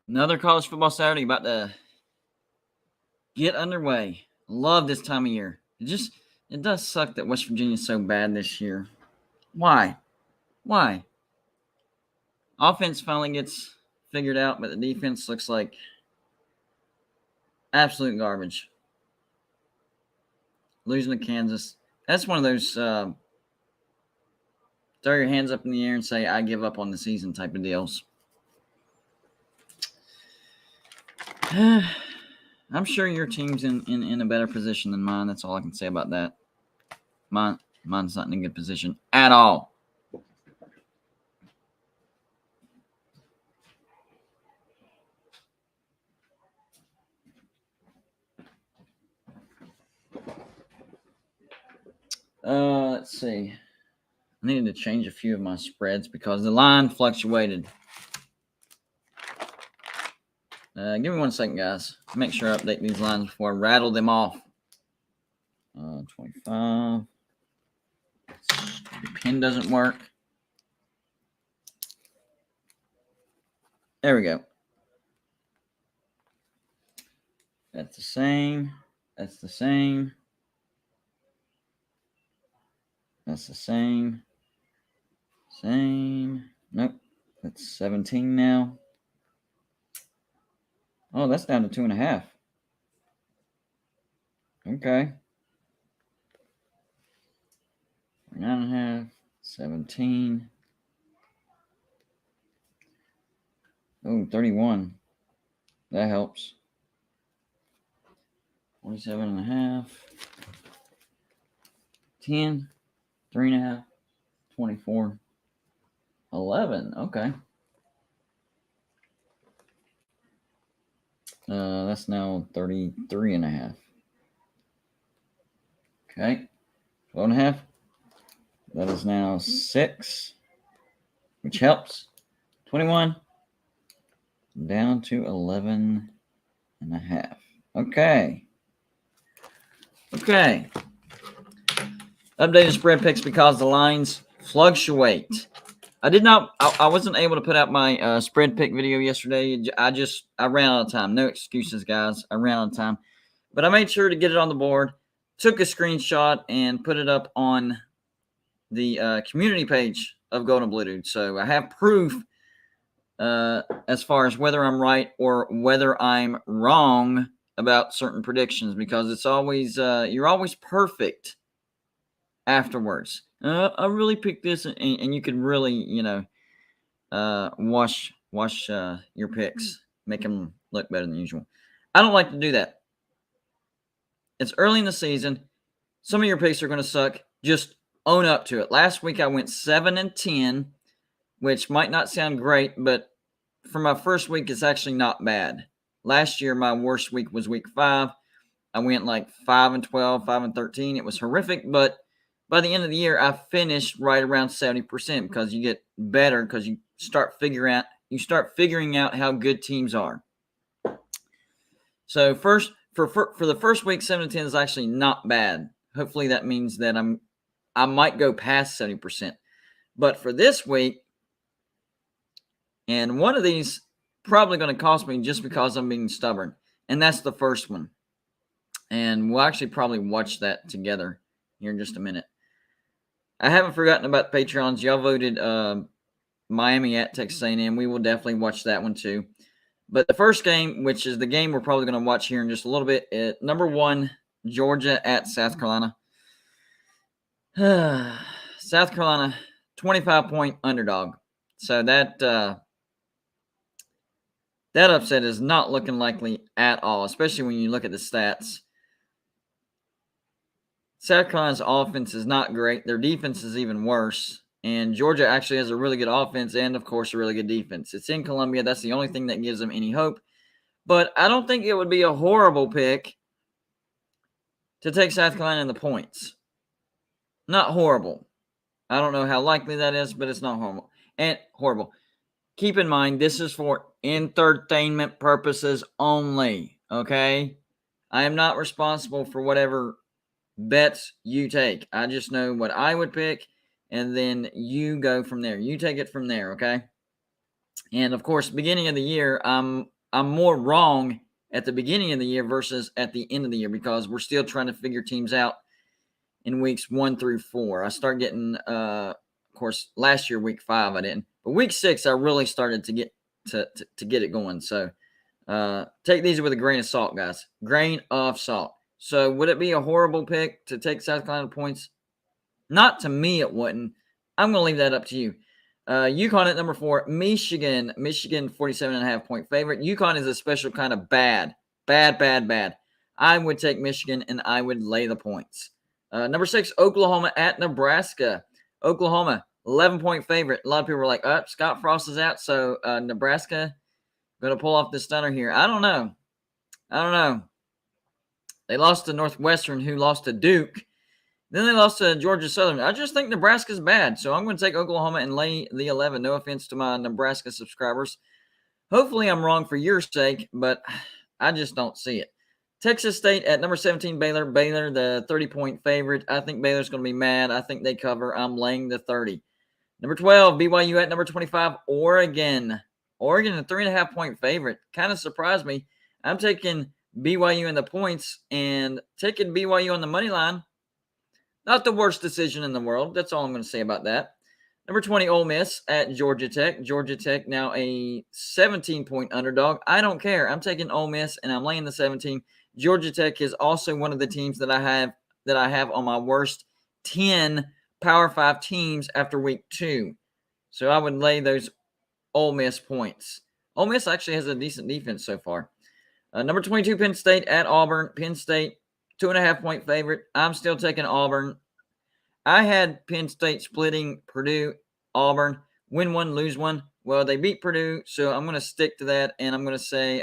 Another college football Saturday about to get underway. Love this time of year. It does suck that West Virginia's so bad this year. Why? Offense finally gets figured out, but the defense looks like absolute garbage. Losing to Kansas. That's one of those throw your hands up in the air and say, I give up on the season type of deals. I'm sure your team's in a better position than mine. That's all I can say about that. Mine's not in a good position at all. Let's see. I needed to change a few of my spreads because the line fluctuated. Give me 1 second, guys. Make sure I update these lines before I rattle them off. 25. The pen doesn't work. There we go. That's the same. That's the same. That's the same. Same. Nope. That's 17 now. Oh, that's down to 2.5. Okay. 9.5. 17. Oh, 31. That helps. 47.5. 10. 3.5. 24. 11. Okay. That's now 33.5. Okay. 12.5. That is now 6, which helps. 21. Down to 11.5. Okay. Updated spread picks because the lines fluctuate. I wasn't able to put out my spread pick video yesterday. I ran out of time. No excuses, guys. I ran out of time. But I made sure to get it on the board, took a screenshot, and put it up on the community page of Golden Blue Dude. So I have proof as far as whether I'm right or whether I'm wrong about certain predictions, because it's always you're always perfect afterwards. I really picked this, and you could really, wash your picks, make them look better than usual. I don't like to do that. It's early in the season. Some of your picks are going to suck. Just own up to it. Last week I went 7-10, which might not sound great, but for my first week, it's actually not bad. Last year, my worst week was week 5. I went like 5-12, 5-13. It was horrific, but by the end of the year, I finished right around 70% because you get better because you start figuring out how good teams are. So for the first week, 7-10 is actually not bad. Hopefully that means that I might go past 70%. But for this week, and one of these probably going to cost me just because I'm being stubborn, and that's the first one. And we'll actually probably watch that together here in just a minute. I haven't forgotten about the Patreons. Y'all voted Miami at Texas A&M. We will definitely watch that one too. But the first game, which is the game we're probably going to watch here in just a little bit, number 1, Georgia at South Carolina. South Carolina, 25-point underdog. So that upset is not looking likely at all, especially when you look at the stats. South Carolina's offense is not great. Their defense is even worse. And Georgia actually has a really good offense and, of course, a really good defense. It's in Columbia. That's the only thing that gives them any hope. But I don't think it would be a horrible pick to take South Carolina in the points. Not horrible. I don't know how likely that is, but it's not horrible. Keep in mind, this is for entertainment purposes only, okay? I am not responsible for whatever bets you take. I just know what I would pick, and then you go from there. You take it from there, okay? And, of course, beginning of the year, I'm I'm more wrong at the beginning of the year versus at the end of the year because we're still trying to figure teams out in weeks 1 through 4. I start getting, of course, last year, week 5, I didn't. But week 6, I really started to get to get it going. So take these with a grain of salt, guys. Grain of salt. So would it be a horrible pick to take South Carolina points? Not to me, it wouldn't. I'm going to leave that up to you. UConn at number 4. Michigan 47.5 point favorite. UConn is a special kind of bad. I would take Michigan and I would lay the points. Number 6, Oklahoma at Nebraska. Oklahoma, 11-point favorite. A lot of people were like, Scott Frost is out, so Nebraska going to pull off the stunner here. I don't know. They lost to Northwestern, who lost to Duke. Then they lost to Georgia Southern. I just think Nebraska's bad, so I'm going to take Oklahoma and lay the 11. No offense to my Nebraska subscribers. Hopefully I'm wrong for your sake, but I just don't see it. Texas State at number 17, Baylor. Baylor, the 30-point favorite. I think Baylor's going to be mad. I think they cover. I'm laying the 30. Number 12, BYU at number 25, Oregon. Oregon, a 3.5-point favorite. Kind of surprised me. I'm taking BYU in the points and taking BYU on the money line. Not the worst decision in the world. That's all I'm going to say about that. Number 20, Ole Miss at Georgia Tech. Georgia Tech now a 17-point underdog. I don't care. I'm taking Ole Miss and I'm laying the 17. Georgia Tech is also one of the teams that I have on my worst 10 Power 5 teams after week 2. So I would lay those Ole Miss points. Ole Miss actually has a decent defense so far. Number 22, Penn State at Auburn. Penn State, 2.5-point favorite. I'm still taking Auburn. I had Penn State splitting Purdue, Auburn, win one, lose one. Well, they beat Purdue, so I'm going to stick to that, and I'm going to say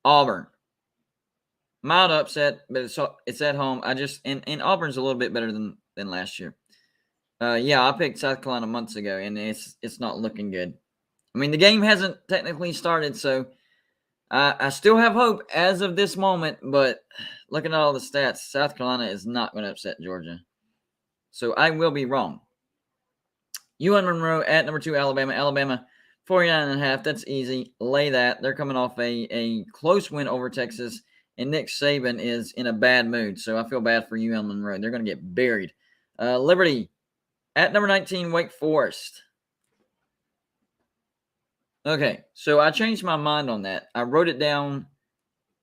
Auburn. Mild upset, but it's at home. And Auburn's a little bit better than last year. I picked South Carolina months ago, and it's not looking good. I mean, the game hasn't technically started, so I still have hope as of this moment, but looking at all the stats, South Carolina is not going to upset Georgia. So I will be wrong. UN Monroe at number 2, Alabama. Alabama, 49.5. That's easy. Lay that. They're coming off a close win over Texas, and Nick Saban is in a bad mood. So I feel bad for UN Monroe. They're going to get buried. Liberty at number 19, Wake Forest. Okay, so I changed my mind on that. I wrote it down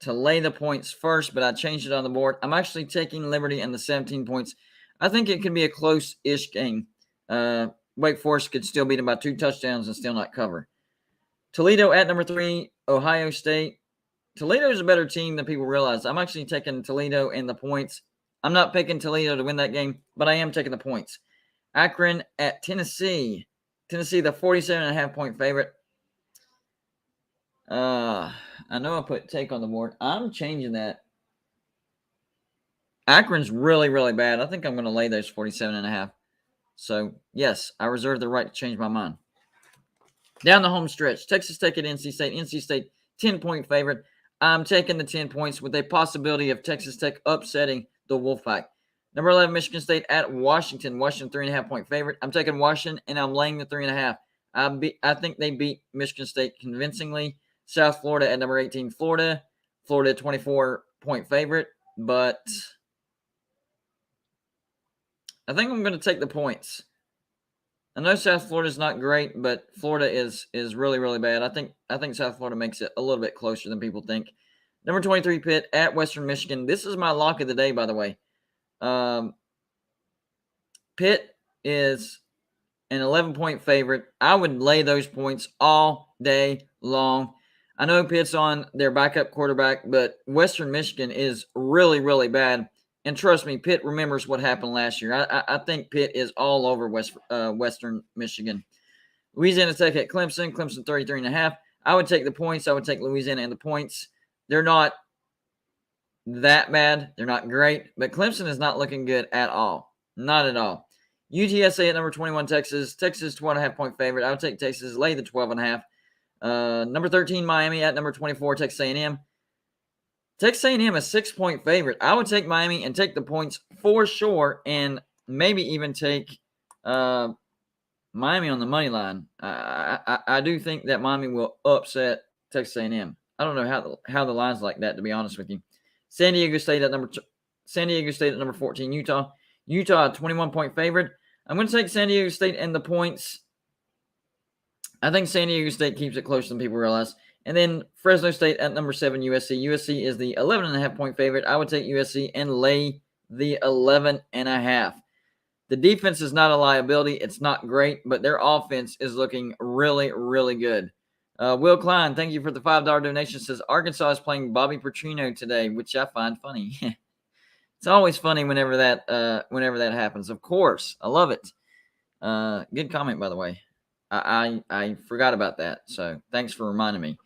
to lay the points first, but I changed it on the board. I'm actually taking Liberty and the 17 points. I think it could be a close-ish game. Wake Forest could still beat them by 2 touchdowns and still not cover. Toledo at number 3, Ohio State. Toledo is a better team than people realize. I'm actually taking Toledo and the points. I'm not picking Toledo to win that game, but I am taking the points. Akron at Tennessee. Tennessee, the 47.5-point favorite. I know I put take on the board. I'm changing that. Akron's really, really bad. I think I'm going to lay those 47.5. So, yes, I reserve the right to change my mind. Down the home stretch, Texas Tech at NC State. NC State, 10-point favorite. I'm taking the 10 points with a possibility of Texas Tech upsetting the Wolfpack. Number 11, Michigan State at Washington. Washington, 3.5-point favorite. I'm taking Washington, and I'm laying the 3.5. I think they beat Michigan State convincingly. South Florida at number 18, Florida. Florida, 24-point favorite. But I think I'm going to take the points. I know South Florida's not great, but Florida is really, really bad. I think South Florida makes it a little bit closer than people think. Number 23, Pitt at Western Michigan. This is my lock of the day, by the way. Pitt is an 11-point favorite. I would lay those points all day long. I know Pitt's on their backup quarterback, but Western Michigan is really, really bad. And trust me, Pitt remembers what happened last year. I think Pitt is all over Western Michigan. Louisiana Tech at Clemson. Clemson 33.5. I would take the points. I would take Louisiana and the points. They're not that bad. They're not great. But Clemson is not looking good at all. Not at all. UTSA at number 21, Texas. Texas, 12.5-point favorite. I would take Texas. Lay the 12.5. Number 13, Miami at number 24, Texas A&M. Texas A&M, a 6-point favorite. I would take Miami and take the points for sure, and maybe even take Miami on the money line. I do think that Miami will upset Texas A&M. I don't know how the line's like that, to be honest with you. San Diego State at number 14. Utah a 21-point favorite. I'm going to take San Diego State and the points. I think San Diego State keeps it closer than people realize. And then Fresno State at number 7, USC. USC is the 11.5-point favorite. I would take USC and lay the 11.5. The defense is not a liability. It's not great, but their offense is looking really, really good. Will Klein, thank you for the $5 donation. Says Arkansas is playing Bobby Petrino today, which I find funny. It's always funny whenever that happens. Of course, I love it. Good comment, by the way. I forgot about that, so thanks for reminding me.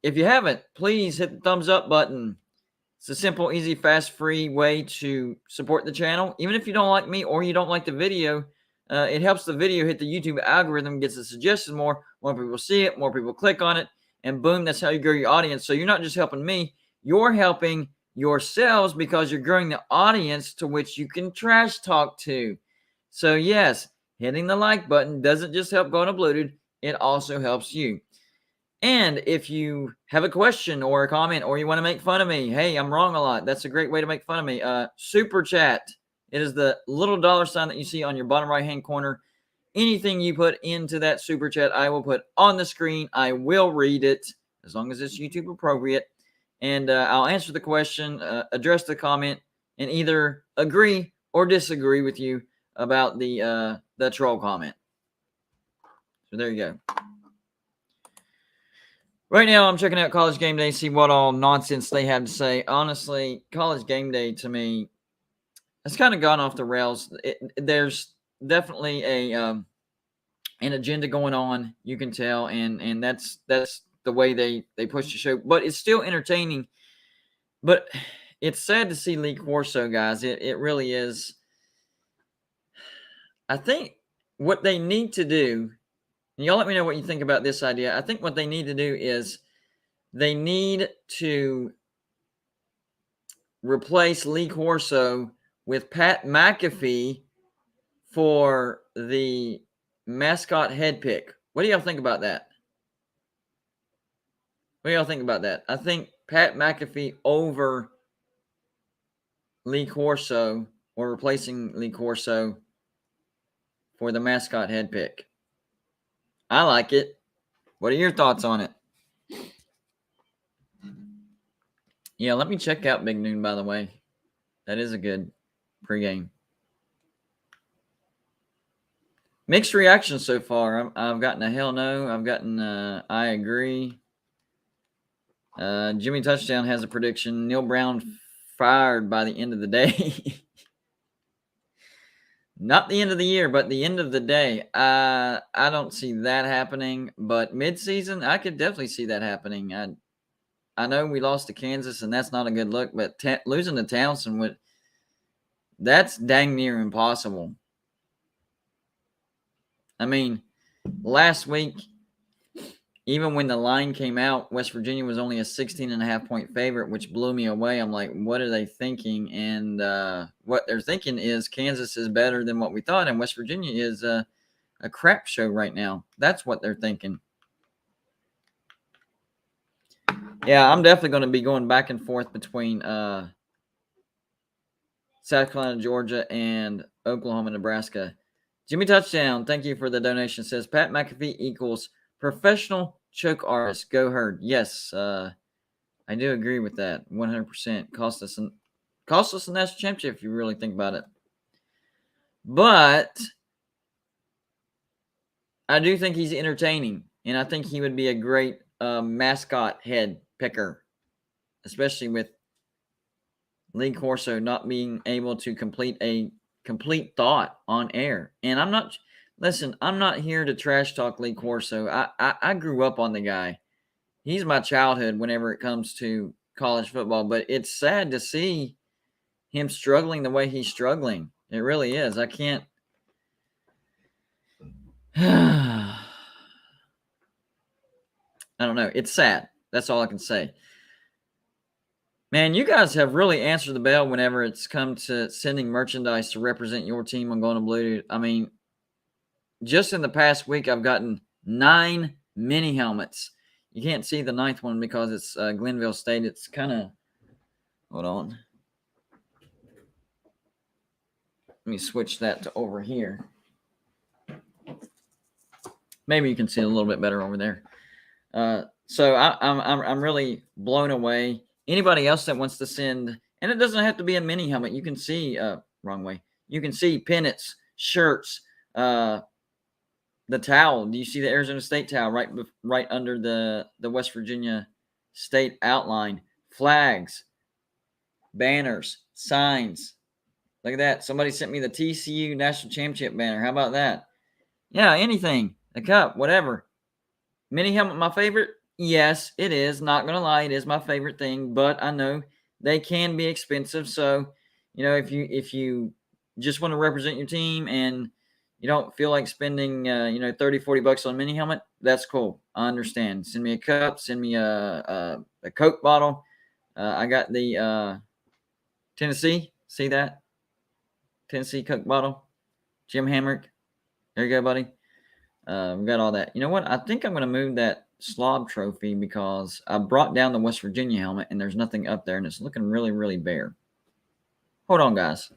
If you haven't, please hit the thumbs up button. It's a simple, easy, fast, free way to support the channel. Even if you don't like me or you don't like the video, it helps the video hit the YouTube algorithm, gets it suggested more people see it, more people click on it, and boom, that's how you grow your audience. So you're not just helping me, you're helping yourselves because you're growing the audience to which you can trash talk to. So yes, hitting the like button doesn't just help Going Unbluted, it also helps you. And if you have a question or a comment or you want to make fun of me, hey, I'm wrong a lot. That's a great way to make fun of me. Super chat. It is the little dollar sign that you see on your bottom right-hand corner. Anything you put into that super chat, I will put on the screen. I will read it as long as it's YouTube appropriate. And I'll answer the question, address the comment, and either agree or disagree with you about the troll comment. So there you go. Right now, I'm checking out College Game Day, see what all nonsense they have to say. Honestly, College Game Day, to me, it's kind of gone off the rails. There's definitely an agenda going on, you can tell, and that's the way they push the show. But it's still entertaining. But it's sad to see Lee Corso, guys. It really is. I think what they need to do, and y'all let me know what you think about this idea. I think what they need to do is they need to replace Lee Corso with Pat McAfee for the mascot head pick. What do y'all think about that? What do y'all think about that? I think Pat McAfee over Lee Corso, or replacing Lee Corso for the mascot head pick. I like it. What are your thoughts on it? Yeah, let me check out Big Noon, by the way. That is a good pregame. Mixed reactions so far. I've gotten a hell no. I've gotten I agree. Jimmy Touchdown has a prediction. Neil Brown fired by the end of the day. Not the end of the year, but the end of the day. I don't see that happening. But midseason, I could definitely see that happening. I know we lost to Kansas, and that's not a good look. But losing to Townsend, that's dang near impossible. I mean, last week, even when the line came out, West Virginia was only a 16.5-point favorite, which blew me away. I'm like, what are they thinking? And what they're thinking is Kansas is better than what we thought, and West Virginia is a crap show right now. That's what they're thinking. Yeah, I'm definitely going to be going back and forth between South Carolina, Georgia, and Oklahoma, Nebraska. Jimmy Touchdown, thank you for the donation. Says Pat McAfee equals professional choke artist. Go Herd. Yes, I do agree with that 100%. Cost us a national championship if you really think about it. But I do think he's entertaining, and I think he would be a great mascot head picker, especially with Lee Corso not being able to complete a complete thought on air. And I'm not here to trash talk Lee Corso. I grew up on the guy. He's my childhood whenever it comes to college football, but it's sad to see him struggling the way he's struggling. It really is. I can't. I don't know. It's sad. That's all I can say. Man, you guys have really answered the bell whenever it's come to sending merchandise to represent your team on Going Unbluted. I mean, just in the past week, I've gotten 9 mini helmets. You can't see the 9th one because it's Glenville State. It's kind of, hold on. Let me switch that to over here. Maybe you can see it a little bit better over there. So I'm really blown away. Anybody else that wants to send, and it doesn't have to be a mini helmet. You can see wrong way. You can see pennants, shirts, the towel. Do you see the Arizona State towel right under the West Virginia State outline? Flags, banners, signs. Look at that. Somebody sent me the TCU National Championship banner. How about that? Yeah, anything. A cup, whatever. Mini helmet, my favorite? Yes, it is. Not going to lie, it is my favorite thing, but I know they can be expensive. So, if you just want to represent your team and you don't feel like spending, $30-$40 on a mini helmet, that's cool. I understand. Send me a cup, send me a Coke bottle. I got the Tennessee. See that? Tennessee Coke bottle. Jim Hamrick. There you go, buddy. We got all that. You know what? I think I'm going to move that slob trophy because I brought down the West Virginia helmet and there's nothing up there and it's looking really, really bare. Hold on, guys.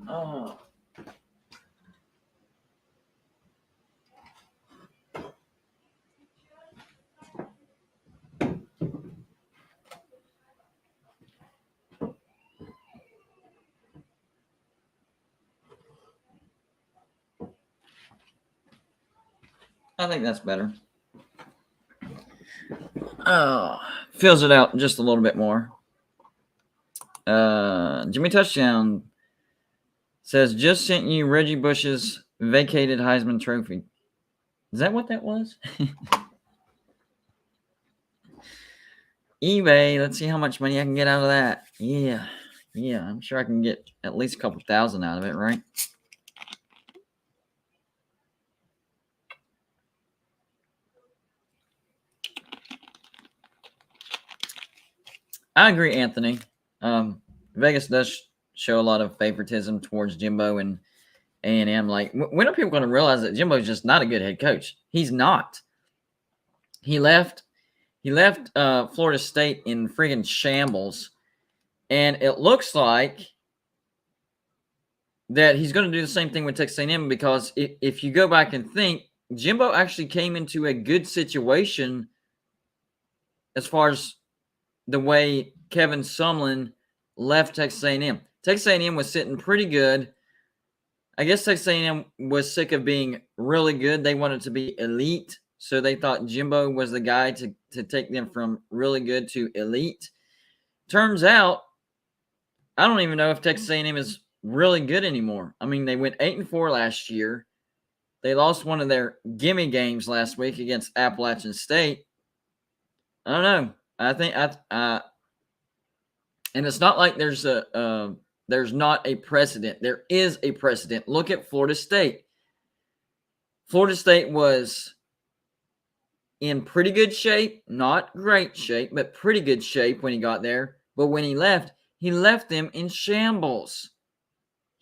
Oh. I think that's better. Fills it out just a little bit more. Jimmy Touchdown says, just sent you Reggie Bush's vacated Heisman Trophy. Is that what that was? eBay. Let's see how much money I can get out of that. Yeah. I'm sure I can get at least a couple thousand out of it, right? I agree, Anthony. Vegas does show a lot of favoritism towards Jimbo and A&M. Like, when are people going to realize that Jimbo's just not a good head coach? He's not. He left Florida State in friggin' shambles, and it looks like that he's going to do the same thing with Texas A&M because if you go back and think, Jimbo actually came into a good situation as far as the way Kevin Sumlin left Texas A&M. Texas A&M was sitting pretty good. I guess Texas A&M was sick of being really good. They wanted to be elite, so they thought Jimbo was the guy to take them from really good to elite. Turns out, I don't even know if Texas A&M is really good anymore. I mean, they went 8-4 last year. They lost one of their gimme games last week against Appalachian State. I don't know. I think and it's not like there's not a precedent. There is a precedent. Look at Florida State. Florida State was in pretty good shape, not great shape, but pretty good shape when he got there. But when he left them in shambles.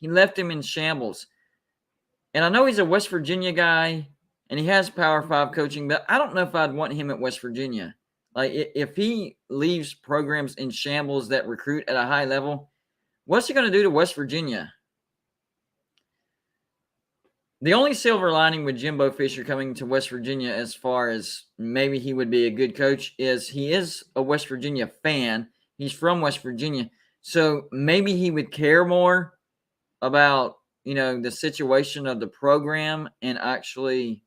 And I know he's a West Virginia guy, and he has Power 5 coaching, but I don't know if I'd want him at West Virginia. Like, if he leaves programs in shambles that recruit at a high level, what's he going to do to West Virginia? The only silver lining with Jimbo Fisher coming to West Virginia, as far as maybe he would be a good coach, is he is a West Virginia fan. He's from West Virginia. So maybe he would care more about, the situation of the program and actually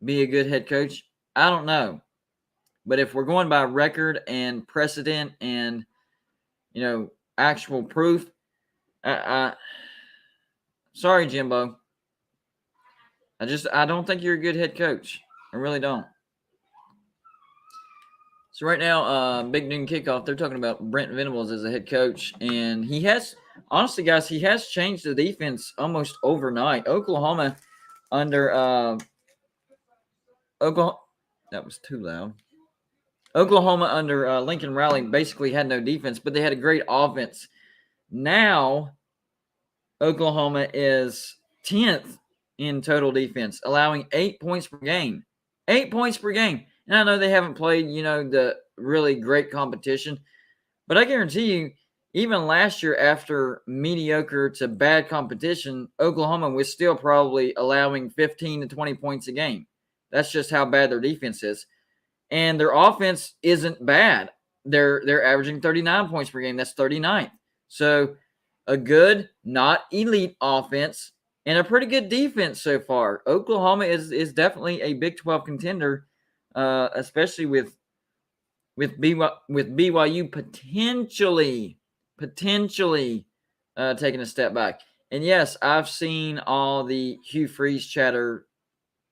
be a good head coach. I don't know. But if we're going by record and precedent and, actual proof, sorry, Jimbo. I don't think you're a good head coach. I really don't. So right now, Big Noon Kickoff, they're talking about Brent Venables as a head coach. And he has, honestly, guys, he has changed the defense almost overnight. Oklahoma under Oklahoma, that was too loud. Oklahoma under Lincoln Riley basically had no defense, but they had a great offense. Now, Oklahoma is 10th in total defense, allowing 8 points per game. 8 points per game. And I know they haven't played, the really great competition, but I guarantee you, even last year after mediocre to bad competition, Oklahoma was still probably allowing 15 to 20 points a game. That's just how bad their defense is. And their offense isn't bad. They're averaging 39 points per game. That's 39th. So a good, not elite offense and a pretty good defense so far. Oklahoma is definitely a Big 12 contender, especially with BYU potentially taking a step back. And yes, I've seen all the Hugh Freeze chatter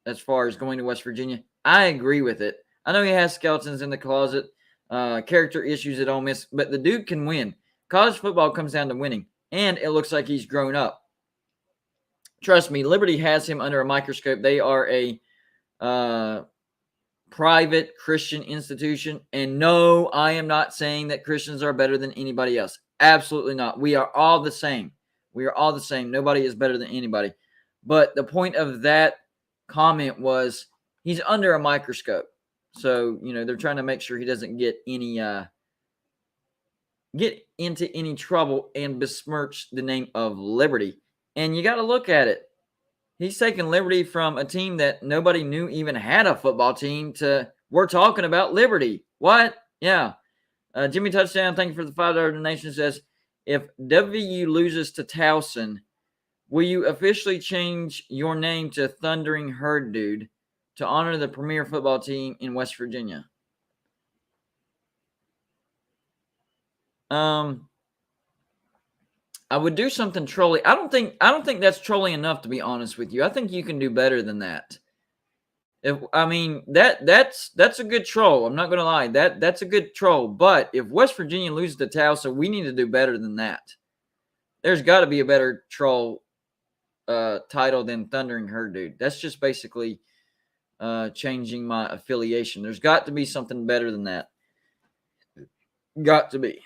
as far as going to West Virginia. I agree with it. I know he has skeletons in the closet, character issues at Ole Miss, but the dude can win. College football comes down to winning, and it looks like he's grown up. Trust me, Liberty has him under a microscope. They are a private Christian institution, and no, I am not saying that Christians are better than anybody else. Absolutely not. We are all the same. We are all the same. Nobody is better than anybody. But the point of that comment was he's under a microscope. So, they're trying to make sure he doesn't get into any trouble and besmirch the name of Liberty. And you got to look at it. He's taking Liberty from a team that nobody knew even had a football team to we're talking about Liberty. What? Yeah. Jimmy Touchdown, thank you for the $5 donation, says, if WVU loses to Towson, will you officially change your name to Thundering Herd Dude to honor the premier football team in West Virginia? I would do something trolly. I don't think that's trolling enough, to be honest with you. I think you can do better than that. That's a good troll. I'm not gonna lie. That's a good troll. But if West Virginia loses to Towson, we need to do better than that. There's got to be a better troll title than Thundering Herd Dude. That's just basically changing my affiliation. There's got to be something better than that. Got to be.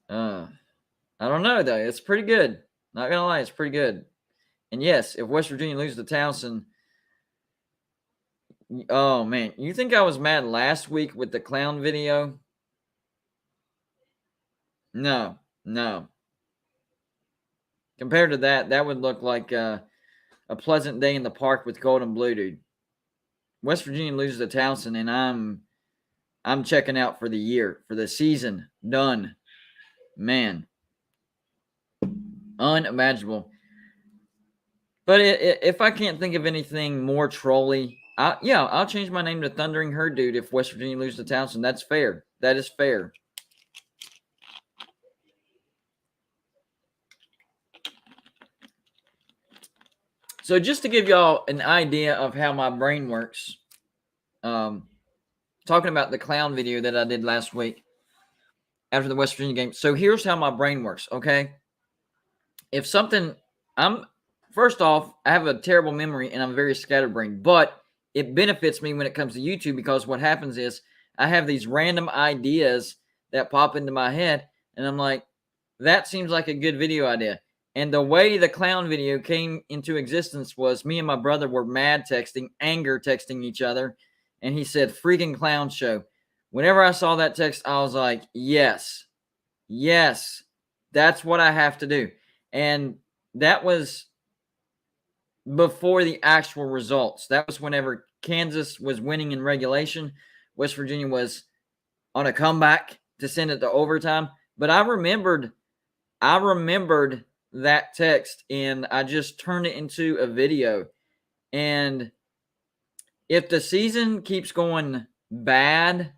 I don't know, though. It's pretty good. Not going to lie, it's pretty good. And yes, if West Virginia loses to Towson, oh, man. You think I was mad last week with the clown video? No. Compared to that would look like a pleasant day in the park with Golden Blue, dude. West Virginia loses to Towson, and I'm checking out for the year, for the season. Done. Man. Unimaginable. But if I can't think of anything more trolly, I'll change my name to Thundering Herd Dude if West Virginia loses to Towson. That's fair. That is fair. So just to give y'all an idea of how my brain works, talking about the clown video that I did last week after the West Virginia game. So here's how my brain works, okay? If something, first off, I have a terrible memory and I'm very scatterbrained, but it benefits me when it comes to YouTube because what happens is I have these random ideas that pop into my head and I'm like, that seems like a good video idea. And the way the clown video came into existence was me and my brother were mad texting, anger texting each other. And he said, freaking clown show. Whenever I saw that text, I was like, yes, that's what I have to do. And that was before the actual results. That was whenever Kansas was winning in regulation. West Virginia was on a comeback to send it to overtime. But I remembered that text and I just turned it into a video. And if the season keeps going bad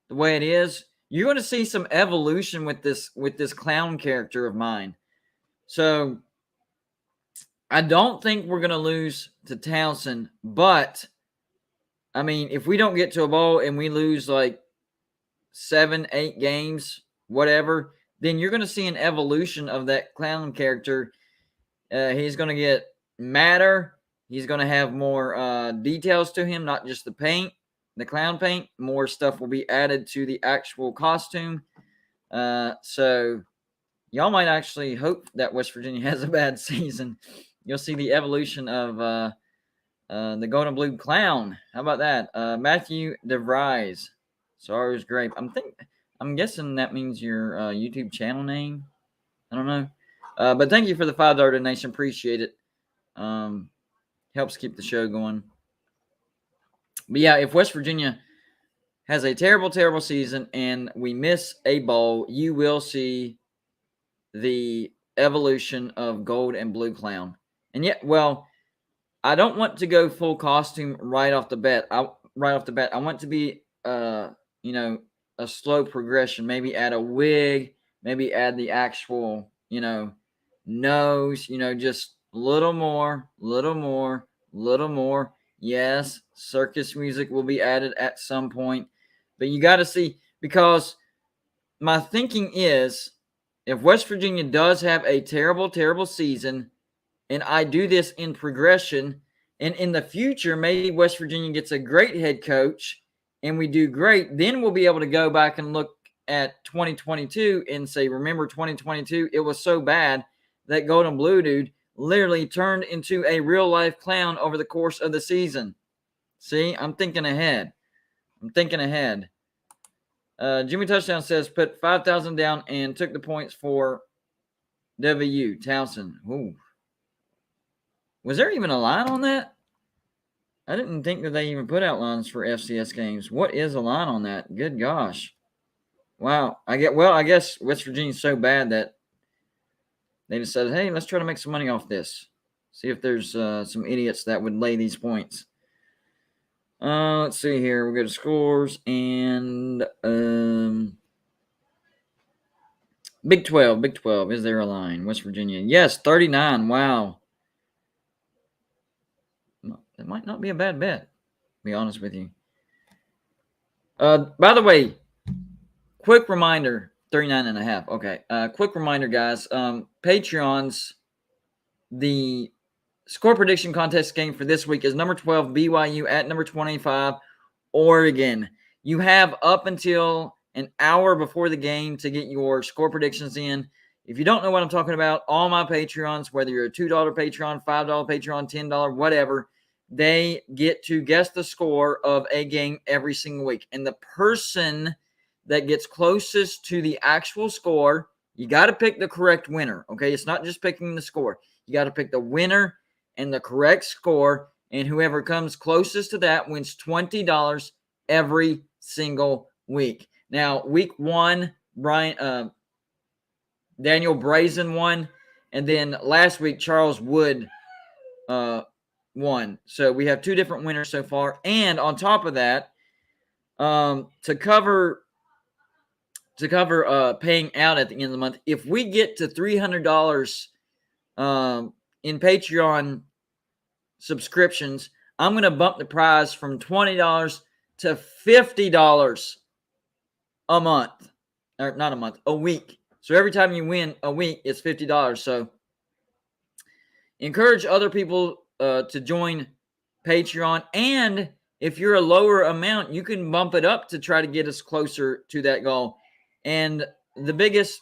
the way it is, you're going to see some evolution with this clown character of mine. So I don't think we're going to lose to Towson, but I mean, if we don't get to a bowl and we lose like 7-8 games, whatever, then you're going to see an evolution of that clown character. He's going to get madder. He's going to have more details to him, not just the paint, the clown paint. More stuff will be added to the actual costume. So y'all might actually hope that West Virginia has a bad season. you'll see the evolution of the Gold and Blue Clown. How about that? Matthew DeVries. Sorrows Grape. I'm guessing that means your YouTube channel name. I don't know. But thank you for the $5 donation. Appreciate it. Helps keep the show going. But yeah, if West Virginia has a terrible, terrible season and we miss a bowl, you will see the evolution of Gold and Blue Clown. And yet, well, I don't want to go full costume right off the bat. I want to be, a slow progression. Maybe add a wig. Maybe add the actual, nose. Just a little more, little more, little more. Yes, circus music will be added at some point, but you got to see, because my thinking is, if West Virginia does have a terrible, terrible season, and I do this in progression, and in the future, maybe West Virginia gets a great head coach and we do great, then we'll be able to go back and look at 2022 and say, remember 2022, it was so bad that Gold and Blue dude literally turned into a real life clown over the course of the season. See, I'm thinking ahead. Jimmy Touchdown says, put 5,000 down and took the points for WU. Townsend. Ooh. Was there even a line on that? I didn't think that they even put out lines for FCS games. What is a line on that? Good gosh. Wow. I guess West Virginia's so bad that they decided, hey, let's try to make some money off this. See if there's some idiots that would lay these points. Let's see here. We'll go to scores and Big 12. Is there a line? West Virginia. Yes, 39. Wow. That might not be a bad bet, to be honest with you. By the way, quick reminder, 39.5. Okay. Quick reminder, guys. Patreons, the score prediction contest game for this week is number 12, BYU, at number 25, Oregon. You have up until an hour before the game to get your score predictions in. If you don't know what I'm talking about, all my Patreons, whether you're a $2 Patreon, $5 Patreon, $10, whatever, they get to guess the score of a game every single week. And the person that gets closest to the actual score, you got to pick the correct winner, okay? It's not just picking the score. You got to pick the winner and the correct score, and whoever comes closest to that wins $20 every single week. Now, week 1, Daniel Brazen won, and then last week Charles Wood won. So we have 2 different winners so far. And on top of that, to cover paying out at the end of the month, if we get to $300 in Patreon subscriptions, I'm going to bump the prize from $20 to $50 a month. Or not a month, a week. So every time you win a week, it's $50. So encourage other people to join Patreon. And if you're a lower amount, you can bump it up to try to get us closer to that goal. And the biggest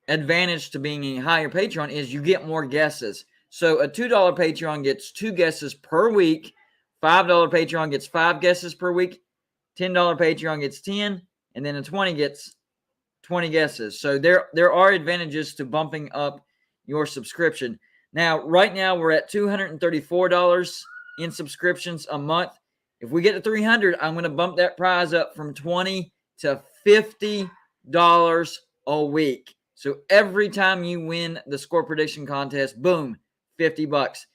advantage to being a higher Patreon is you get more guesses. So a $2 Patreon gets 2 guesses per week. $5 Patreon gets 5 guesses per week. $10 Patreon gets 10. And then a 20 gets 20 guesses. So there are advantages to bumping up your subscription. Now, right now, we're at $234 in subscriptions a month. If we get to 300, I'm going to bump that prize up from $20 to $50 a week. So every time you win the score prediction contest, boom, $50.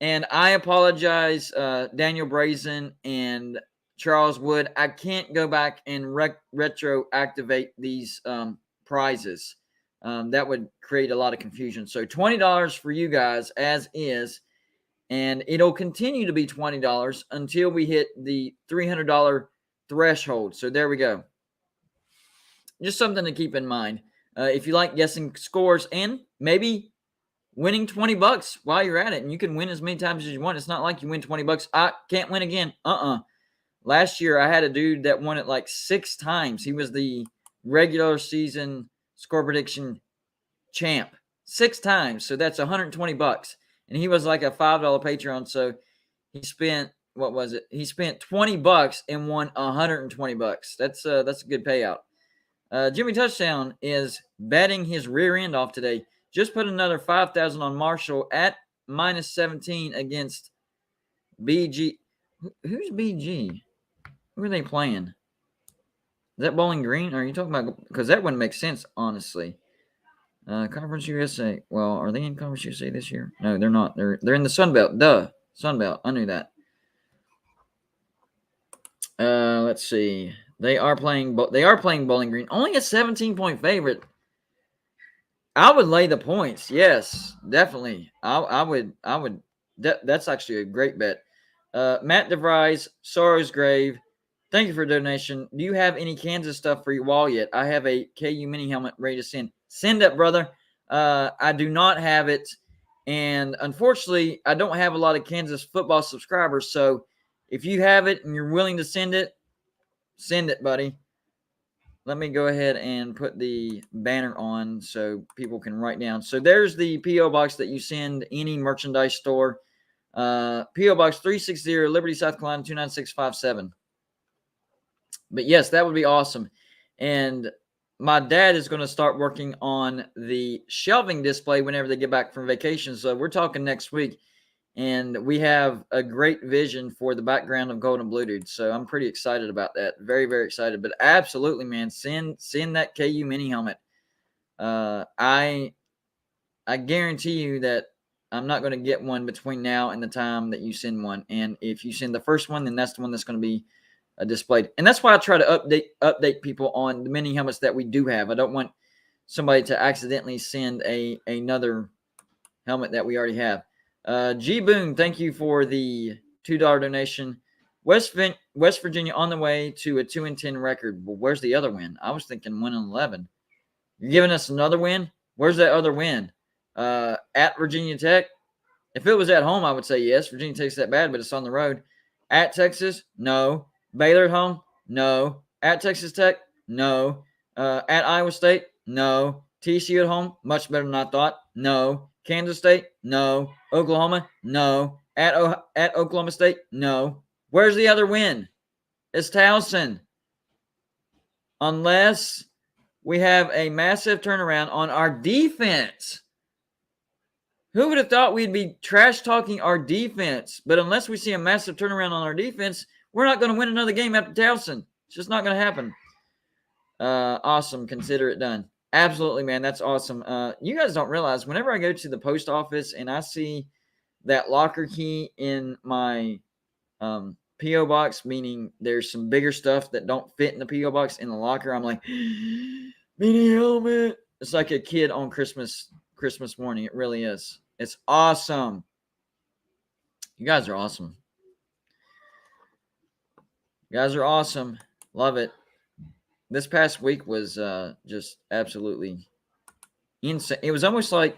And I apologize, Daniel Brazen and Charles Wood. I can't go back and retroactivate these prizes. That would create a lot of confusion. So $20 for you guys as is, and it'll continue to be $20 until we hit the $300 threshold. So there we go. Just something to keep in mind. If you like guessing scores and maybe winning $20 while you're at it, and you can win as many times as you want. It's not like you win $20. I can't win again. Last year, I had a dude that won it like 6 times. He was the regular season score prediction champ. 6 times. So that's $120. And he was like a $5 Patreon. So he spent, what was it? He spent $20 and won $120. That's a good payout. Jimmy Touchdown is betting his rear end off today. Just put another 5,000 on Marshall at -17 against BG. Who's BG? Who are they playing? Is that Bowling Green? Or are you talking about? Because that wouldn't make sense, honestly. Conference USA. Well, are they in Conference USA this year? No, they're not. They're in the Sun Belt. Duh, Sun Belt. I knew that. Let's see. They are playing Bowling Green. Only a 17-point favorite. I would lay the points. Yes, definitely. I would. That's actually a great bet. Matt DeVries, Sorrow's Grave. Thank you for the donation. Do you have any Kansas stuff for your wall yet? I have a KU mini helmet ready to send. Send it, brother. I do not have it. And unfortunately, I don't have a lot of Kansas football subscribers. So if you have it and you're willing to send it, buddy. Let me go ahead and put the banner on so people can write down. So there's the P.O. Box that you send any merchandise store. P.O. Box 360, Liberty, South Carolina, 29657. But yes, that would be awesome. And my dad is going to start working on the shelving display whenever they get back from vacation. So we're talking next week. And we have a great vision for the background of Golden Blue Dude. So I'm pretty excited about that. Very, very excited. But absolutely, man, send that KU mini helmet. I guarantee you that I'm not going to get one between now and the time that you send one. And if you send the first one, then that's the one that's going to be displayed. And that's why I try to update people on the mini helmets that we do have. I don't want somebody to accidentally send another helmet that we already have. G Boone, thank you for the $2 donation. West Virginia on the way to a 2-10 record. Well, where's the other win? I was thinking 1-11. You're giving us another win? Where's that other win? At Virginia Tech? If it was at home, I would say yes. Virginia Tech's that bad, but it's on the road. At Texas? No. Baylor at home? No. At Texas Tech? No. At Iowa State? No. TCU at home? Much better than I thought. No. Kansas State? No. Oklahoma? No. At Oklahoma State? No. Where's the other win? It's Towson. Unless we have a massive turnaround on our defense. Who would have thought we'd be trash talking our defense? But unless we see a massive turnaround on our defense, we're not going to win another game after Towson. It's just not going to happen. Awesome. Consider it done. Absolutely, man. That's awesome. You guys don't realize whenever I go to the post office and I see that locker key in my P.O. box, meaning there's some bigger stuff that don't fit in the P.O. box in the locker, I'm like, mini helmet. It's like a kid on Christmas morning. It really is. It's awesome. You guys are awesome. You guys are awesome. Love it. This past week was just absolutely insane. It was almost like,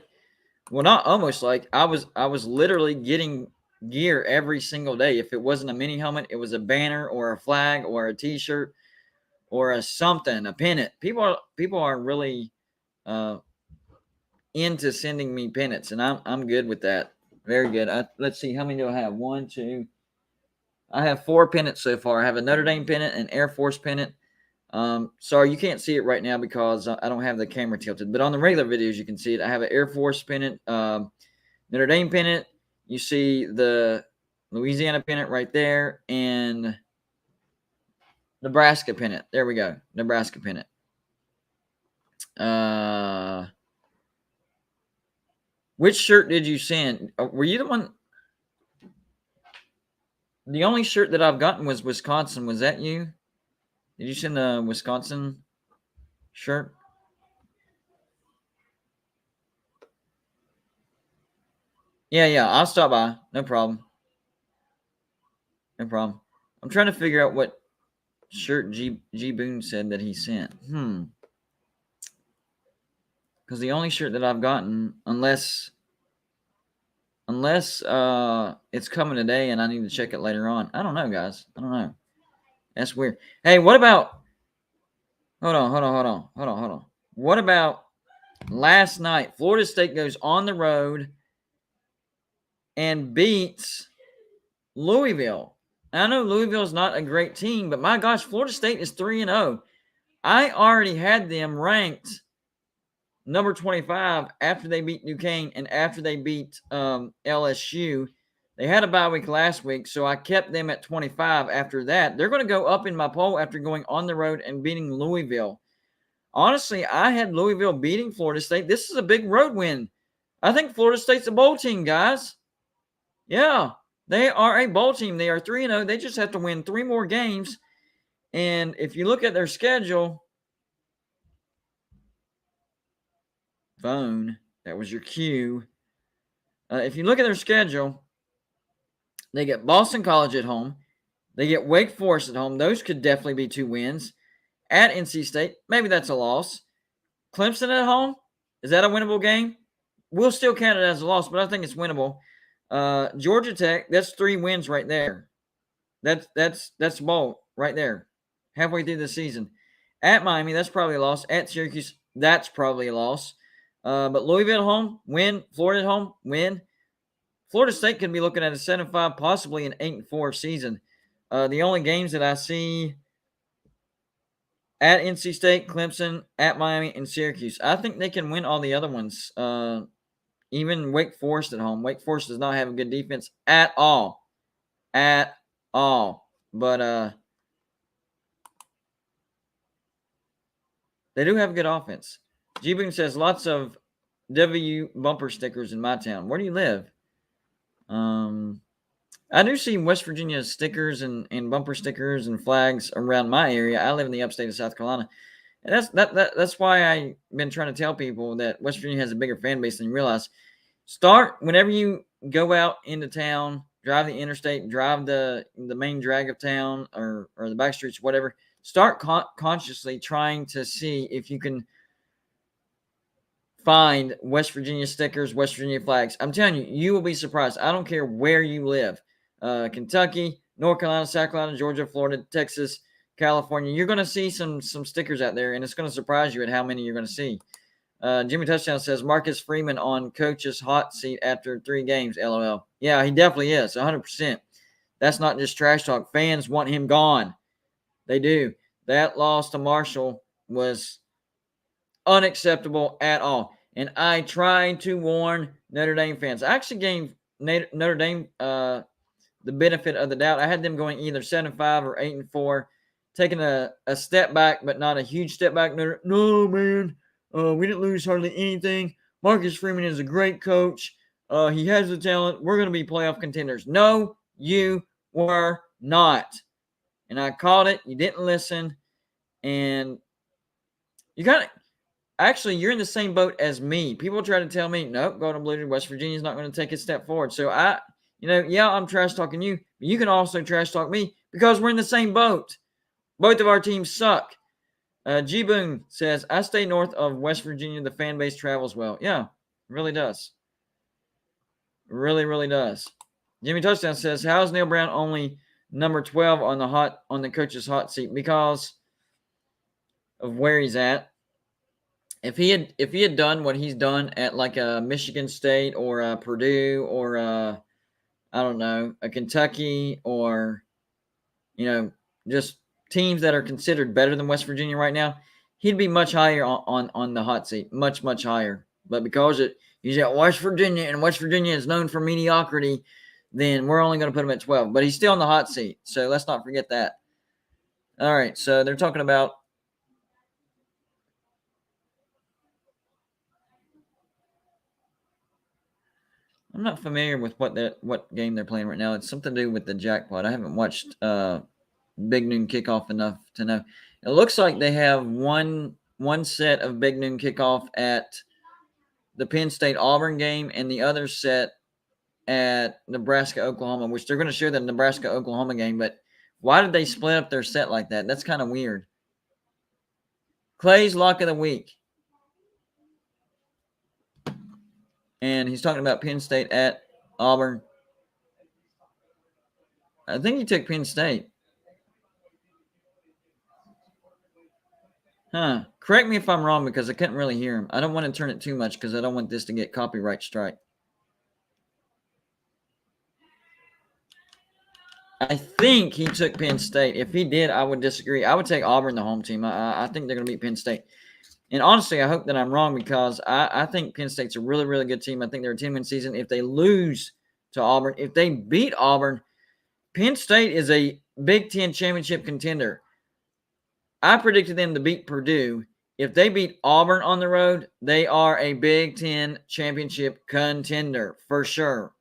well, not almost like, I was literally getting gear every single day. If it wasn't a mini helmet, it was a banner or a flag or a T-shirt or a something, a pennant. People are really into sending me pennants, and I'm good with that. Very good. Let's see, how many do I have? 1, 2. I have 4 pennants so far. I have a Notre Dame pennant, an Air Force pennant. Sorry, you can't see it right now because I don't have the camera tilted. But on the regular videos, you can see it. I have an Air Force pennant, Notre Dame pennant. You see the Louisiana pennant right there, and Nebraska pennant. There we go, Nebraska pennant. Which shirt did you send? Were you the one? The only shirt that I've gotten was Wisconsin. Was that you? Did you send the Wisconsin shirt? Yeah. I'll stop by. No problem. I'm trying to figure out what shirt G Boone said that he sent. Because the only shirt that I've gotten, unless it's coming today and I need to check it later on. I don't know, guys. I don't know. That's weird. Hey, what about? Hold on. What about Last night, Florida State goes on the road and beats Louisville. I know Louisville's not a great team, but my gosh, Florida State is 3-0. I already had them ranked number 25 after they beat Duquesne and after they beat LSU. They had a bye week last week, so I kept them at 25 after that. They're going to go up in my poll after going on the road and beating Louisville. Honestly, I had Louisville beating Florida State. This is a big road win. I think Florida State's a bowl team, guys. Yeah, they are a bowl team. They are 3-0. They just have to win 3 more games. And if you look at their schedule, phone, that was your cue. If you look at their schedule, they get Boston College at home. They get Wake Forest at home. Those could definitely be 2 wins. At NC State, maybe that's a loss. Clemson at home, is that a winnable game? We'll still count it as a loss, but I think it's winnable. Georgia Tech, that's 3 wins right there. That's bowl right there, halfway through the season. At Miami, that's probably a loss. At Syracuse, that's probably a loss. But Louisville at home, win. Florida at home, win. Florida State could be looking at a 7-5, possibly an 8-4 season. The only games that I see at NC State, Clemson, at Miami, and Syracuse. I think they can win all the other ones. Even Wake Forest at home. Wake Forest does not have a good defense at all. At all. But they do have a good offense. G Boone says lots of W bumper stickers in my town. Where do you live? I do see West Virginia stickers and bumper stickers and flags around my area. I live in the upstate of South Carolina. And that's why I've been trying to tell people that West Virginia has a bigger fan base than you realize. Start whenever you go out into town, drive the interstate, drive the main drag of town or the back streets, whatever. Start consciously trying to see if you can find West Virginia stickers, West Virginia flags. I'm telling you, you will be surprised. I don't care where you live. Kentucky, North Carolina, South Carolina, Georgia, Florida, Texas, California. You're going to see some stickers out there, and it's going to surprise you at how many you're going to see. Jimmy Touchdown says Marcus Freeman on coach's hot seat after 3 games, LOL. Yeah, he definitely is, 100%. That's not just trash talk. Fans want him gone. They do. That loss to Marshall was unacceptable at all. And I tried to warn Notre Dame fans. I actually gave Notre Dame the benefit of the doubt. I had them going either 7-5 or 8-4, taking a step back, but not a huge step back. No, man, we didn't lose hardly anything. Marcus Freeman is a great coach. He has the talent. We're going to be playoff contenders. No, you were not. And I called it. You didn't listen. And you got it. Actually, you're in the same boat as me. People try to tell me, nope, Golden Blue, West Virginia's not going to take a step forward. So I'm trash talking you, but you can also trash talk me because we're in the same boat. Both of our teams suck. G Boone says, I stay north of West Virginia. The fan base travels well. Yeah, really does. Really, really does. Jimmy Touchdown says, how is Neil Brown only number 12 on the coach's hot seat? Because of where he's at. If he had done what he's done at like a Michigan State or a Purdue or I don't know, a Kentucky or just teams that are considered better than West Virginia right now, he'd be much higher on the hot seat, much higher. But because he's at West Virginia and West Virginia is known for mediocrity, then we're only going to put him at 12. But he's still on the hot seat, so let's not forget that. All right, so they're talking about I'm not familiar with what game they're playing right now. It's something to do with the jackpot. I haven't watched Big Noon Kickoff enough to know. It looks like they have one set of Big Noon Kickoff at the Penn State Auburn game and the other set at Nebraska Oklahoma, which they're going to share the Nebraska Oklahoma game. But why did they split up their set like that? That's kind of weird. Clay's lock of the week. And he's talking about Penn State at Auburn. I think he took Penn State. Correct me if I'm wrong because I couldn't really hear him. I don't want to turn it too much because I don't want this to get copyright strike. I think he took Penn State. If he did, I would disagree. I would take Auburn, the home team. I think they're going to beat Penn State. And honestly, I hope that I'm wrong because I think Penn State's a really, really good team. I think they're a 10-win season. If they lose to Auburn, if they beat Auburn, Penn State is a Big Ten championship contender. I predicted them to beat Purdue. If they beat Auburn on the road, they are a Big Ten championship contender for sure.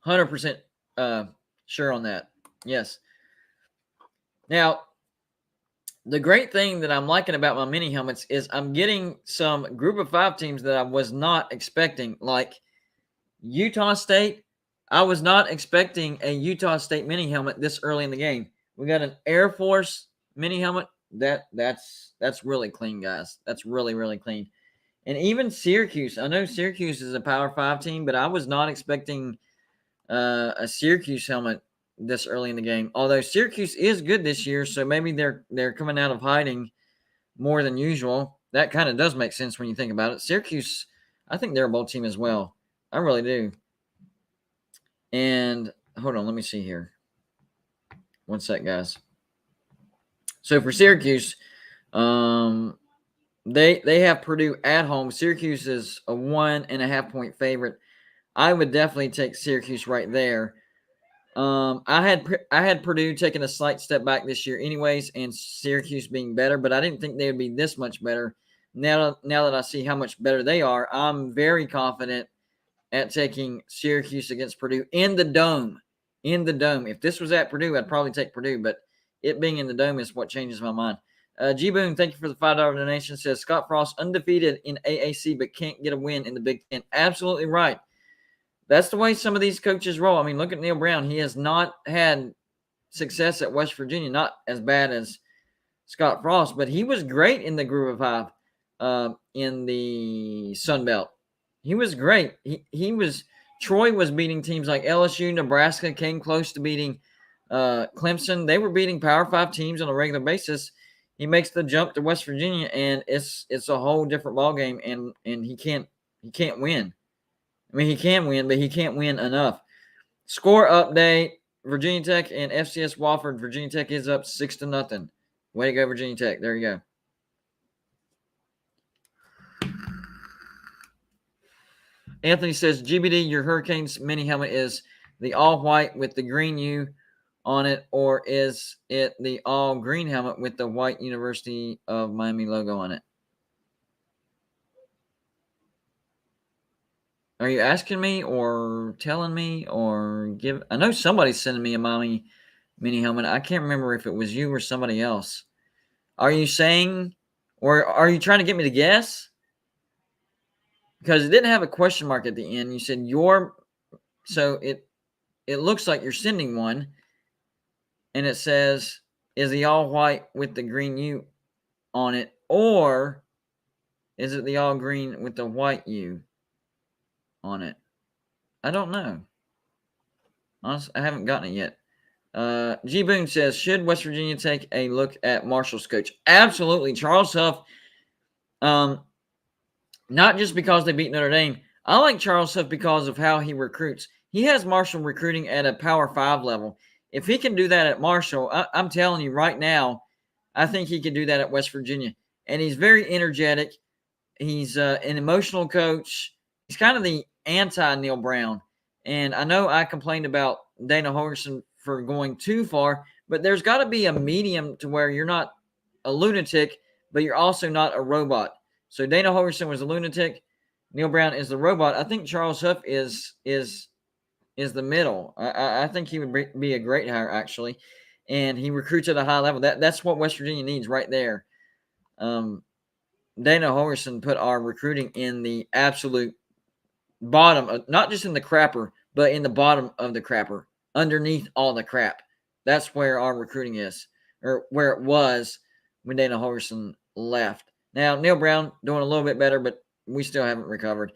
100% sure on that. Yes. Now, the great thing that I'm liking about my mini helmets is I'm getting some group of 5 teams that I was not expecting, like Utah State. I was not expecting a Utah State mini helmet this early in the game. We got an Air Force mini helmet. That's really clean, guys. That's really, really clean. And even Syracuse. I know Syracuse is a Power 5 team, but I was not expecting a Syracuse helmet this early in the game. Although Syracuse is good this year, so maybe they're coming out of hiding more than usual. That kind of does make sense when you think about it. Syracuse, I think they're a bowl team as well. I really do. And hold on, let me see here. One sec, guys. So for Syracuse, they have Purdue at home. Syracuse is a 1.5-point favorite. I would definitely take Syracuse right there. I had Purdue taking a slight step back this year, anyways, and Syracuse being better, but I didn't think they would be this much better. Now that I see how much better they are, I'm very confident at taking Syracuse against Purdue in the dome. In the dome. If this was at Purdue, I'd probably take Purdue, but it being in the dome is what changes my mind. G Boone, thank you for the $5 donation. Says Scott Frost undefeated in AAC, but can't get a win in the Big Ten. Absolutely right. That's the way some of these coaches roll. I mean, look at Neil Brown. He has not had success at West Virginia, not as bad as Scott Frost, but he was great in the Group of 5 in the Sun Belt. He was great. Troy was beating teams like LSU, Nebraska, came close to beating Clemson. They were beating Power 5 teams on a regular basis. He makes the jump to West Virginia, and it's a whole different ballgame, and he can't win. I mean, he can win, but he can't win enough. Score update: Virginia Tech and FCS Wofford. Virginia Tech is up 6-0. Way to go, Virginia Tech. There you go. Anthony says, GBD, your Hurricanes mini helmet is the all-white with the green U on it, or is it the all-green helmet with the white University of Miami logo on it? Are you asking me or telling me or give? I know somebody's sending me a Miami mini helmet. I can't remember if it was you or somebody else. Are you saying, or are you trying to get me to guess? Because it didn't have a question mark at the end. You said so it looks like you're sending one, and it says, is the all white with the green U on it, or is it the all green with the white U on it? I don't know. Honestly, I haven't gotten it yet. G Boone says, should West Virginia take a look at Marshall's coach? Absolutely. Charles Huff, not just because they beat Notre Dame. I like Charles Huff because of how he recruits. He has Marshall recruiting at a Power 5 level. If he can do that at Marshall, I'm telling you right now, I think he can do that at West Virginia. And he's very energetic. He's an emotional coach. He's kind of the anti-Neil Brown. And I know I complained about Dana Holgorsen for going too far, but there's got to be a medium to where you're not a lunatic, but you're also not a robot. So Dana Holgorsen was a lunatic. Neil Brown is the robot. I think Charles Huff is the middle. I think he would be a great hire, actually. And he recruits at a high level. That's what West Virginia needs right there. Dana Holgorsen put our recruiting in the absolute bottom, not just in the crapper, but in the bottom of the crapper, underneath all the crap. That's where our recruiting is, or where it was when Dana Holgorsen left. Now, Neil Brown doing a little bit better, but we still haven't recovered.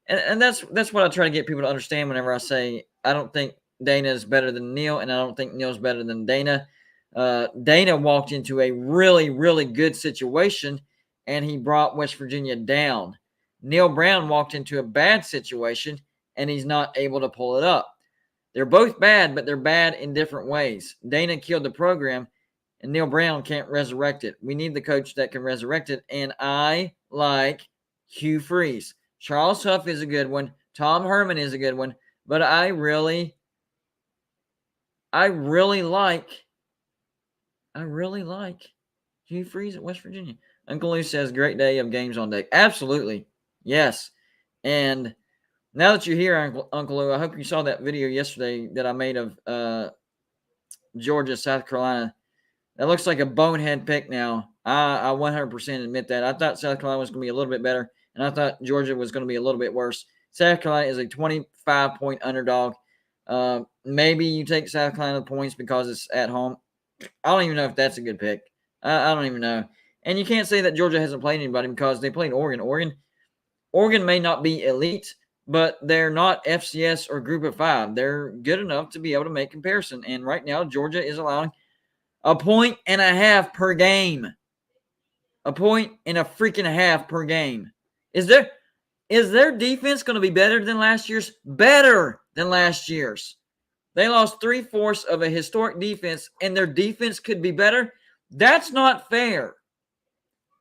And that's what I try to get people to understand whenever I say I don't think Dana is better than Neil, and I don't think Neil's better than Dana. Dana walked into a really, really good situation, and he brought West Virginia down. Neil Brown walked into a bad situation, and he's not able to pull it up. They're both bad, but they're bad in different ways. Dana killed the program, and Neil Brown can't resurrect it. We need the coach that can resurrect it, and I like Hugh Freeze. Charles Huff is a good one. Tom Herman is a good one, but I really like Hugh Freeze at West Virginia. Uncle Lou says, great day of games on deck. Absolutely. Yes. And now that you're here, Uncle Lou, I hope you saw that video yesterday that I made of Georgia, South Carolina. That looks like a bonehead pick now. I 100% admit that. I thought South Carolina was going to be a little bit better, and I thought Georgia was going to be a little bit worse. South Carolina is a 25-point underdog. Maybe you take South Carolina points because it's at home. I don't even know if that's a good pick. I don't even know. And you can't say that Georgia hasn't played anybody because they played Oregon. Oregon may not be elite, but they're not FCS or Group of Five. They're good enough to be able to make comparison. And right now, Georgia is allowing 1.5 points per game. 1.5 points per game. Is their defense going to be better than last year's? Better than last year's. They lost 3/4 of a historic defense, and their defense could be better. That's not fair.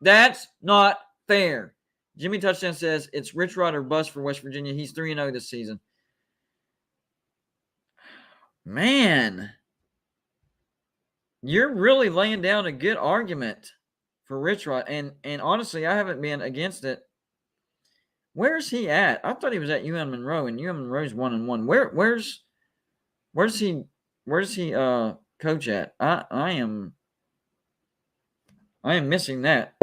That's not fair. Jimmy Touchdown says it's Rich Rod or bust for West Virginia. He's 3-0 this season. Man, you're really laying down a good argument for Rich Rod, and honestly, I haven't been against it. Where's he at? I thought he was at UM Monroe, and UM Monroe's 1-1. Where's he coach at? I am missing that,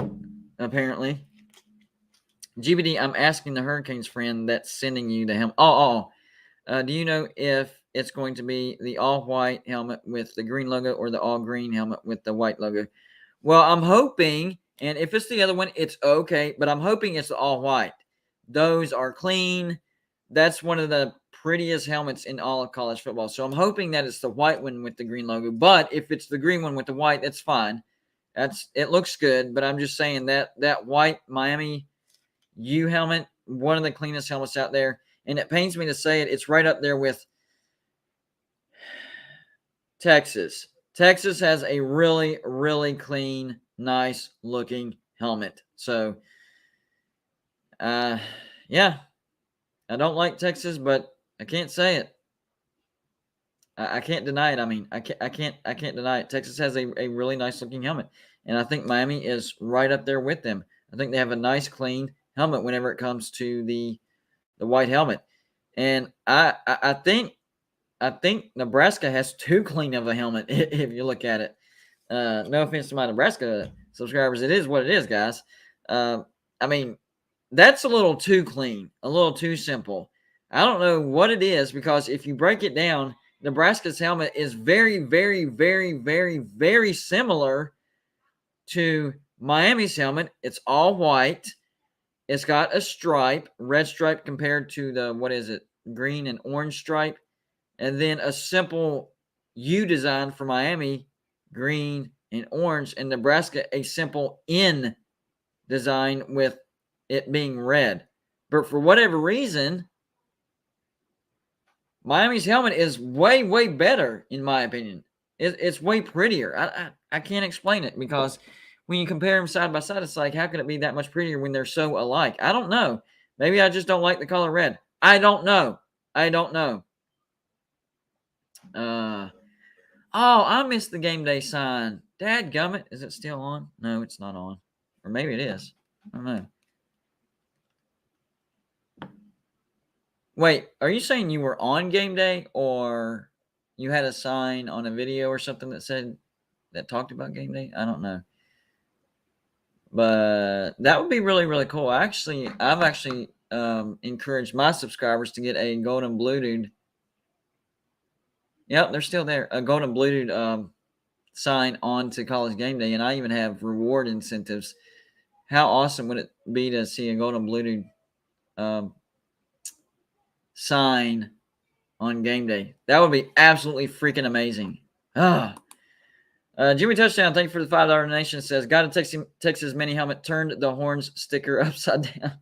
apparently. GBD, I'm asking the Hurricanes friend that's sending you the helmet. Do you know if it's going to be the all-white helmet with the green logo or the all-green helmet with the white logo? Well, I'm hoping, and if it's the other one, it's okay, but I'm hoping it's the all-white. Those are clean. That's one of the prettiest helmets in all of college football. So I'm hoping that it's the white one with the green logo. But if it's the green one with the white, that's fine. It looks good, but I'm just saying that white Miami U helmet, one of the cleanest helmets out there. And it pains me to say it, it's right up there with Texas. Texas has a really, really clean, nice looking helmet. So, yeah, I don't like Texas, but I can't say it. I can't deny it. I mean, I can't deny it. Texas has a really nice looking helmet, and I think Miami is right up there with them. I think they have a nice, clean helmet whenever it comes to the white helmet, and I think Nebraska has too clean of a helmet if you look at it. No offense to my Nebraska subscribers, it is what it is, guys. I mean, that's a little too clean, a little too simple. I don't know what it is, because if you break it down, Nebraska's helmet is very, very, very, very, very similar to Miami's helmet. It's all white. It's got a stripe, red stripe compared to the, green and orange stripe. And then a simple U design for Miami, green and orange. And Nebraska, a simple N design with it being red. But for whatever reason, Miami's helmet is way, way better, in my opinion. It's way prettier. I can't explain it, because when you compare them side by side, it's like, how can it be that much prettier when they're so alike? I don't know. Maybe I just don't like the color red. I don't know. I missed the game day sign. Dadgummit. Is it still on? No, it's not on. Or maybe it is. I don't know. Wait, are you saying you were on game day, or you had a sign on a video or something that talked about game day? I don't know. But that would be really, really cool. I've actually encouraged my subscribers to get a golden blue dude. Yep, they're still there. A golden blue dude sign on to College Game Day, and I even have reward incentives. How awesome would it be to see a golden blue dude sign on game day. That would be absolutely freaking amazing. Jimmy Touchdown, thank you for the $5 donation. Says, got a Texas mini helmet, turned the horns sticker upside down.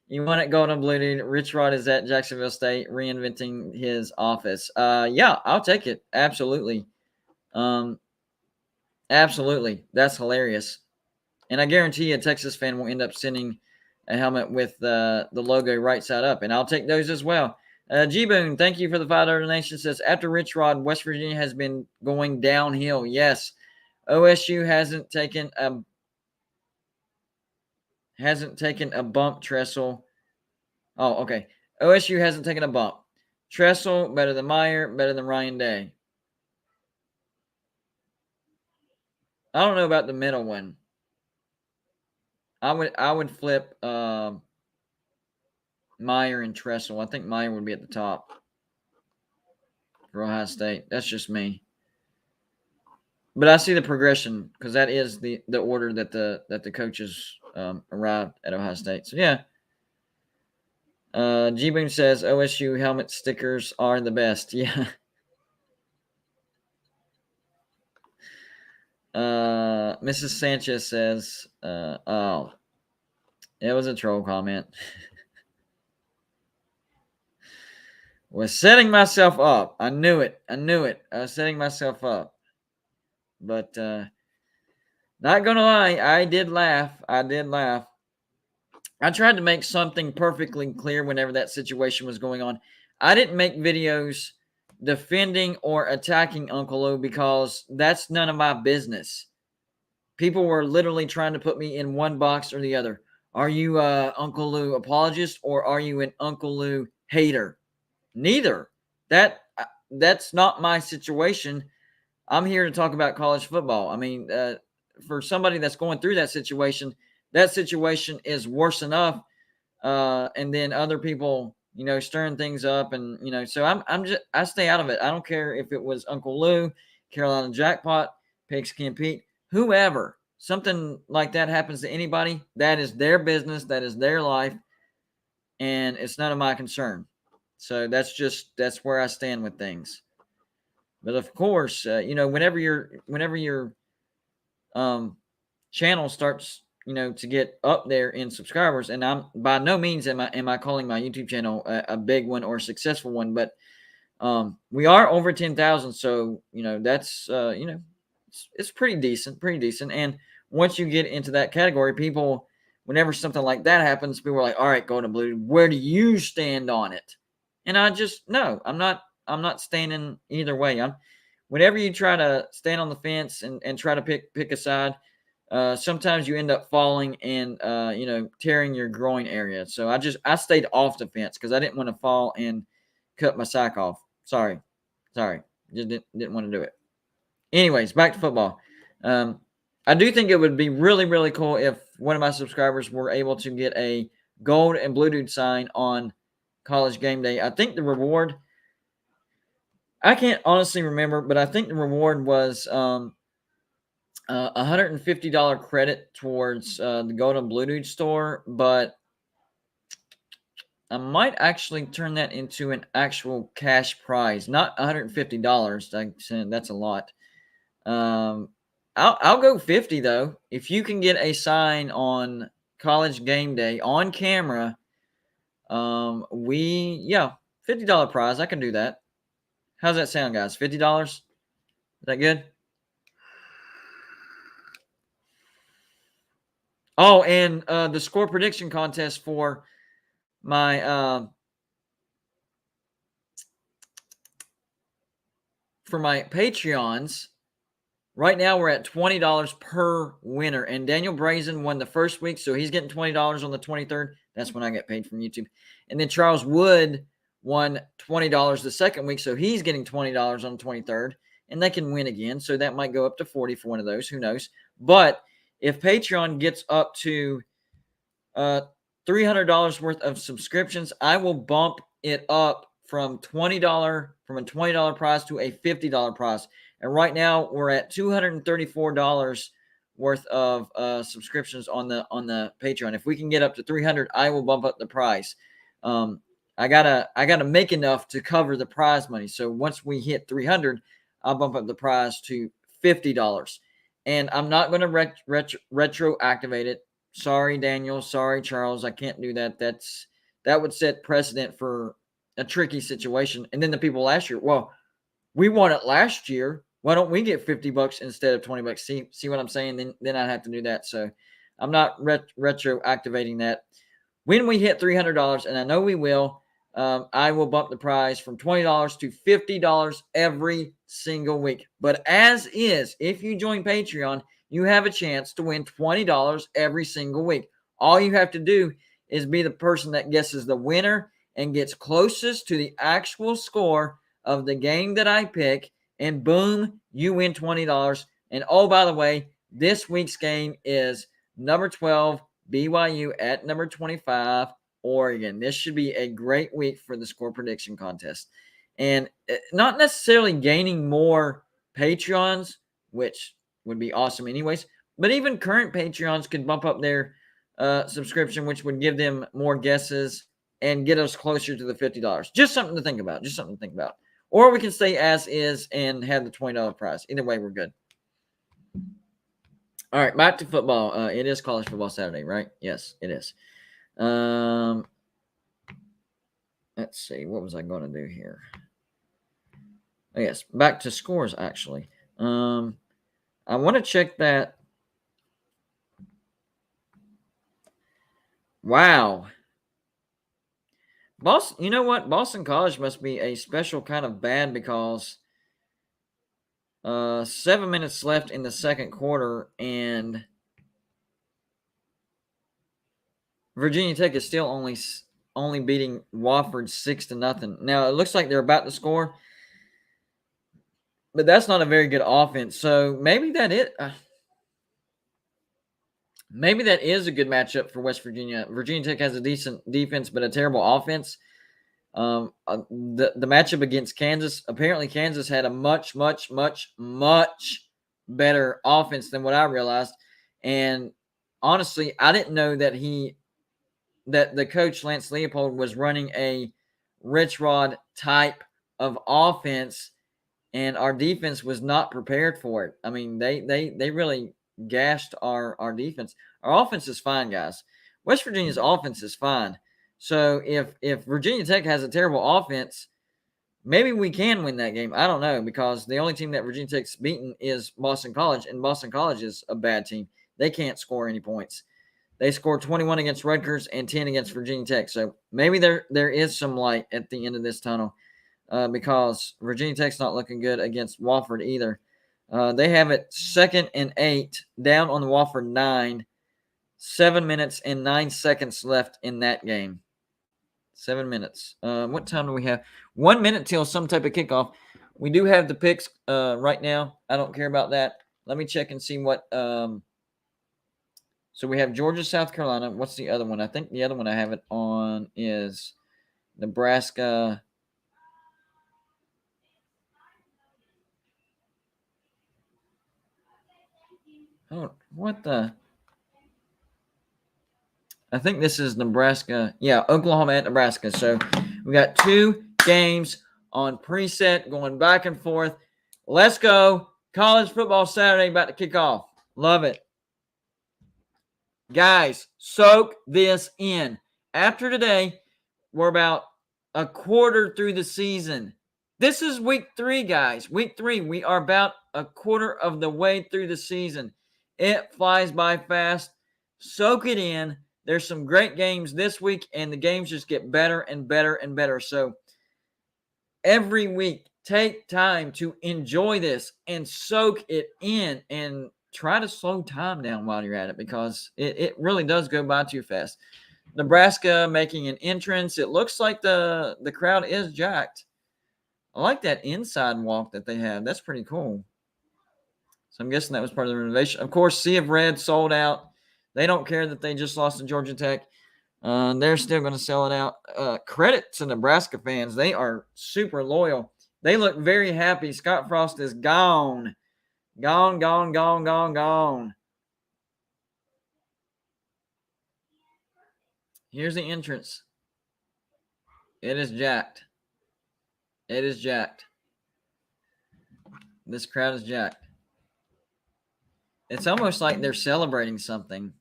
You want it golden blue, dude. Rich Rod is at Jacksonville State reinventing his office. Yeah, I'll take it. Absolutely. Absolutely. That's hilarious. And I guarantee a Texas fan will end up sending a helmet with the logo right side up. And I'll take those as well. G-Boone, thank you for the $5 donation. Says, after Rich Rod, West Virginia has been going downhill. Yes. OSU hasn't taken a bump. Tressel. Oh, okay. OSU hasn't taken a bump. Tressel, better than Meyer, better than Ryan Day. I don't know about the middle one. I would flip Meyer and Tressel. I think Meyer would be at the top for Ohio State. That's just me. But I see the progression because that is the order that the coaches arrived at Ohio State. So yeah. G-Boom says OSU helmet stickers are the best. Yeah. Mrs. Sanchez says, oh, it was a troll comment. Was setting myself up. I knew it. I was setting myself up. But not gonna lie, I did laugh. I tried to make something perfectly clear whenever that situation was going on. I didn't make videos defending or attacking Uncle Lou because that's none of my business. People were literally trying to put me in one box or the other. Are you a Uncle Lou apologist or are you an Uncle Lou hater? Neither. That's not my situation. I'm here to talk about college football. I mean, for somebody that's going through that situation is worse enough. And then other people, stirring things up, and so I stay out of it. I don't care if it was Uncle Lou, Carolina Jackpot, Pigskin Pete, whoever. Something like that happens to anybody, that is their business, that is their life, and it's none of my concern. So that's where I stand with things. But of course, whenever your channel starts, to get up there in subscribers, and I'm by no means am I calling my YouTube channel a big one or a successful one, but we are over 10,000, so that's it's pretty decent, And once you get into that category, people, whenever something like that happens, people are like, all right, Golden Blue, where do you stand on it? And I just, no, I'm not standing either way. Whenever you try to stand on the fence and try to pick a side, sometimes you end up falling and tearing your groin area. So I stayed off the fence because I didn't want to fall and cut my sack off. Sorry, just didn't want to do it. Anyways, back to football. I do think it would be really, really cool if one of my subscribers were able to get a gold and blue dude sign on College Game Day. I think the reward, I can't honestly remember, but I think the reward was $150 credit towards the Gold and Blue Dude store, but I might actually turn that into an actual cash prize, not $150. That's a lot. I'll go 50 though. If you can get a sign on College Game Day on camera, $50 prize. I can do that. How's that sound, guys? $50? Is that good? Oh, and the score prediction contest for my Patreons. Right now, we're at $20 per winner, and Daniel Brazen won the first week, so he's getting $20 on the 23rd. That's when I get paid from YouTube. And then Charles Wood won $20 the second week, so he's getting $20 on the 23rd, and they can win again, so that might go up to $40 for one of those. Who knows? But if Patreon gets up to $300 worth of subscriptions, I will bump it up from a $20 prize to a $50 prize. And right now we're at $234 worth of subscriptions on the Patreon. If we can get up to 300, I will bump up the price. I gotta make enough to cover the prize money. So once we hit 300, I'll bump up the prize to $50. And I'm not going to retroactivate it. Sorry, Daniel. Sorry, Charles. I can't do that. That would set precedent for a tricky situation. And then the people last year, well, we won it last year. Why don't we get $50 instead of $20? See what I'm saying? Then I'd have to do that. So I'm not retroactivating that. When we hit $300, and I know we will, I will bump the prize from $20 to $50 every single week. But as is, if you join Patreon, you have a chance to win $20 every single week. All you have to do is be the person that guesses the winner and gets closest to the actual score of the game that I pick, and boom, you win $20. And oh, by the way, this week's game is number 12, BYU at number 25, Oregon. This should be a great week for the score prediction contest. And not necessarily gaining more Patreons, which would be awesome anyways, but even current Patreons could bump up their subscription, which would give them more guesses and get us closer to the $50. Just something to think about. Or we can stay as is and have the $20 prize. Either way, we're good. All right, back to football. It is college football Saturday, right? Yes, it is. Let's see. What was I going to do here? Oh, yes, back to scores, actually. I want to check that. Wow. Boston, you know what? Boston College must be a special kind of bad because 7 minutes left in the second quarter, and Virginia Tech is still only beating Wofford 6-0. Now it looks like they're about to score, but that's not a very good offense. So maybe that is a good matchup for West Virginia. Virginia Tech has a decent defense, but a terrible offense. The matchup against Kansas, apparently Kansas had a much better offense than what I realized. And honestly, I didn't know that the coach Lance Leopold was running a Rich Rod type of offense, and our defense was not prepared for it. I mean, they really gashed our defense. Our offense is fine, guys. West Virginia's offense is fine. So if Virginia Tech has a terrible offense, maybe we can win that game. I don't know, because the only team that Virginia Tech's beaten is Boston College, and Boston College is a bad team. They can't score any points. They scored 21 against Rutgers and 10 against Virginia Tech. So maybe there is some light at the end of this tunnel, because Virginia Tech's not looking good against Wofford either. They have it 2nd and 8, down on the Wofford 9. 7 minutes and 9 seconds left in that game. 7 minutes. What time do we have? 1 minute till some type of kickoff. We do have the picks right now. I don't care about that. Let me check and see what. So we have Georgia, South Carolina. What's the other one? I think the other one I have it on is Nebraska. Oh, what the? I think this is Nebraska. Yeah, Oklahoma at Nebraska. So we got 2 games on preset going back and forth. Let's go. College football Saturday about to kick off. Love it. Guys, soak this in. After today, we're about a quarter through the season. This is week 3, guys. Week 3. We are about a quarter of the way through the season. It flies by fast. Soak it in. There's some great games this week, and the games just get better and better and better. So every week, take time to enjoy this and soak it in, and try to slow time down while you're at it, because it really does go by too fast. Nebraska making an entrance. It looks like the crowd is jacked. I like that inside walk that they have. That's pretty cool. So I'm guessing that was part of the renovation. Of course, Sea of Red sold out. They don't care that they just lost to Georgia Tech. They're still going to sell it out. Credit to Nebraska fans. They are super loyal. They look very happy. Scott Frost is gone. Gone. Here's the entrance. It is jacked. It is jacked. This crowd is jacked. It's almost like they're celebrating something.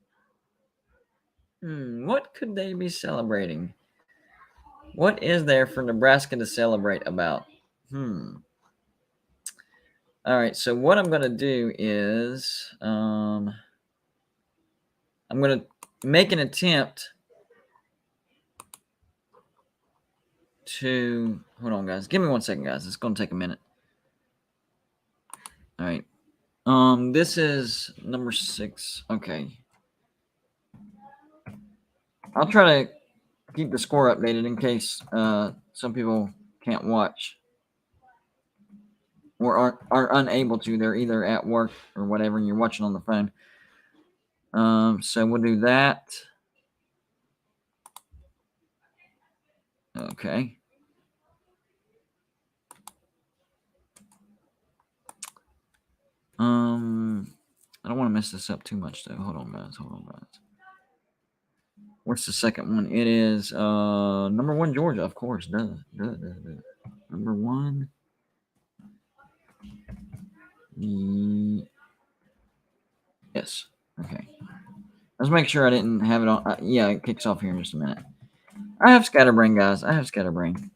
What could they be celebrating? What is there for Nebraska to celebrate about? All right, so what I'm going to do is I'm going to make an attempt to... Hold on, guys. Give me 1 second, guys. It's going to take a minute. All right. This is number 6. Okay. I'll try to keep the score updated in case some people can't watch or are unable to. They're either at work or whatever, and you're watching on the phone. So we'll do that. Okay. I don't want to mess this up too much, though. Hold on, guys. What's the second one? It is number 1, Georgia, of course. Duh. Number 1. Yes. Okay. Let's make sure I didn't have it on. Yeah, it kicks off here in just a minute. I have scatterbrain, guys. I have scatterbrain.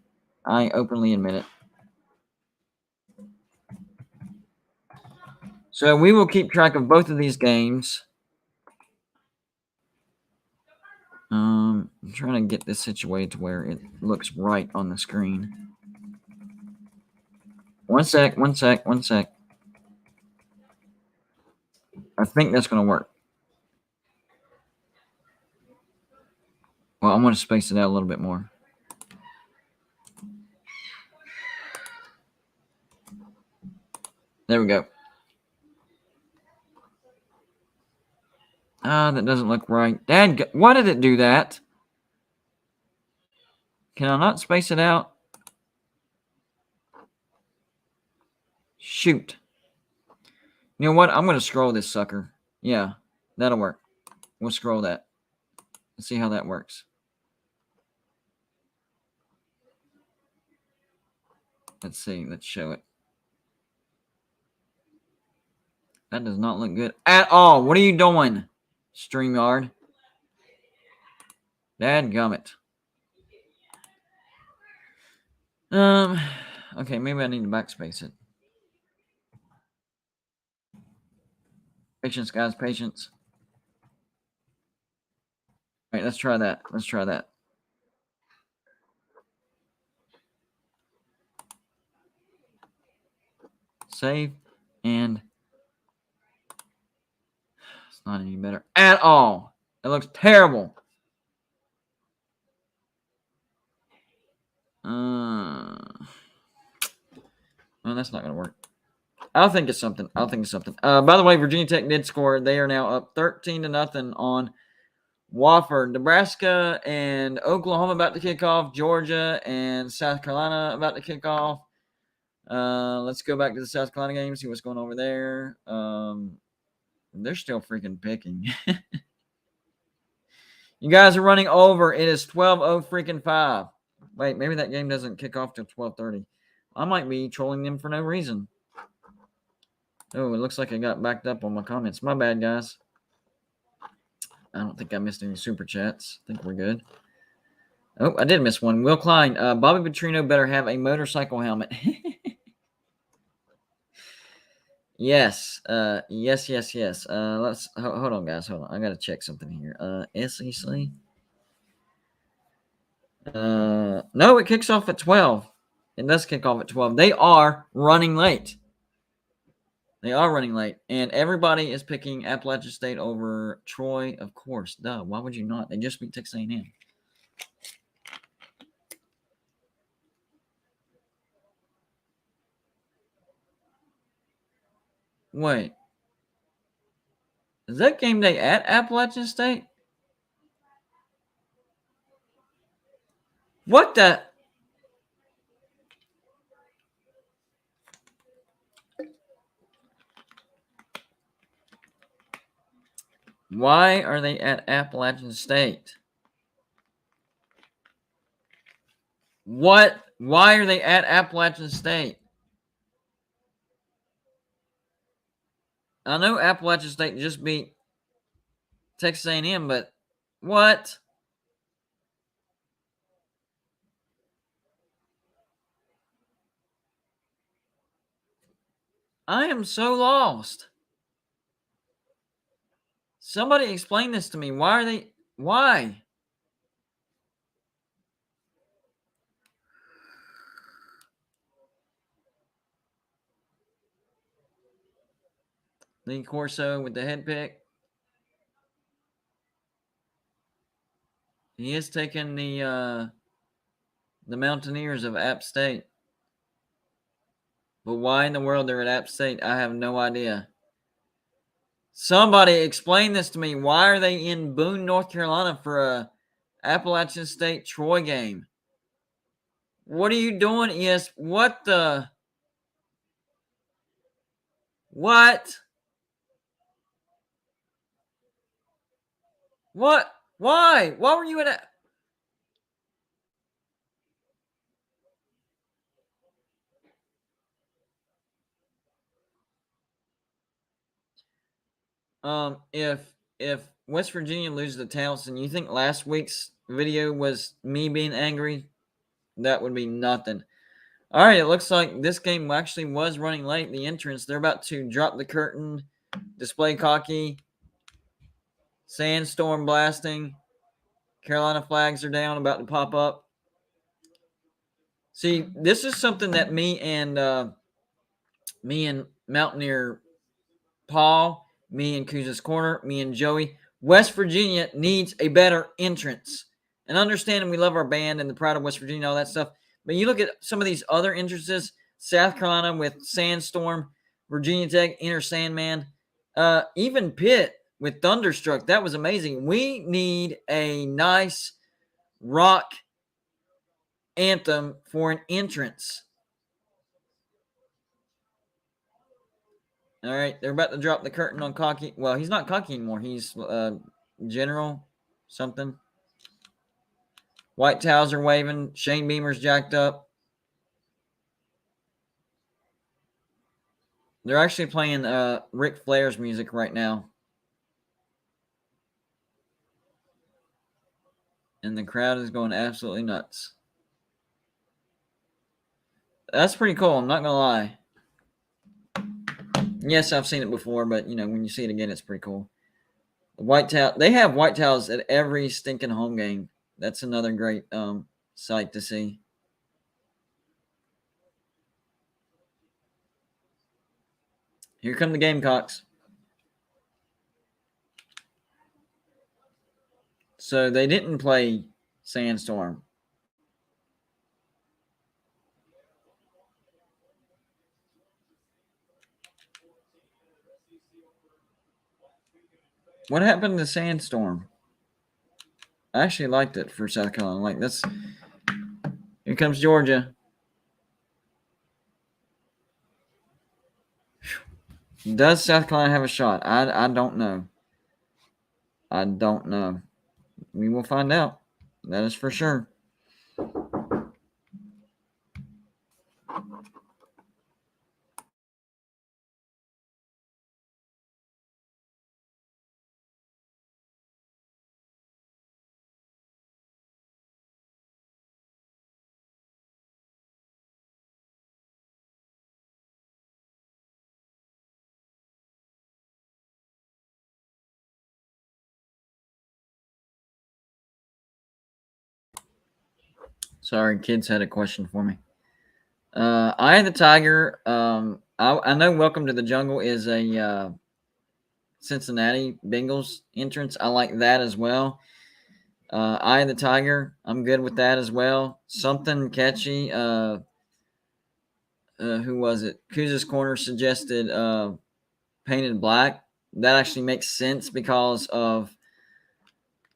I openly admit it. So we will keep track of both of these games. I'm trying to get this situated to where it looks right on the screen. One sec. I think that's going to work. Well, I'm going to space it out a little bit more. There we go. That doesn't look right. Dad, why did it do that? Can I not space it out? Shoot. You know what? I'm going to scroll this sucker. Yeah, that'll work. We'll scroll that. Let's see how that works. Let's see. Let's show it. That does not look good at all. What are you doing, StreamYard? Dadgummit. Okay, maybe I need to backspace it. Patience, guys, patience. All right, let's try that. Save, and it's not any better at all. It looks terrible. Well, that's not going to work. I'll think of something. By the way, Virginia Tech did score. They are now up 13-0 on Wofford. Nebraska and Oklahoma about to kick off. Georgia and South Carolina about to kick off. Let's go back to the South Carolina game, see what's going on over there. They're still freaking picking. You guys are running over. It is 12:05. Wait, maybe that game doesn't kick off till 12:30. I might be trolling them for no reason. Oh, it looks like I got backed up on my comments. My bad, guys. I don't think I missed any super chats. I think we're good. Oh, I did miss one. Will Klein. Bobby Petrino better have a motorcycle helmet. Yes. Yes. Let's hold on, guys. Hold on. I gotta check something here. SEC. No, it kicks off at 12. It does kick off at 12. They are running late. And everybody is picking Appalachian State over Troy, of course. Duh. Why would you not? They just beat Texas A&M. Wait. Is that game day at Appalachian State? What the? Why are they at Appalachian State? What? Why are they at Appalachian State? I know Appalachian State just beat Texas A&M, but what? I am so lost. Somebody explain this to me. Why are they? Why? Lee Corso with the head pick. He is taking the Mountaineers of App State. But why in the world they're at App State, I have no idea. Somebody explain this to me. Why are they in Boone, North Carolina for a Appalachian State Troy game? What are you doing, ES? What the? What? What? Why? Why were you at if West Virginia loses to Towson, you think last week's video was me being angry? That would be nothing. All right, it looks like this game actually was running late. The entrance, they're about to drop the curtain, display cocky, sandstorm blasting, Carolina flags are down, about to pop up. See, this is something that me and Mountaineer Paul, me and Kuz's Corner, me and Joey, West Virginia needs a better entrance. And understanding we love our band and the pride of West Virginia, all that stuff. But you look at some of these other entrances, South Carolina with Sandstorm, Virginia Tech, Inner Sandman, even Pitt with Thunderstruck. That was amazing. We need a nice rock anthem for an entrance. All right, they're about to drop the curtain on Cocky. Well, he's not Cocky anymore. He's General something. White towels are waving. Shane Beamer's jacked up. They're actually playing Ric Flair's music right now. And the crowd is going absolutely nuts. That's pretty cool. I'm not going to lie. Yes, I've seen it before, but, when you see it again, it's pretty cool. The white towel. They have white towels at every stinking home game. That's another great sight to see. Here come the Gamecocks. So they didn't play Sandstorm. What happened to Sandstorm? I actually liked it for South Carolina. Like this. Here comes Georgia. Does South Carolina have a shot? I don't know. I don't know. We will find out. That is for sure. Sorry, kids had a question for me. Eye of the Tiger. I know Welcome to the Jungle is a Cincinnati Bengals entrance. I like that as well. Eye of the Tiger. I'm good with that as well. Something catchy. Who was it? Kuz's Corner suggested Painted Black. That actually makes sense because of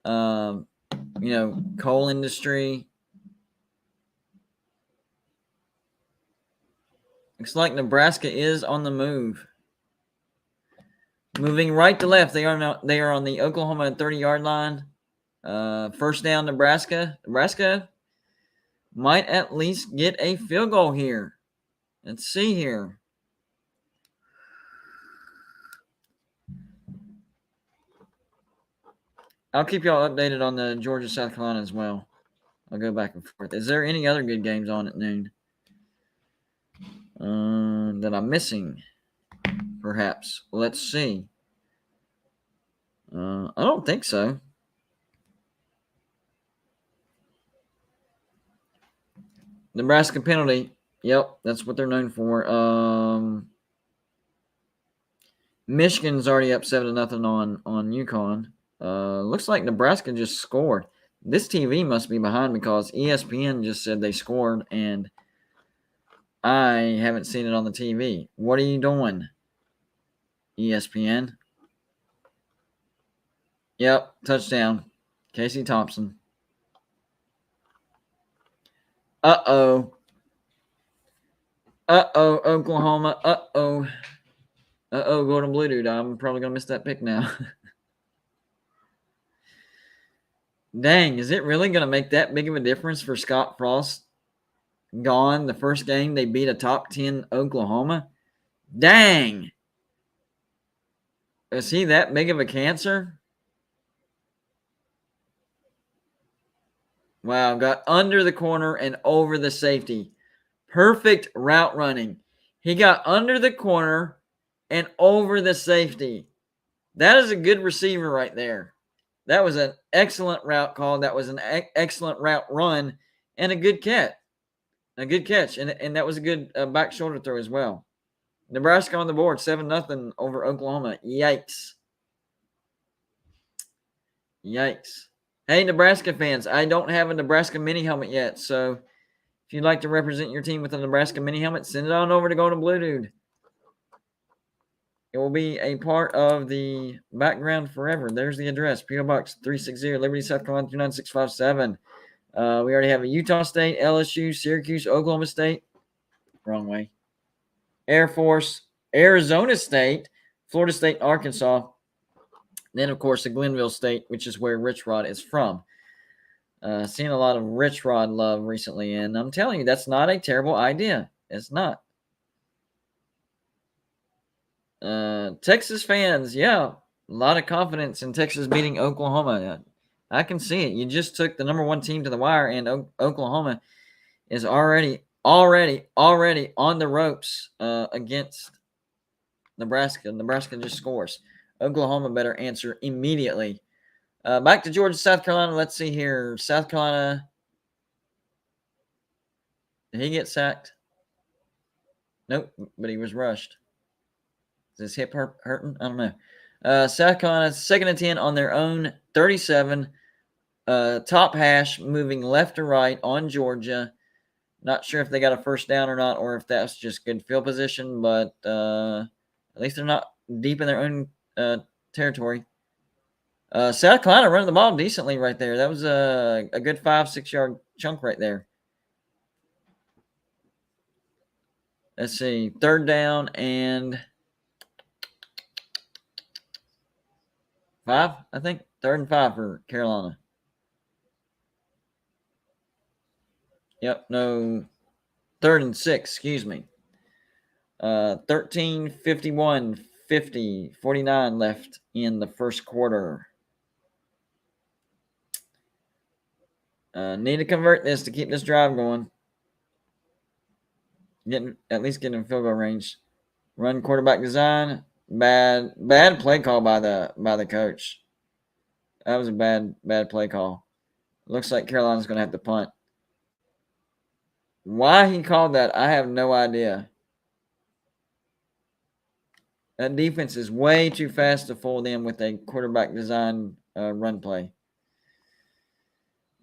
coal industry. Looks like Nebraska is on the move. Moving right to left. They are on the Oklahoma 30-yard line. First down, Nebraska. Nebraska might at least get a field goal here. Let's see here. I'll keep y'all updated on the Georgia South Carolina as well. I'll go back and forth. Is there any other good games on at noon that I'm missing? Perhaps. Let's see. I don't think so. Nebraska penalty. Yep, that's what they're known for. Michigan's already up 7-0 on UConn. Looks like Nebraska just scored. This TV must be behind because ESPN just said they scored, and I haven't seen it on the TV. What are you doing, ESPN? Yep, touchdown. Casey Thompson. Uh-oh. Uh-oh, Oklahoma. Uh-oh. Uh-oh, Golden Blue Dude. I'm probably going to miss that pick now. Dang, is it really going to make that big of a difference for Scott Frost? Gone the first game, they beat a top 10 Oklahoma? Dang. Is he that big of a cancer? Wow, got under the corner and over the safety. Perfect route running. He got under the corner and over the safety. That is a good receiver right there. That was an excellent route call. That was an excellent route run and a good catch. A good catch. And that was a good back shoulder throw as well. Nebraska on the board, 7-0 over Oklahoma. Yikes. Yikes. Hey, Nebraska fans, I don't have a Nebraska mini helmet yet, so if you'd like to represent your team with a Nebraska mini helmet, send it on over to Golden Blue Dude. It will be a part of the background forever. There's the address, P.O. Box 360, Liberty, South Carolina 39657. We already have a Utah State, LSU, Syracuse, Oklahoma State. Wrong way. Air Force, Arizona State, Florida State, Arkansas. Then, of course, the Glenville State, which is where Rich Rod is from. Seeing a lot of Rich Rod love recently, and I'm telling you, that's not a terrible idea. It's not. Texas fans, yeah, a lot of confidence in Texas beating Oklahoma. I can see it. You just took the number one team to the wire, and Oklahoma is already on the ropes against Nebraska. Nebraska just scores. Oklahoma better answer immediately. Back to Georgia, South Carolina. Let's see here. South Carolina. Did he get sacked? Nope, but he was rushed. Is his hip hurting? I don't know. South Carolina, 2nd and 10 on their own 37. Top hash moving left to right on Georgia. Not sure if they got a first down or not, or if that's just good field position, but at least they're not deep in their own territory. South Carolina running the ball decently right there. That was a good 5-6 yard chunk right there. Let's see. 3rd down and 5, I think. 3rd and 5 for Carolina. Yep, no. 3rd and 6, excuse me. 13, 51, 50, 49 left in the first quarter. Need to convert this to keep this drive going. At least getting in field goal range. Run quarterback design. Bad play call by the coach. That was a bad play call. Looks like Carolina's going to have to punt. Why he called that, I have no idea. That defense is way too fast to fool them with a quarterback design run play.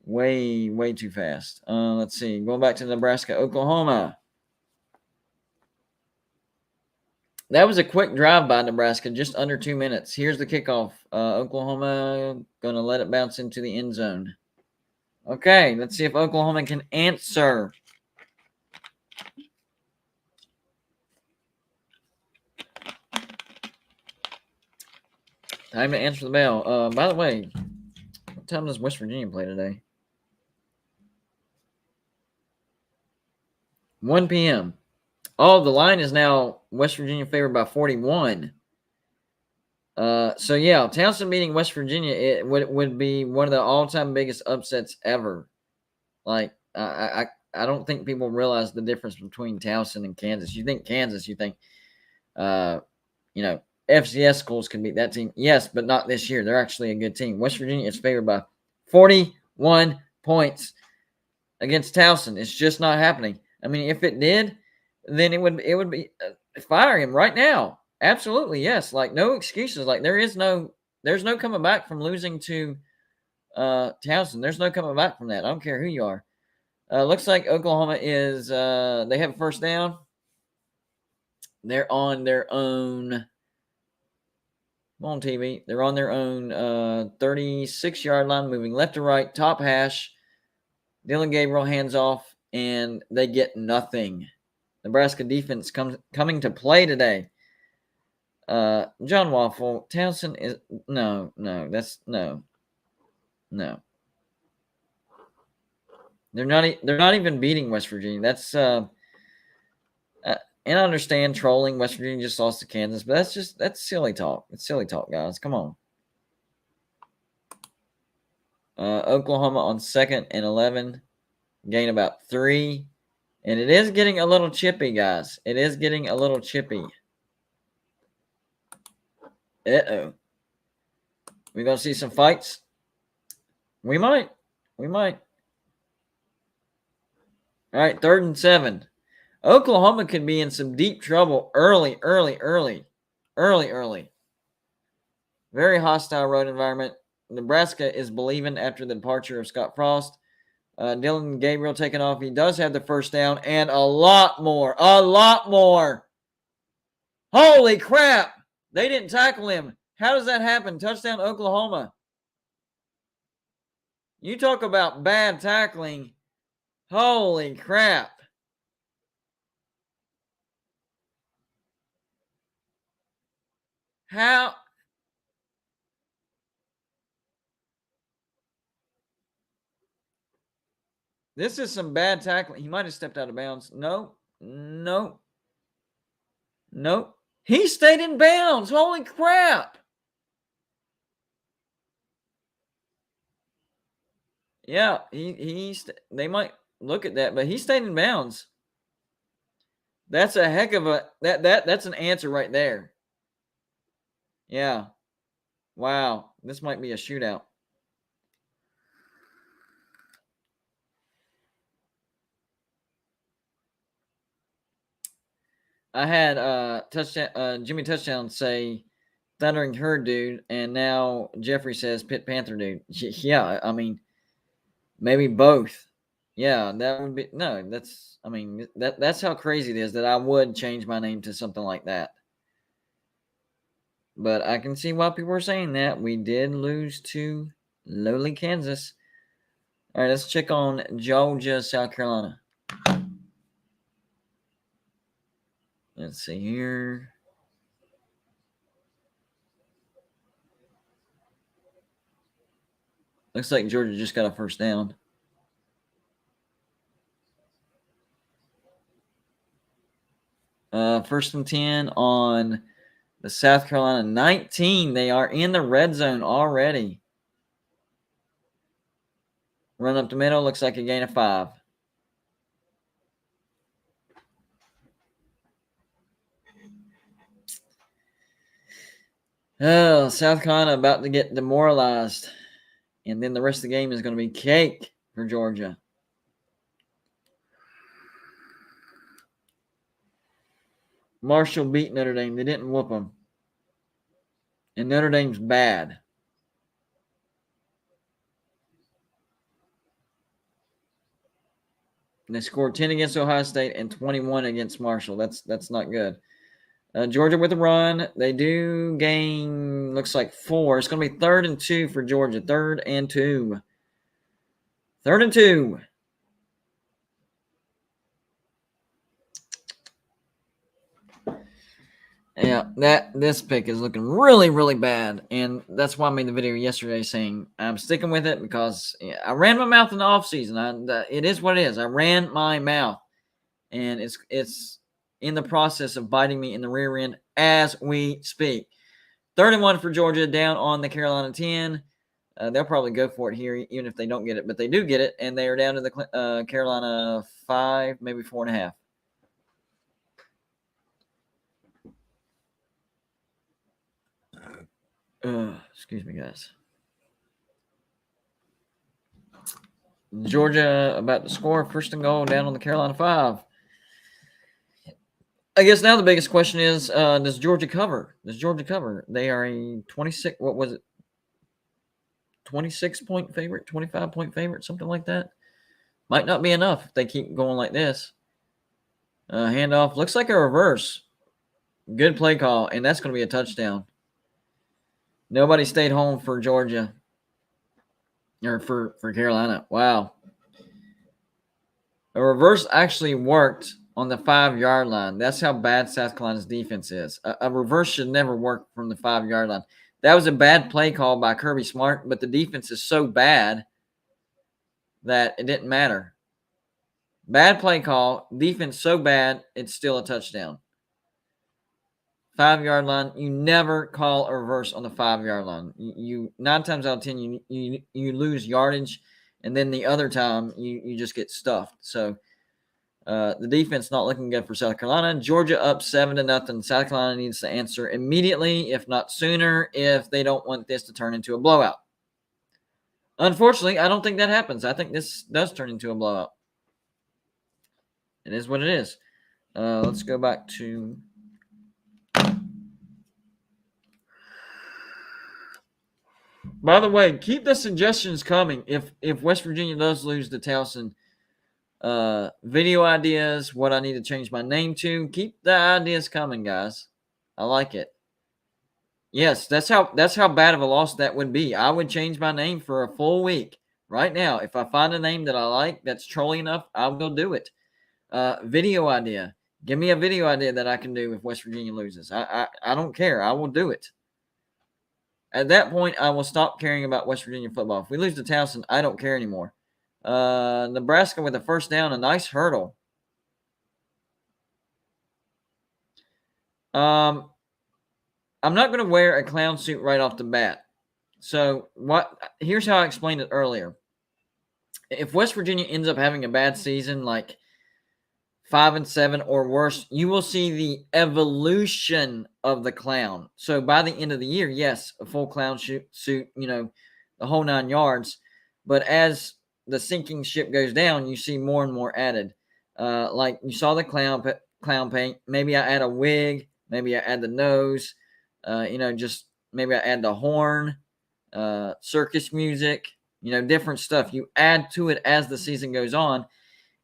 Way too fast. Let's see. Going back to Nebraska, Oklahoma. That was a quick drive by Nebraska, just under 2 minutes. Here's the kickoff. Oklahoma going to let it bounce into the end zone. Okay, let's see if Oklahoma can answer. Time to answer the bell. By the way, what time does West Virginia play today? 1 p.m. Oh, the line is now West Virginia favored by 41. So yeah, Towson beating West Virginia, it would be one of the all-time biggest upsets ever. Like, I don't think people realize the difference between Towson and Kansas. You think Kansas, you think, FCS schools can beat that team. Yes, but not this year. They're actually a good team. West Virginia is favored by 41 points against Towson. It's just not happening. I mean, if it did, then it would be fire him right now. Absolutely, yes. Like, no excuses. Like, there's no coming back from losing to Towson. There's no coming back from that. I don't care who you are. Looks like Oklahoma is they have a first down. They're on their own. On TV. They're on their own 36-yard line, moving left to right, top hash. Dylan Gabriel hands off, and they get nothing. Nebraska defense coming to play today. John Waffle, Towson is no. They're not even beating West Virginia. That's and I understand trolling. West Virginia just lost to Kansas, but that's silly talk. It's silly talk, guys. Come on. Oklahoma on 2nd and 11, gain about 3. And it is getting a little chippy, guys. It is getting a little chippy. Uh-oh. We going to see some fights? We might. All right, 3rd and 7. Oklahoma could be in some deep trouble early. Very hostile road environment. Nebraska is believing after the departure of Scott Frost. Dylan Gabriel taking off. He does have the first down and a lot more. Holy crap. They didn't tackle him. How does that happen? Touchdown, Oklahoma. You talk about bad tackling. Holy crap. How? This is some bad tackling. He might have stepped out of bounds. No. He stayed in bounds. Holy crap. Yeah, they might look at that, but he stayed in bounds. That's a heck of a that's an answer right there. Yeah. Wow. This might be a shootout. I had Jimmy Touchdown say Thundering Herd dude, and now Jeffrey says Pitt Panther dude. Yeah, I mean, maybe both. Yeah, that would be that's how crazy it is that I would change my name to something like that. But I can see why people are saying that. We did lose to lowly Kansas. All right, let's check on Georgia, South Carolina. Let's see here. Looks like Georgia just got a first down. First and 10 on the South Carolina 19. They are in the red zone already. Run up the middle. Looks like a gain of 5. Oh, South Carolina about to get demoralized. And then the rest of the game is going to be cake for Georgia. Marshall beat Notre Dame. They didn't whoop them. And Notre Dame's bad. And they scored 10 against Ohio State and 21 against Marshall. That's not good. Georgia with a run. They do gain, looks like 4. It's going to be 3rd and 2 for Georgia. 3rd and 2. 3rd and 2. Yeah, this pick is looking really, really bad. And that's why I made the video yesterday saying I'm sticking with it because I ran my mouth in the offseason. It is what it is. I ran my mouth. and it's in the process of biting me in the rear end as we speak. 3rd and 1 for Georgia, down on the Carolina 10. They'll probably go for it here, even if they don't get it, but they do get it, and they are down to the Carolina 5, maybe 4.5. Excuse me, guys. Georgia about to score, 1st and goal, down on the Carolina 5. I guess now the biggest question is, does Georgia cover? Does Georgia cover? They are a 26, what was it? 26-point favorite, 25-point favorite, something like that. Might not be enough if they keep going like this. Handoff. Looks like a reverse. Good play call, and that's going to be a touchdown. Nobody stayed home for Georgia. Or for Carolina. Wow. A reverse actually worked on the 5-yard line. That's how bad South Carolina's defense is. A reverse should never work from the 5-yard line. That was a bad play call by Kirby Smart, but the defense is so bad that it didn't matter. Bad play call, defense so bad, it's still a touchdown. 5-yard line, you never call a reverse on the 5-yard line. You 9 times out of 10, you lose yardage, and then the other time you just get stuffed. So the defense not looking good for South Carolina. Georgia up 7-0. South Carolina needs to answer immediately, if not sooner, if they don't want this to turn into a blowout. Unfortunately, I don't think that happens. I think this does turn into a blowout. It is what it is. Let's go back to... By the way, keep the suggestions coming. If West Virginia does lose to Towson, video ideas, what I need to change my name to, keep the ideas coming, guys. I like it. Yes, that's how bad of a loss that would be. I would change my name for a full week right now. If I find a name that I like that's trolly enough, I will do it. Video idea. Give me a video idea that I can do if West Virginia loses. I don't care. I will do it. At that point, I will stop caring about West Virginia football. If we lose to Towson, I don't care anymore. Nebraska with a 1st down, a nice hurdle. I'm not going to wear a clown suit right off the bat. So here's how I explained it earlier. If West Virginia ends up having a bad season, like 5-7 or worse, you will see the evolution of the clown. So by the end of the year, yes, a full clown suit, the whole 9 yards. But as the sinking ship goes down, you see more and more added. Like you saw the clown paint. Maybe I add a wig. Maybe I add the nose. Just maybe I add the horn, circus music, different stuff. You add to it as the season goes on.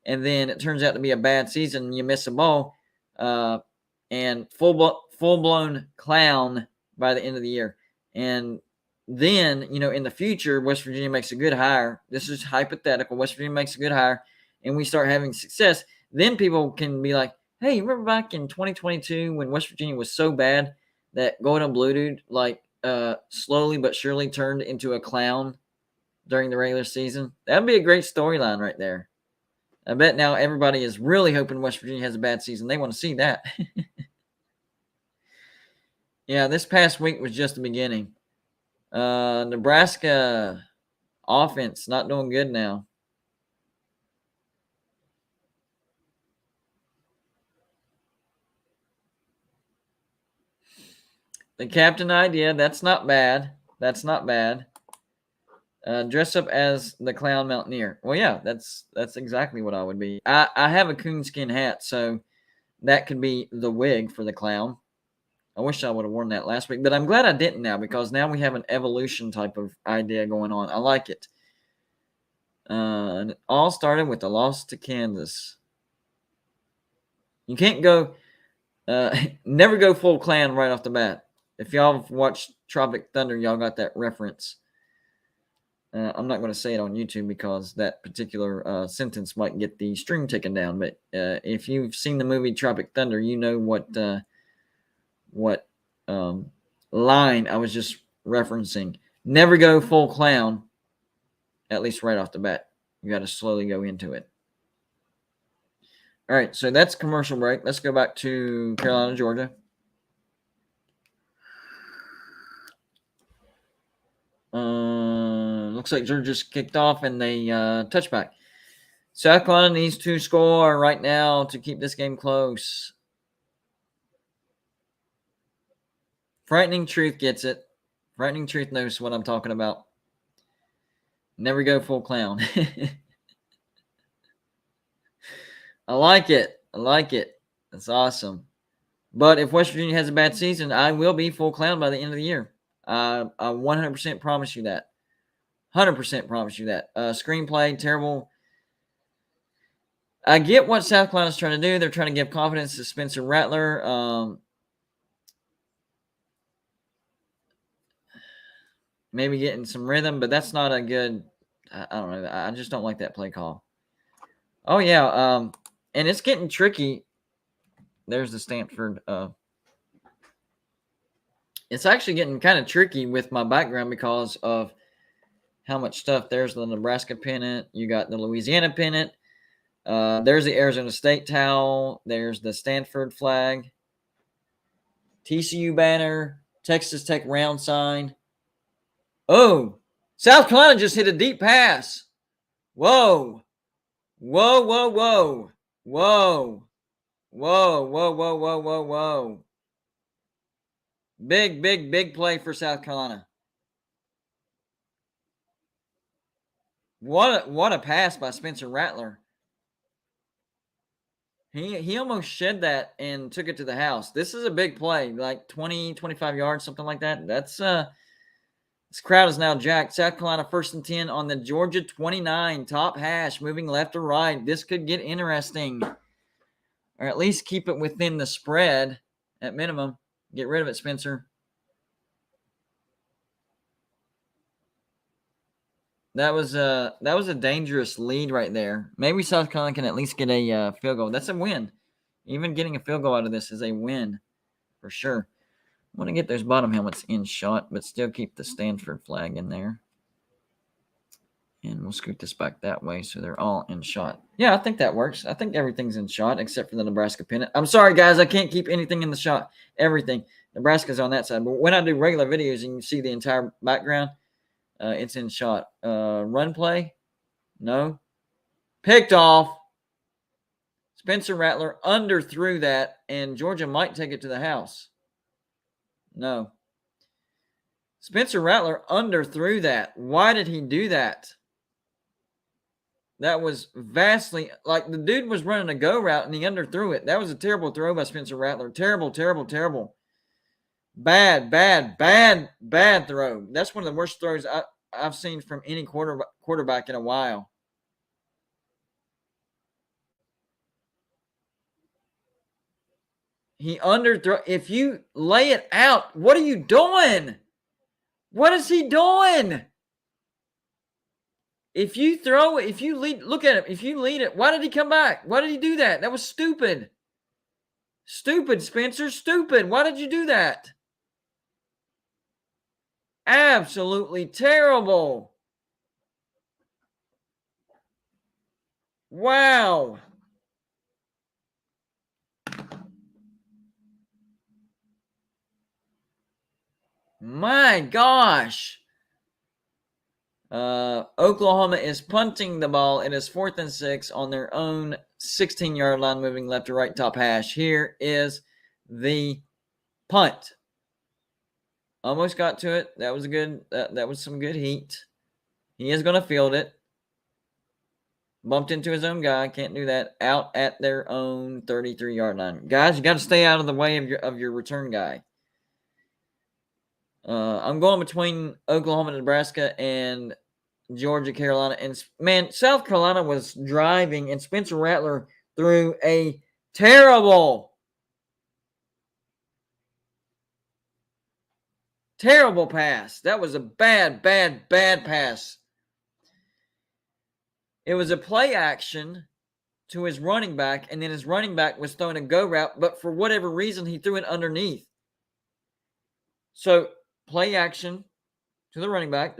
And then it turns out to be a bad season. You miss a ball, and full-blown clown by the end of the year. And then, in the future, West Virginia makes a good hire. This is hypothetical. West Virginia makes a good hire, and we start having success. Then people can be like, hey, remember back in 2022 when West Virginia was so bad that Golden Blue Dude, slowly but surely turned into a clown during the regular season? That would be a great storyline right there. I bet now everybody is really hoping West Virginia has a bad season. They want to see that. Yeah, this past week was just the beginning. Nebraska offense not doing good now. The captain idea, that's not bad. That's not bad. Dress up as the clown mountaineer. Well, yeah, that's exactly what I would be. I have a coonskin hat, so that could be the wig for the clown. I wish I would have worn that last week, but I'm glad I didn't now, because now we have an evolution type of idea going on. I like it. And it all started with the loss to Kansas. You can't go, never go full clown right off the bat. If y'all have watched Tropic Thunder, y'all got that reference. I'm not going to say it on YouTube because that particular sentence might get the stream taken down. But if you've seen the movie Tropic Thunder, you know what line I was just referencing. Never go full clown, at least right off the bat. You got to slowly go into it. All right, so that's commercial break. Let's go back to Carolina, Georgia. Looks like Georgia just kicked off and they touchback. South Carolina needs to score right now to keep this game close. Frightening Truth gets it. Frightening Truth knows what I'm talking about. Never go full clown. I like it. I like it. That's awesome. But if West Virginia has a bad season, I will be full clown by the end of the year. I 100% promise you that. 100% promise you that. Screenplay, terrible. I get what South Carolina's trying to do. They're trying to give confidence to Spencer Rattler. Maybe getting some rhythm, but that's not a good. I don't know. I just don't like that play call. Oh yeah, and it's getting tricky. There's the Stanford. It's actually getting kind of tricky with my background because of how much stuff. There's the Nebraska pennant. You got the Louisiana pennant. There's the Arizona State towel. There's the Stanford flag. TCU banner. Texas Tech round sign. Oh, South Carolina just hit a deep pass. Whoa. Whoa, whoa, whoa. Whoa. Whoa, whoa, whoa, whoa, whoa, whoa. Big, big, big play for South Carolina. What a pass by Spencer Rattler. He almost shed that and took it to the house. This is a big play, like 20, 25 yards, something like that. That's this crowd is now jacked. South Carolina 1st and 10 on the Georgia 29, top hash, moving left or right. This could get interesting. Or at least keep it within the spread at minimum. Get rid of it, Spencer. That was a dangerous lead right there. Maybe South Carolina can at least get a field goal. That's a win. Even getting a field goal out of this is a win for sure. I want to get those bottom helmets in shot, but still keep the Stanford flag in there. And we'll scoot this back that way so they're all in shot. Yeah, I think that works. I think everything's in shot except for the Nebraska pennant. I'm sorry, guys. I can't keep anything in the shot. Everything. Nebraska's on that side. But when I do regular videos and you can see the entire background, it's in shot. Run play? No. Picked off. Spencer Rattler underthrew that, and Georgia might take it to the house. No. Spencer Rattler underthrew that. Why did he do that? That was vastly, like the dude was running a go route and he underthrew it. That was a terrible throw by Spencer Rattler. Terrible, terrible, terrible. Bad, bad, bad, bad throw. That's one of the worst throws I've seen from any quarterback in a while. He underthrow. If you lay it out, what are you doing? What is he doing? If you throw it, if you lead, look at him. If you lead it, why did he come back? Why did he do that? That was stupid. Stupid, Spencer. Stupid. Why did you do that? Absolutely terrible. Wow. My gosh. Oklahoma is punting the ball. It is 4th and 6 on their own 16-yard line, moving left to right, top hash. Here is the punt. Almost got to it. That was good. That was some good heat. He is going to field it. Bumped into his own guy. Can't do that. Out at their own 33-yard line. Guys, you got to stay out of the way of your return guy. I'm going between Oklahoma, Nebraska, and Georgia, Carolina. And, man, South Carolina was driving, and Spencer Rattler threw a terrible pass. That was a bad, bad, bad pass. It was a play action to his running back, and then his running back was throwing a go route, but for whatever reason, he threw it underneath. So, play action to the running back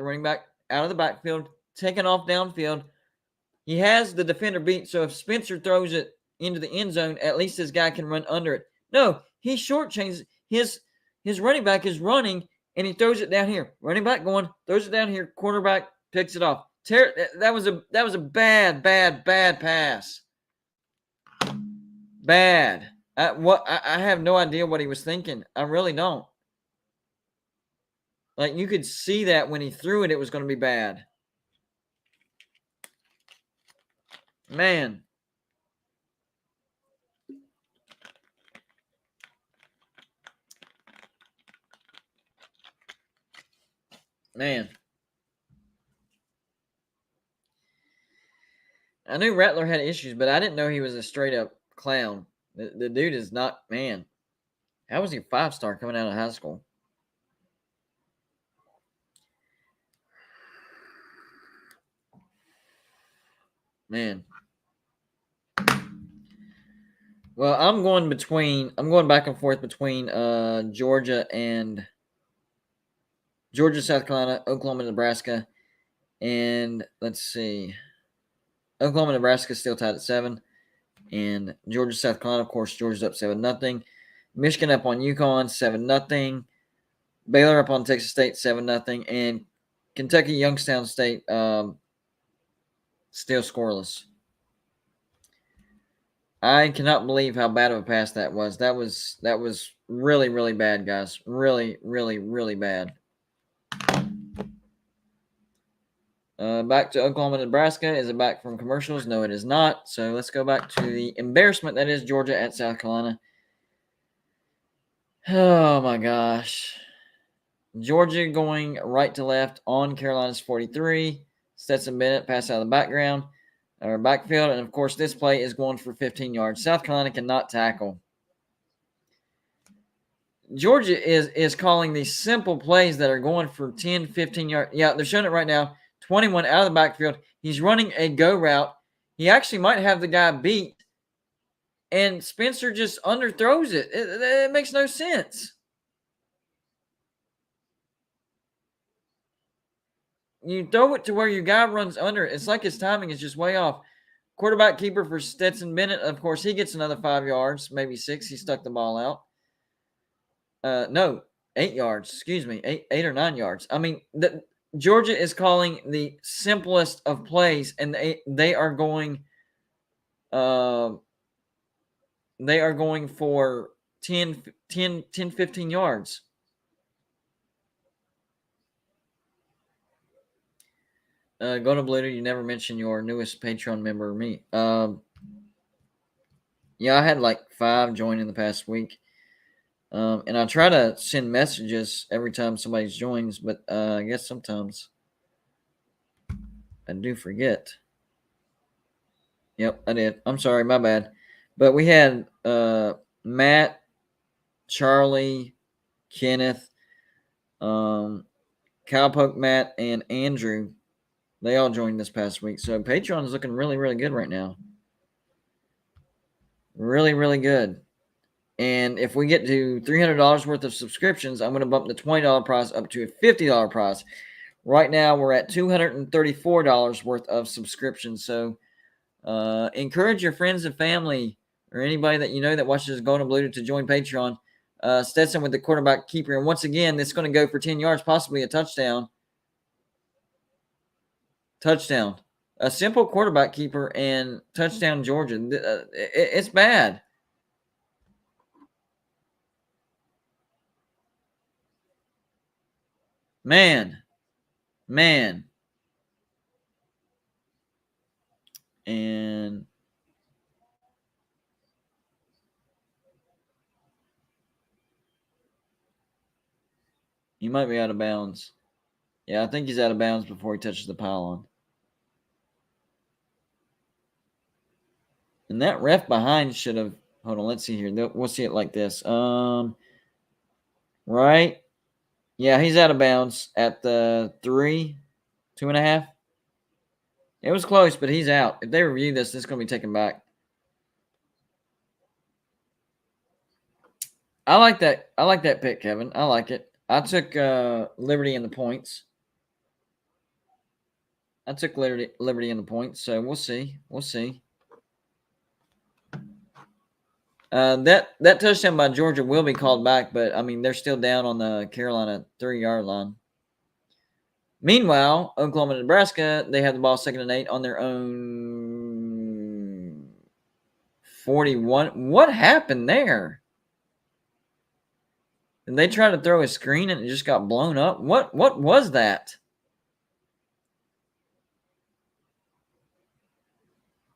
out of the backfield, taking off downfield. He has the defender beat, so if Spencer throws it into the end zone, at least this guy can run under it. No, he shortchanges his running back is running and he throws it down here. Running back going, throws it down here, quarterback picks it off. That was a bad pass. Bad. I have no idea what he was thinking. I really don't. Like, you could see that when he threw it, it was going to be bad. Man. Man. I knew Rattler had issues, but I didn't know he was a straight-up clown. The dude is not, man. How was he a 5-star coming out of high school? Man. Well, I'm going back and forth between Georgia, South Carolina, Oklahoma, Nebraska, and let's see. Oklahoma, Nebraska still tied at 7, and Georgia, South Carolina, of course, Georgia's up 7-0. Michigan up on UConn 7-0. Baylor up on Texas State 7-0, and Kentucky, Youngstown State still scoreless. I cannot believe how bad of a pass that was. That was really, really bad, guys. Really, really, really bad. Back to Oklahoma, Nebraska. Is it back from commercials? No, it is not. So let's go back to the embarrassment that is Georgia at South Carolina. Oh, my gosh. Georgia going right to left on Carolina's 43. Stetson Bennett pass out of the backfield. And, of course, this play is going for 15 yards. South Carolina cannot tackle. Georgia is calling these simple plays that are going for 10, 15 yards. Yeah, they're showing it right now. 21 out of the backfield. He's running a go route. He actually might have the guy beat. And Spencer just underthrows it. It makes no sense. You throw it to where your guy runs under it. It's like his timing is just way off. Quarterback keeper for Stetson Bennett. Of course, he gets another 5 yards, maybe 6. He stuck the ball out. No, 8 yards. Excuse me, 8 or 9 yards. I mean, Georgia is calling the simplest of plays, and they are going. They are going for 10, 15 yards. Go to Blue. You never mentioned your newest Patreon member, me. Yeah, I had like 5 join in the past week. And I try to send messages every time somebody joins, but I guess sometimes I do forget. Yep, I did. I'm sorry, my bad. But we had Matt, Charlie, Kenneth, Cowpoke Matt, and Andrew. They all joined this past week. So Patreon is looking really, really good right now. Really, really good. And if we get to $300 worth of subscriptions, I'm going to bump the $20 prize up to a $50 prize. Right now, we're at $234 worth of subscriptions. So encourage your friends and family or anybody that you know that watches Golden Blue to join Patreon. Stetson with the quarterback keeper. And once again, it's going to go for 10 yards, possibly a touchdown. Touchdown. A simple quarterback keeper and touchdown Georgia. It's bad. Man. And he might be out of bounds. Yeah, I think he's out of bounds before he touches the pylon. And that ref behind should have. Hold on, let's see here. We'll see it like this. Right. Yeah, he's out of bounds at the 3, 2.5. It was close, but he's out. If they review this, it's going to be taken back. I like that. I like that pick, Kevin. I like it. I took Liberty in the points. Liberty in the points, so we'll see. That touchdown by Georgia will be called back, but I mean they're still down on the Carolina 3-yard line. Meanwhile, Oklahoma and Nebraska, they have the ball 2nd and 8 on their own 41. What happened there? Did they try to throw a screen and it just got blown up? What was that?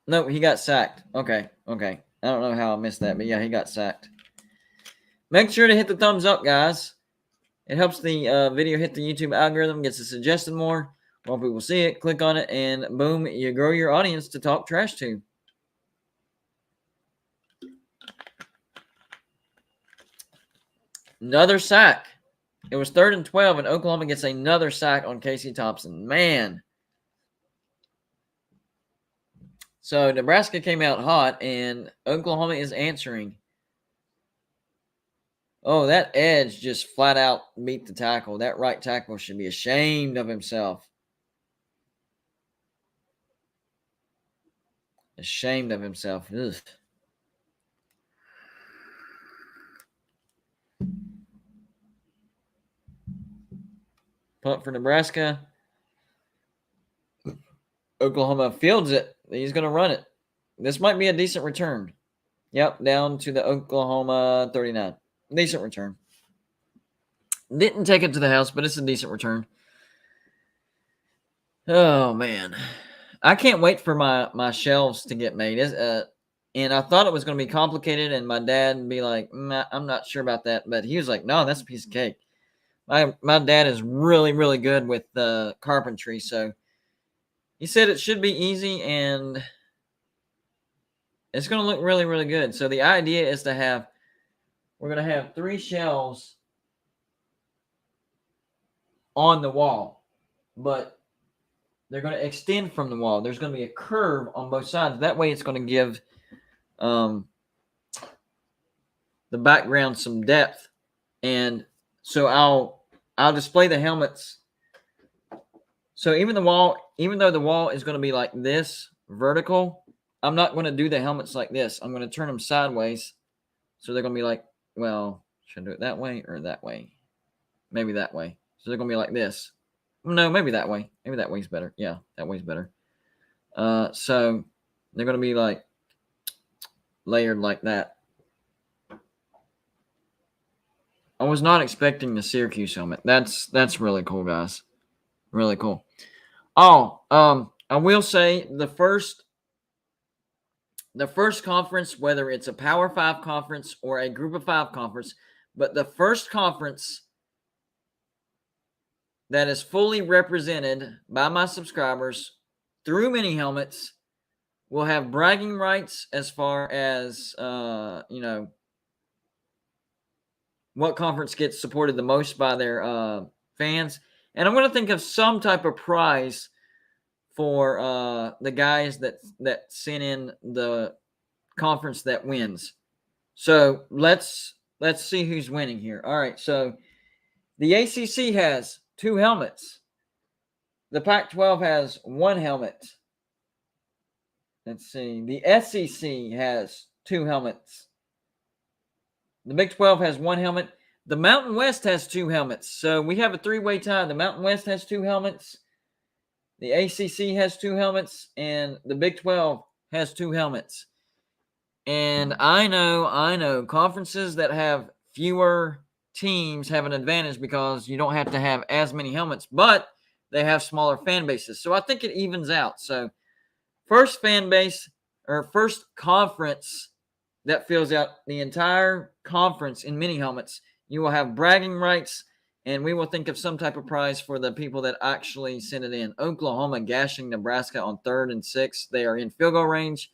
No, he got sacked. Okay. I don't know how I missed that, but yeah, he got sacked. Make sure to hit the thumbs up, guys. It helps the video hit the YouTube algorithm, gets it suggested more. More people see it, click on it, and boom, you grow your audience to talk trash to. Another sack. It was 3rd and 12, and Oklahoma gets another sack on Casey Thompson. Man. So Nebraska came out hot, and Oklahoma is answering. Oh, that edge just flat out beat the tackle. That right tackle should be ashamed of himself. Ashamed of himself. Ugh. Punt for Nebraska. Oklahoma fields it. He's going to run it. This might be a decent return. Yep, down to the Oklahoma 39. Decent return. Didn't take it to the house, but it's a decent return. Oh, man. I can't wait for my shelves to get made. And I thought it was going to be complicated, and my dad would be like, I'm not sure about that. But he was like, no, that's a piece of cake. My dad is really, really good with carpentry, so he said it should be easy, and it's going to look really, really good. So the idea is we're going to have 3 shelves on the wall, but they're going to extend from the wall. There's going to be a curve on both sides. That way it's going to give the background some depth. And so I'll display the helmets. So even though the wall is going to be like this, vertical, I'm not going to do the helmets like this. I'm going to turn them sideways. So they're going to be like, well, should I do it that way or that way? Maybe that way. So they're going to be like this. No, maybe that way. Maybe that way's better. Yeah, that way's better. So they're going to be like layered like that. I was not expecting the Syracuse helmet. That's really cool, guys. Really cool. Oh, I will say the first conference, whether it's a Power 5 conference or a Group of 5 conference, but the first conference that is fully represented by my subscribers through mini helmets will have bragging rights as far as what conference gets supported the most by their fans. And I'm going to think of some type of prize for the guys that sent in the conference that wins. So let's see who's winning here. All right, so the ACC has 2 helmets. The Pac-12 has 1 helmet. Let's see. The SEC has 2 helmets. The Big 12 has 1 helmet. The Mountain West has 2 helmets. So we have a 3-way tie. The Mountain West has 2 helmets. The ACC has 2 helmets. And the Big 12 has 2 helmets. And I know conferences that have fewer teams have an advantage because you don't have to have as many helmets, but they have smaller fan bases. So I think it evens out. So first fan base or first conference that fills out the entire conference in mini helmets, you will have bragging rights, and we will think of some type of prize for the people that actually sent it in. Oklahoma gashing Nebraska on 3rd and 6. They are in field goal range,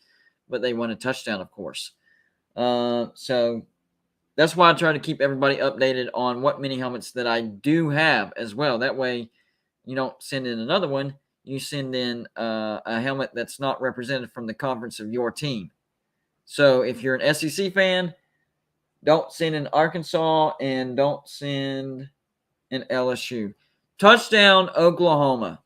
but they won a touchdown, of course. So that's why I try to keep everybody updated on what mini helmets that I do have as well. That way you don't send in another one. You send in a helmet that's not represented from the conference of your team. So if you're an SEC fan, don't send in Arkansas and don't send in LSU. Touchdown, Oklahoma.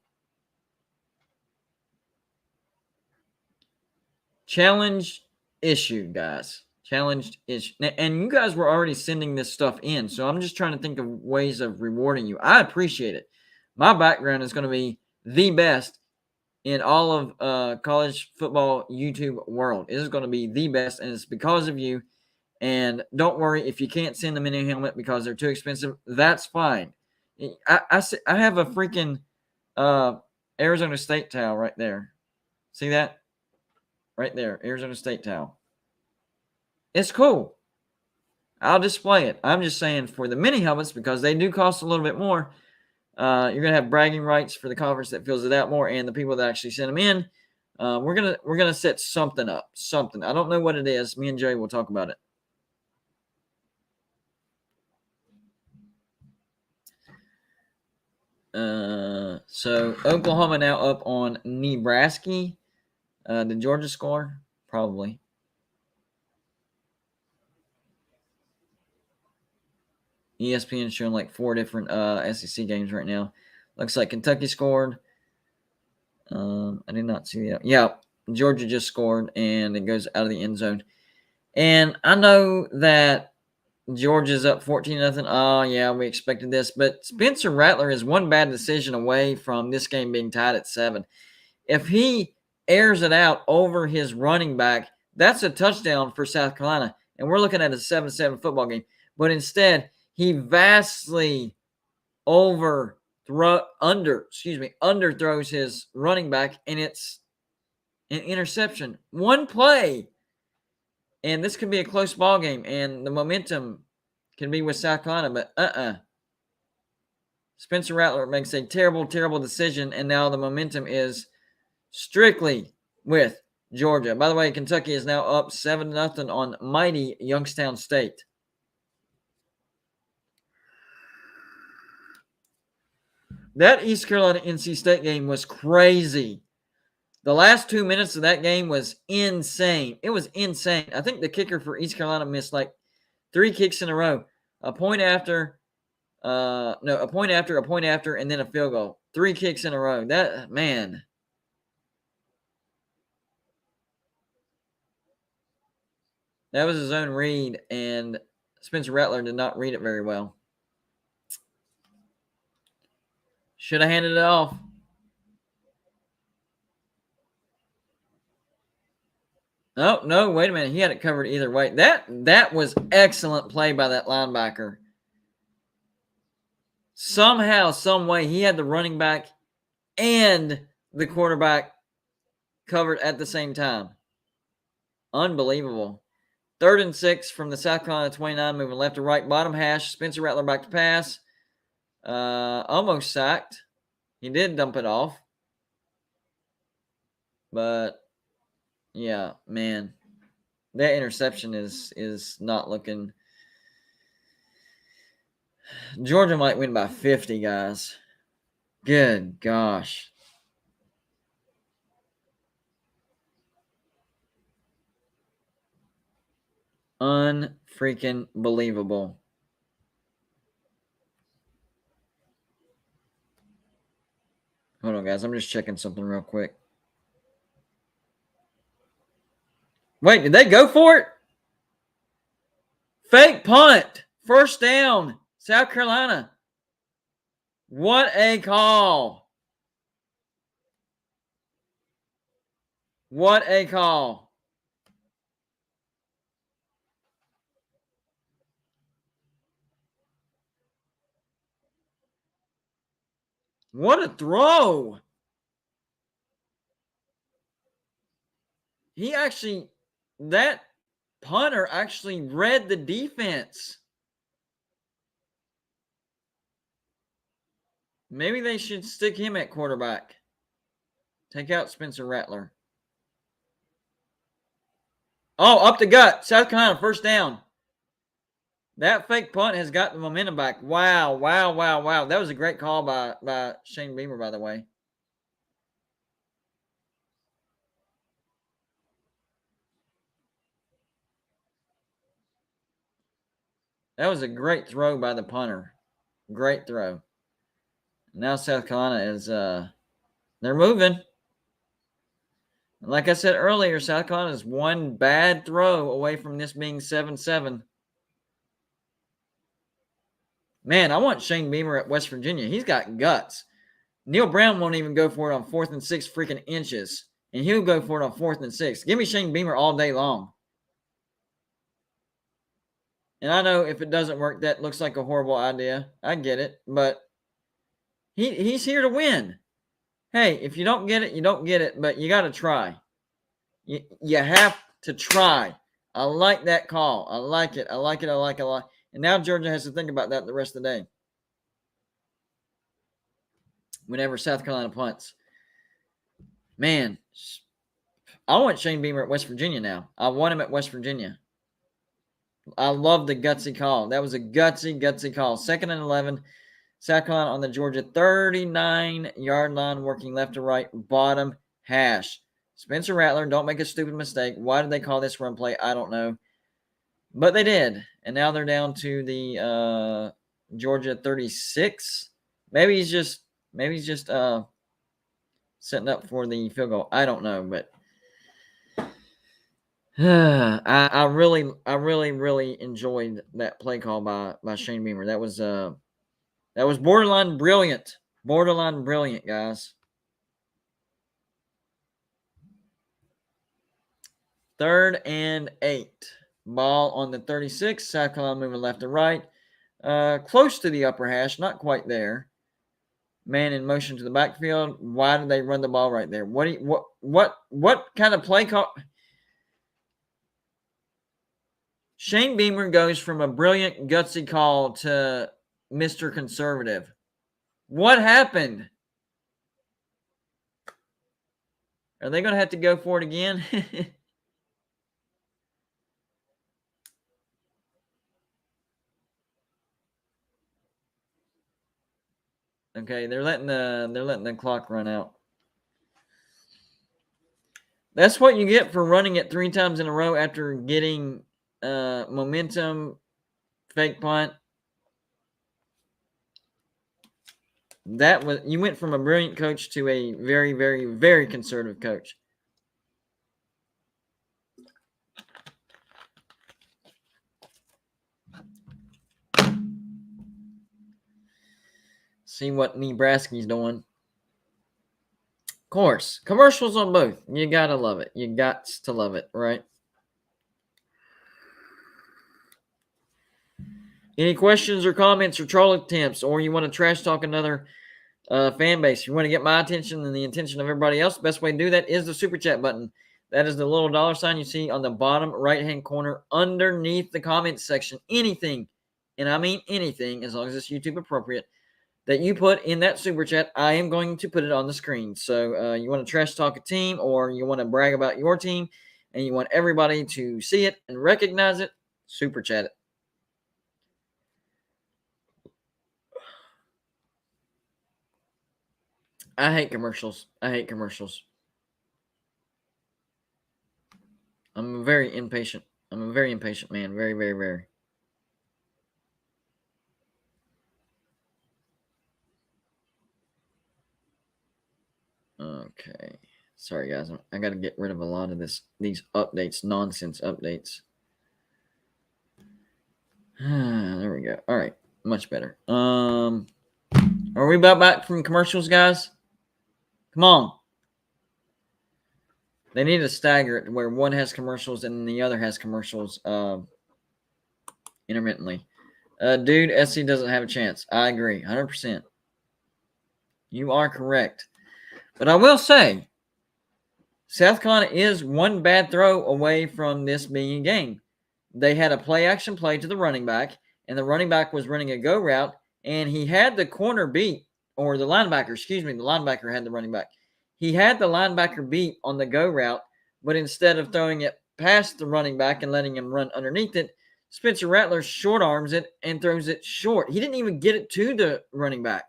Challenge issued, guys. Challenged is, and you guys were already sending this stuff in, so I'm just trying to think of ways of rewarding you. I appreciate it. My background is going to be the best in all of college football YouTube world. It is going to be the best, and it's because of you. And don't worry if you can't send them in a helmet because they're too expensive. That's fine. I have a freaking Arizona State towel right there. See that? Right there, Arizona State towel. It's cool. I'll display it. I'm just saying for the mini helmets, because they do cost a little bit more, you're gonna have bragging rights for the conference that fills it out more, and the people that actually send them in. We're gonna set something up. Something. I don't know what it is. Me and Jay will talk about it. So Oklahoma now up on Nebraska. Did Georgia score? Probably. ESPN is showing like 4 different SEC games right now. Looks like Kentucky scored. I did not see that. Yeah, Georgia just scored, and it goes out of the end zone. And I know that Georgia's up 14-0. Oh, yeah, we expected this. But Spencer Rattler is one bad decision away from this game being tied at 7. If he airs it out over his running back, that's a touchdown for South Carolina. And we're looking at a 7-7 football game. But instead, he vastly underthrows his running back, and it's an interception. One play. And this could be a close ball game, and the momentum can be with South Carolina, but Spencer Rattler makes a terrible, terrible decision, and now the momentum is strictly with Georgia. By the way, Kentucky is now up 7-0 on mighty Youngstown State. That East Carolina-NC State game was crazy. The last 2 minutes of that game was insane. It was insane. I think the kicker for East Carolina missed like 3 kicks in a row. A point after, and then a field goal. 3 kicks in a row. That, man. That was his own read, and Spencer Rattler did not read it very well. Should have handed it off. Oh, no, wait a minute. He had it covered either way. That was excellent play by that linebacker. Somehow, some way, he had the running back and the quarterback covered at the same time. Unbelievable. 3rd and 6 from the South Carolina 29, moving left to right, bottom hash. Spencer Rattler back to pass. Almost sacked. He did dump it off. But, yeah, man. That interception is not looking. Georgia might win by 50, guys. Good gosh. Unfreaking believable. Hold on, guys. I'm just checking something real quick. Wait, did they go for it? Fake punt. 1st down. South Carolina. What a call. What a call. What a throw. That punter actually read the defense. Maybe they should stick him at quarterback. Take out Spencer Rattler. Oh, up the gut. South Carolina, 1st down. That fake punt has got the momentum back. Wow. That was a great call by Shane Beamer, by the way. That was a great throw by the punter. Great throw. Now South Carolina is they're moving. Like I said earlier, South Carolina is one bad throw away from this being 7-7. Man, I want Shane Beamer at West Virginia. He's got guts. Neil Brown won't even go for it on 4th and 6 freaking inches. And he'll go for it on 4th and 6. Give me Shane Beamer all day long. And I know if it doesn't work, that looks like a horrible idea. I get it. But he's here to win. Hey, if you don't get it, you don't get it. But you got to try. You have to try. I like that call. I like it. I like it. I like it a lot. And now Georgia has to think about that the rest of the day. Whenever South Carolina punts. Man, I want Shane Beamer at West Virginia now. I want him at West Virginia. I love the gutsy call. That was a gutsy call. 2nd and 11. South Carolina on the Georgia 39-yard line, working left to right, bottom hash. Spencer Rattler, don't make a stupid mistake. Why did they call this run play? I don't know. But they did. And now they're down to the Georgia 36. Maybe he's just setting up for the field goal. I don't know, but I really enjoyed that play call by Shane Beamer. That was borderline brilliant. Borderline brilliant, guys. 3rd and 8. Ball on the 36. South Carolina moving left to right. Close to the upper hash, not quite there. Man in motion to the backfield. Why did they run the ball right there? What kind of play call? Shane Beamer goes from a brilliant, gutsy call to Mr. Conservative. What happened? Are they going to have to go for it again? Okay, they're letting the clock run out. That's what you get for running it 3 times in a row after getting momentum, fake punt. You went from a brilliant coach to a very, very, very conservative coach. See what Nebraska's doing. Of course, commercials on both. You gotta love it. You got to love it, right? Any questions or comments or troll attempts, or you want to trash talk another fan base? You want to get my attention and the attention of everybody else? The best way to do that is the super chat button. That is the little dollar sign you see on the bottom right-hand corner underneath the comments section. Anything, and I mean anything, as long as it's YouTube appropriate, that you put in that super chat, I am going to put it on the screen. So you want to trash talk a team, or you want to brag about your team, and you want everybody to see it and recognize it, super chat it. I hate commercials. I'm a very impatient man. Very, very, very. Okay. Sorry, guys. I got to get rid of a lot of these updates, nonsense updates. There we go. All right. Much better. Are we about back from commercials, guys? Come on. They need to stagger it where one has commercials and the other has commercials intermittently. Dude, SC doesn't have a chance. I agree. 100%. You are correct. But I will say, South Carolina is one bad throw away from this being a game. They had a play-action play to the running back, and the running back was running a go route, and he had the corner beat, or the linebacker, the linebacker had the running back. He had the linebacker beat on the go route, but instead of throwing it past the running back and letting him run underneath it, Spencer Rattler short arms it and throws it short. He didn't even get it to the running back.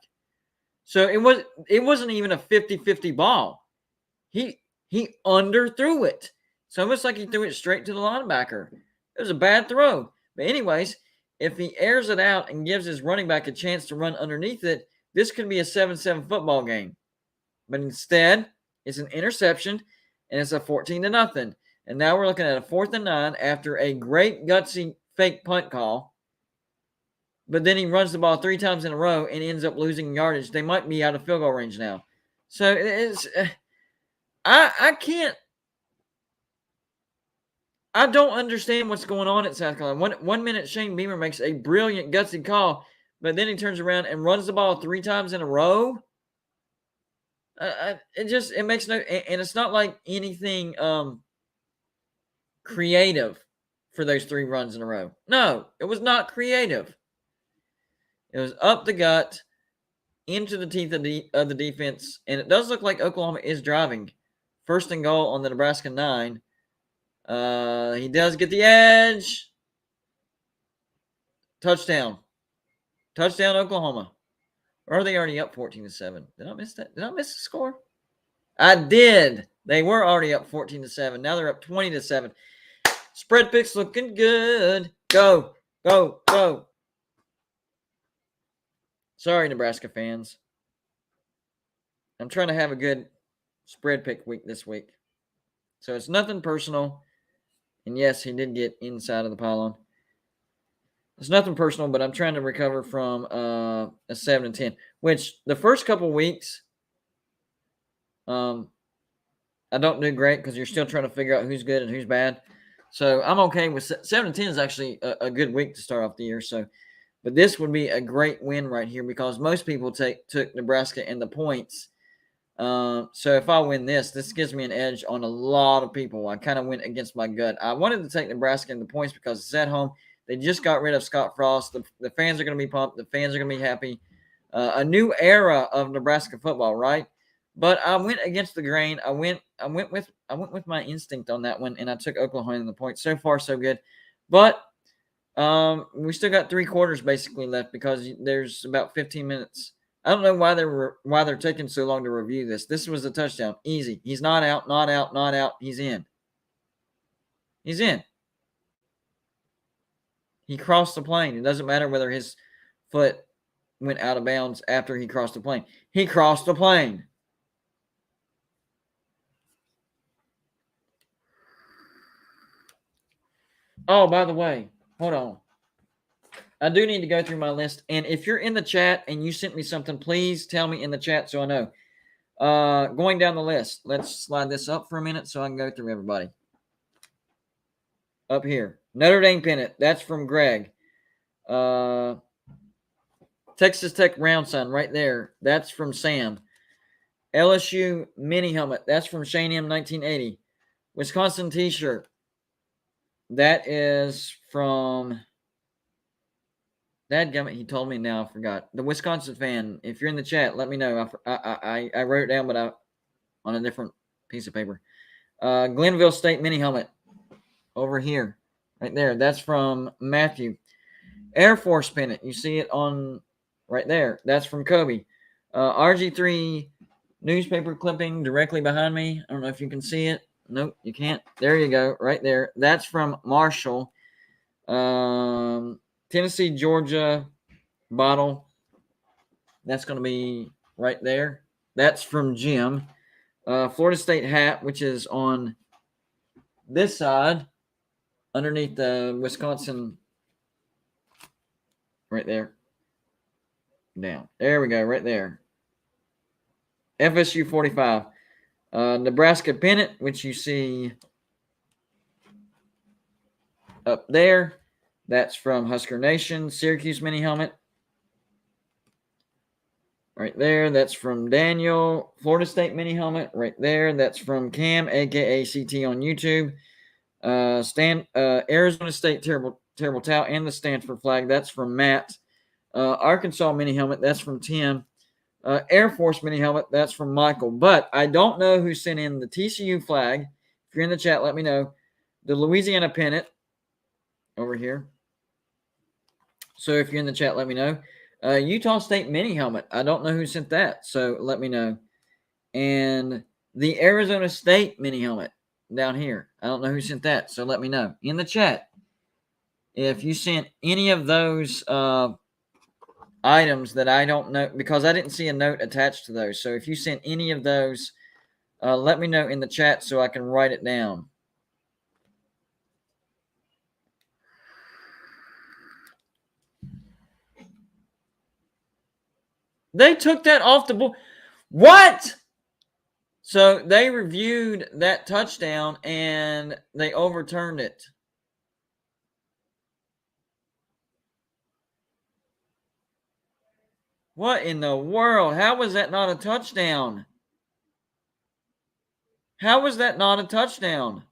So it wasn't even a 50-50 ball. He underthrew it. It's almost like he threw it straight to the linebacker. It was a bad throw. But anyways, if he airs it out and gives his running back a chance to run underneath it, this could be a 7-7 football game. But instead, it's an interception, and it's a 14-0. And now we're looking at a 4th and 9 after a great gutsy fake punt call. But then he runs the ball 3 times in a row and ends up losing yardage. They might be out of field goal range now. So it's I can't. I don't understand what's going on at South Carolina. One minute Shane Beamer makes a brilliant gutsy call, but then he turns around and runs the ball 3 times in a row. It makes no, and it's not like anything creative for those 3 runs in a row. No, it was not creative. It was up the gut, into the teeth of the defense, and it does look like Oklahoma is driving. 1st and goal on the Nebraska 9. He does get the edge. Touchdown. Touchdown, Oklahoma. Or are they already up 14-7? Did I miss that? Did I miss the score? I did. They were already up 14-7. Now they're up 20-7. Spread picks looking good. Go, go, go. Sorry, Nebraska fans. I'm trying to have a good spread pick week this week. So it's nothing personal. And yes, he did get inside of the pylon. It's nothing personal, but I'm trying to recover from a 7-10, which the first couple weeks, I don't do great because you're still trying to figure out who's good and who's bad. So I'm okay with 7-10 is actually a good week to start off the year. So, but this would be a great win right here because most people took Nebraska and the points. So if I win this gives me an edge on a lot of people. I kind of went against my gut. I wanted to take Nebraska and the points because it's at home. They just got rid of Scott Frost. The fans are going to be pumped. The fans are going to be happy. A new era of Nebraska football, right? But I went against the grain. I went with my instinct on that one, and I took Oklahoma in the points. So far, so good. But we still got 3 quarters basically left because there's about 15 minutes. I don't know why they're taking so long to review this. This was a touchdown, easy. He's not out, not out, not out. He's in. He's in. He crossed the plane. It doesn't matter whether his foot went out of bounds after he crossed the plane. He crossed the plane. Oh, by the way, hold on. I do need to go through my list. And if you're in the chat and you sent me something, please tell me in the chat so I know. Going down the list. Let's slide this up for a minute so I can go through everybody. Up here. Notre Dame pennant. That's from Greg. Texas Tech round sign right there. That's from Sam. LSU mini helmet. That's from Shane M. 1980. Wisconsin t-shirt. That is from... Dadgummit, he told me now. I forgot. The Wisconsin fan. If you're in the chat, let me know. I wrote it down, but on a different piece of paper. Glenville State mini helmet. Over here. Right there. That's from Matthew. Air Force pennant. You see it on right there. That's from Kobe. RG3 newspaper clipping directly behind me. I don't know if you can see it. Nope, you can't. There you go. Right there. That's from Marshall. Tennessee, Georgia bottle. That's going to be right there. That's from Jim. Florida State hat, which is on this side underneath the Wisconsin. Right there. Down. There we go. Right there. FSU 45. Nebraska pennant, which you see up there. That's from Husker Nation. Syracuse mini helmet. Right there. That's from Daniel. Florida State mini helmet. Right there. That's from Cam, a.k.a. CT on YouTube. Arizona State terrible towel and the Stanford flag. That's from Matt. Arkansas mini helmet. That's from Tim. Air Force mini helmet. That's from Michael. But I don't know who sent in the TCU flag. If you're in the chat, let me know. The Louisiana pennant over here. So if you're in the chat, let me know. Utah State mini helmet. I don't know who sent that, so let me know. And the Arizona State mini helmet down here. I don't know who sent that, so let me know in the chat if you sent any of those items that I don't know, because I didn't see a note attached to those. So if you sent any of those Let me know in the chat so I can write it down. They took that off the board. What? So they reviewed that touchdown and they overturned it. What in the world? How was that not a touchdown? How was that not a touchdown?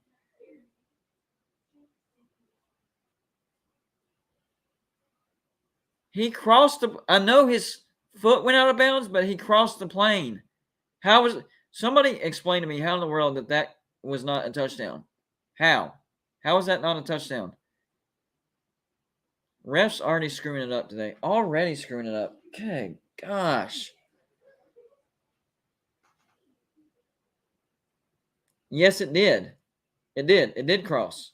He crossed the. I know his foot went out of bounds, but he crossed the plane. How was. Somebody explain to me how in the world that was not a touchdown? How? How is that not a touchdown? Refs already screwing it up today. Already screwing it up. Okay, gosh. Yes, it did. It did. It did cross.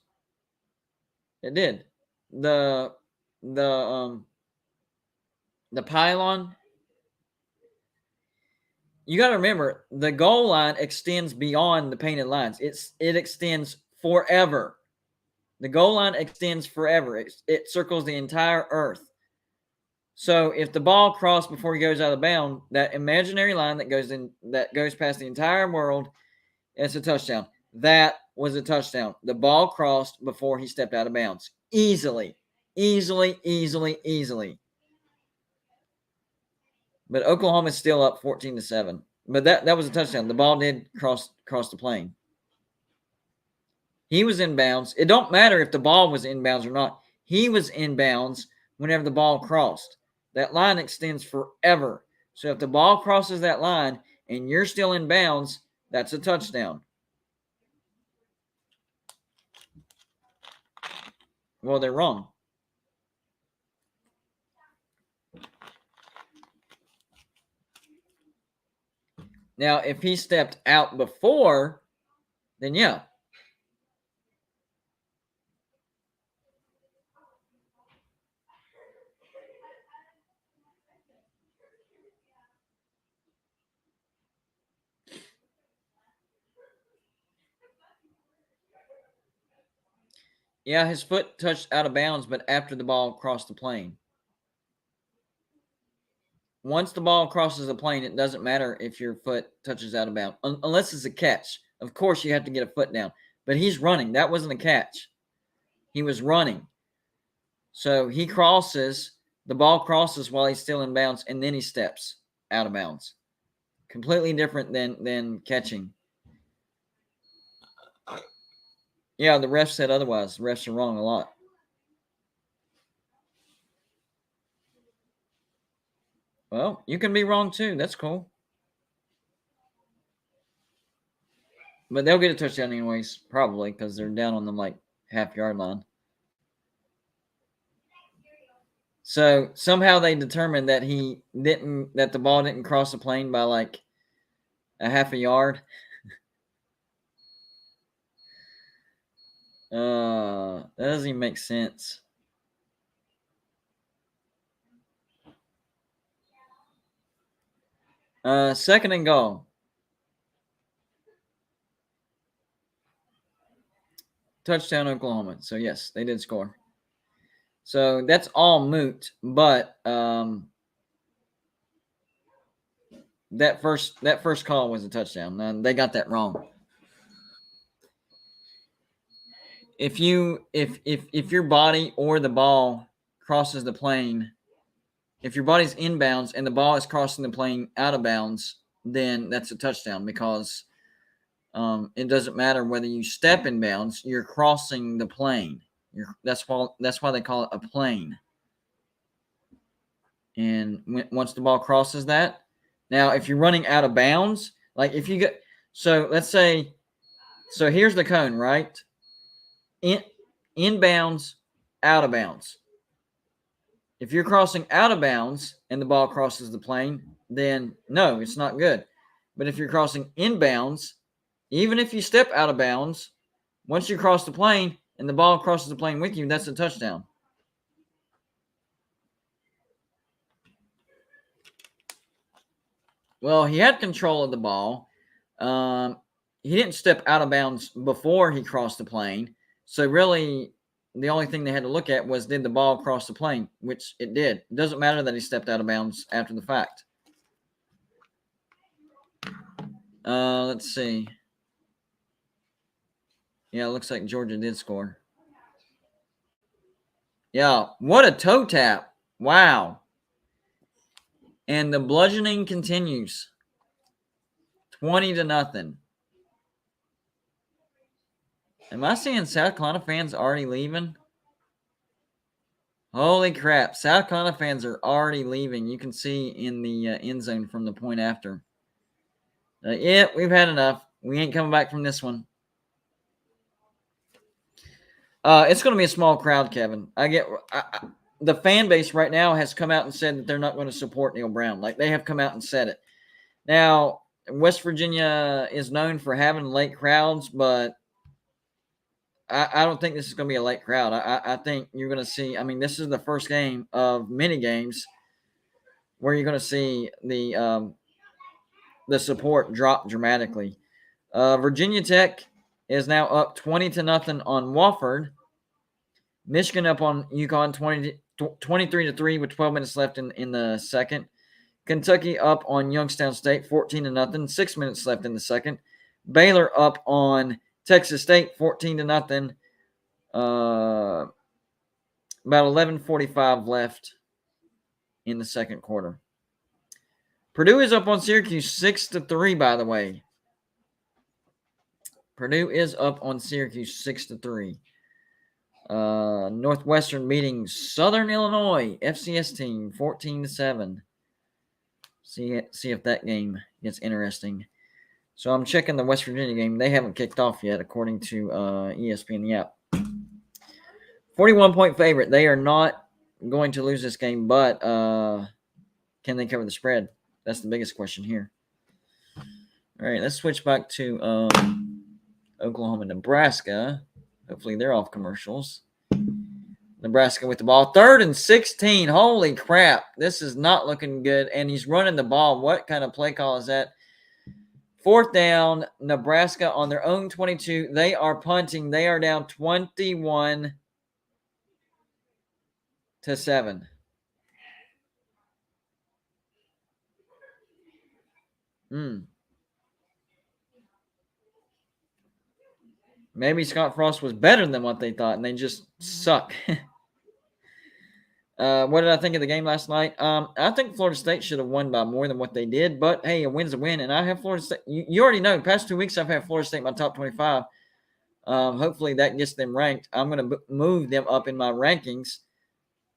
It did. The the pylon. You got to remember the goal line extends beyond the painted lines. It extends forever. The goal line extends forever. It circles the entire earth. So if the ball crossed before he goes out of bounds, that imaginary line that goes past the entire world, it's a touchdown. That was a touchdown. The ball crossed before he stepped out of bounds. Easily. But Oklahoma's still up 14-7. But that was a touchdown. The ball did cross the plane. He was in bounds. It don't matter if the ball was in bounds or not. He was in bounds whenever the ball crossed. That line extends forever. So if the ball crosses that line and you're still in bounds, that's a touchdown. Well, they're wrong. Now, if he stepped out before, then yeah. Yeah, his foot touched out of bounds, but after the ball crossed the plane. Once the ball crosses the plane, it doesn't matter if your foot touches out of bounds, unless it's a catch. Of course, you have to get a foot down. But he's running. That wasn't a catch. He was running. So he crosses. The ball crosses while he's still in bounds, and then he steps out of bounds. Completely different than catching. Yeah, the ref said otherwise. The refs are wrong a lot. Well, you can be wrong too. That's cool. But they'll get a touchdown anyways, probably, because they're down on the half-yard line. So somehow they determined that that the ball didn't cross the plane by a half a yard. That doesn't even make sense. Second and goal. Touchdown, Oklahoma. So yes, they did score. So that's all moot, but that first call was a touchdown. They got that wrong. If your body or the ball crosses the plane, if your body's inbounds and the ball is crossing the plane out of bounds, then that's a touchdown because it doesn't matter whether you step in bounds, you're crossing the plane. That's why they call it a plane. And once the ball crosses that, now if you're running out of bounds, like if you get, so let's say, so here's the cone, right? In bounds, out of bounds. If you're crossing out of bounds and the ball crosses the plane, then no, it's not good. But if you're crossing in bounds, even if you step out of bounds, once you cross the plane and the ball crosses the plane with you, that's a touchdown. Well, he had control of the ball. he didn't step out of bounds before he crossed the plane. So really, the only thing they had to look at was, did the ball cross the plane, which it did. It doesn't matter that he stepped out of bounds after the fact. Let's see. Yeah, it looks like Georgia did score. Yeah, what a toe tap. Wow. And the bludgeoning continues. 20-0. Am I seeing South Carolina fans already leaving? Holy crap. South Carolina fans are already leaving. You can see in the end zone from the point after. Yeah, we've had enough. We ain't coming back from this one. It's going to be a small crowd, Kevin. The fan base right now has come out and said that they're not going to support Neil Brown. Like, they have come out and said it. Now, West Virginia is known for having late crowds, but I don't think this is going to be a late crowd. I think you're going to see, this is the first game of many games where you're going to see the support drop dramatically. Virginia Tech is now up 20-0 on Wofford. Michigan up on UConn 23-3 with 12 minutes left in the second. Kentucky up on Youngstown State 14-0, 6 minutes left in the second. Baylor up on Texas State 14-0. About 11:45 left in the second quarter. Purdue is up on Syracuse 6-3, by the way. Purdue is up on Syracuse 6-3. Northwestern meeting Southern Illinois FCS team 14-7. See if that game gets interesting. So I'm checking the West Virginia game. They haven't kicked off yet, according to ESPN. Yeah, 41-point favorite. They are not going to lose this game, but can they cover the spread? That's the biggest question here. All right, let's switch back to Oklahoma, Nebraska. Hopefully they're off commercials. Nebraska with the ball. 3rd and 16. Holy crap. This is not looking good. And he's running the ball. What kind of play call is that? 4th down. Nebraska on their own 22. They are punting. They are down 21-7. Maybe Scott Frost was better than what they thought, and they just suck. What did I think of the game last night? I think Florida State should have won by more than what they did, but hey, a win's a win, and I have Florida State. You already know, the past 2 weeks I've had Florida State in my top 25. Hopefully that gets them ranked. I'm going to move them up in my rankings.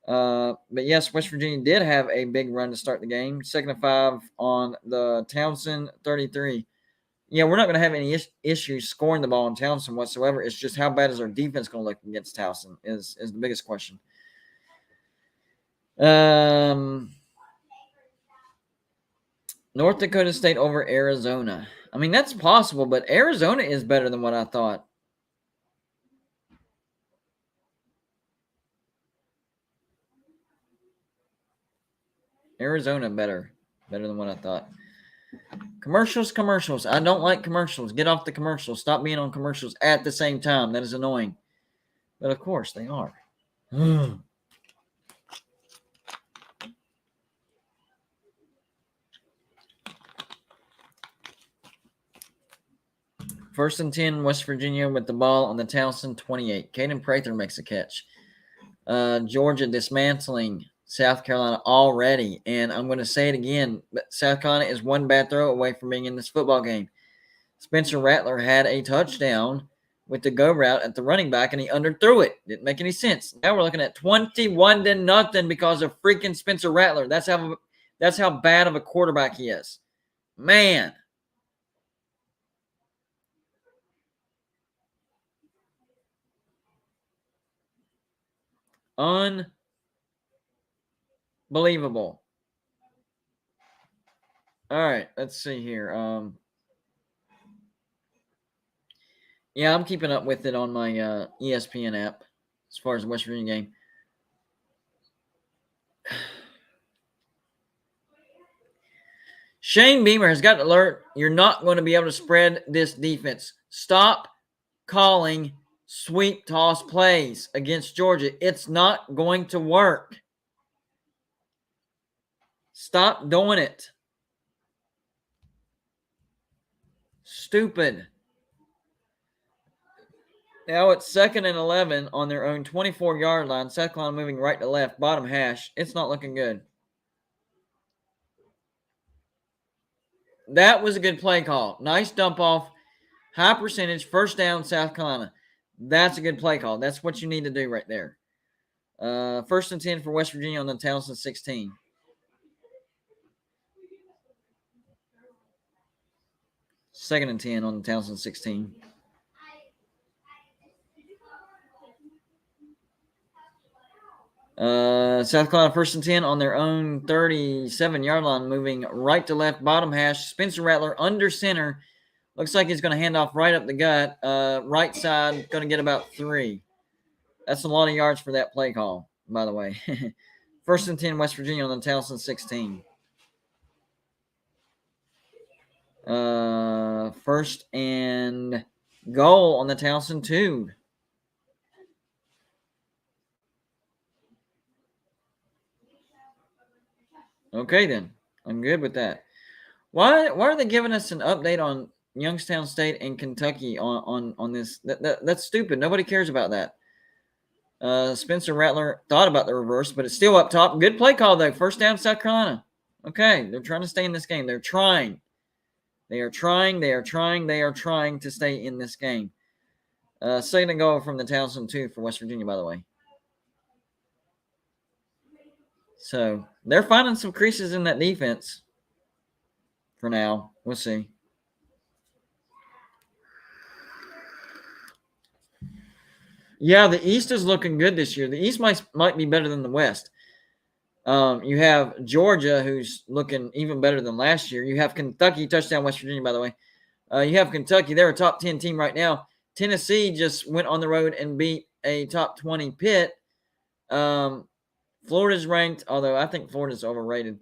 But yes, West Virginia did have a big run to start the game. 2nd and 5 on the Townsend 33. Yeah, we're not going to have any issues scoring the ball on Townsend whatsoever. It's just how bad is our defense going to look against Townsend is the biggest question. North Dakota State over Arizona. That's possible, but Arizona is better than what I thought. Arizona better than what I thought. Commercials. I don't like commercials. Get off the commercials. Stop being on commercials at the same time. That is annoying. But of course they are. 1st and 10, West Virginia with the ball on the Townsend 28. Caden Prather makes a catch. Georgia dismantling South Carolina already. And I'm going to say it again, but South Carolina is one bad throw away from being in this football game. Spencer Rattler had a touchdown with the go route at the running back, and he underthrew it. Didn't make any sense. Now we're looking at 21-0 because of freaking Spencer Rattler. That's how bad of a quarterback he is. Man. Unbelievable. All right, let's see here. Yeah, I'm keeping up with it on my ESPN app as far as the West Virginia game. Shane Beamer has got to learn you're not going to be able to spread this defense. Stop calling sweep toss plays against Georgia. It's not going to work. Stop doing it. Stupid. Now it's 2nd and 11 on their own 24-yard line. South Carolina moving right to left, bottom hash. It's not looking good. That was a good play call. Nice dump off. High percentage. First down, South Carolina. That's a good play call. That's what you need to do right there. 1st and 10 for West Virginia on the Townsend 16. Second and 10 on the Townsend 16. South Carolina 1st and 10 on their own 37-yard line, moving right to left, bottom hash. Spencer Rattler under center. Looks like he's going to hand off right up the gut. Right side, going to get about 3. That's a lot of yards for that play call, by the way. 1st and 10, West Virginia on the Townsend 16. 1st and goal on the Townsend 2. Okay, then. I'm good with that. Why are they giving us an update on Youngstown State and Kentucky on this? That's stupid. Nobody cares about that. Spencer Rattler thought about the reverse, but it's still up top. Good play call, though. First down, South Carolina. Okay, they're trying to stay in this game. They're trying. They are trying to stay in this game. 2nd and goal from the Townsend 2 for West Virginia, by the way. So they're finding some creases in that defense for now. We'll see. Yeah, the East is looking good this year. The East might be better than the West. You have Georgia, who's looking even better than last year. You have Kentucky, touchdown West Virginia, by the way. You have Kentucky. They're a top 10 team right now. Tennessee just went on the road and beat a top 20 Pitt. Florida's ranked, although I think Florida's overrated.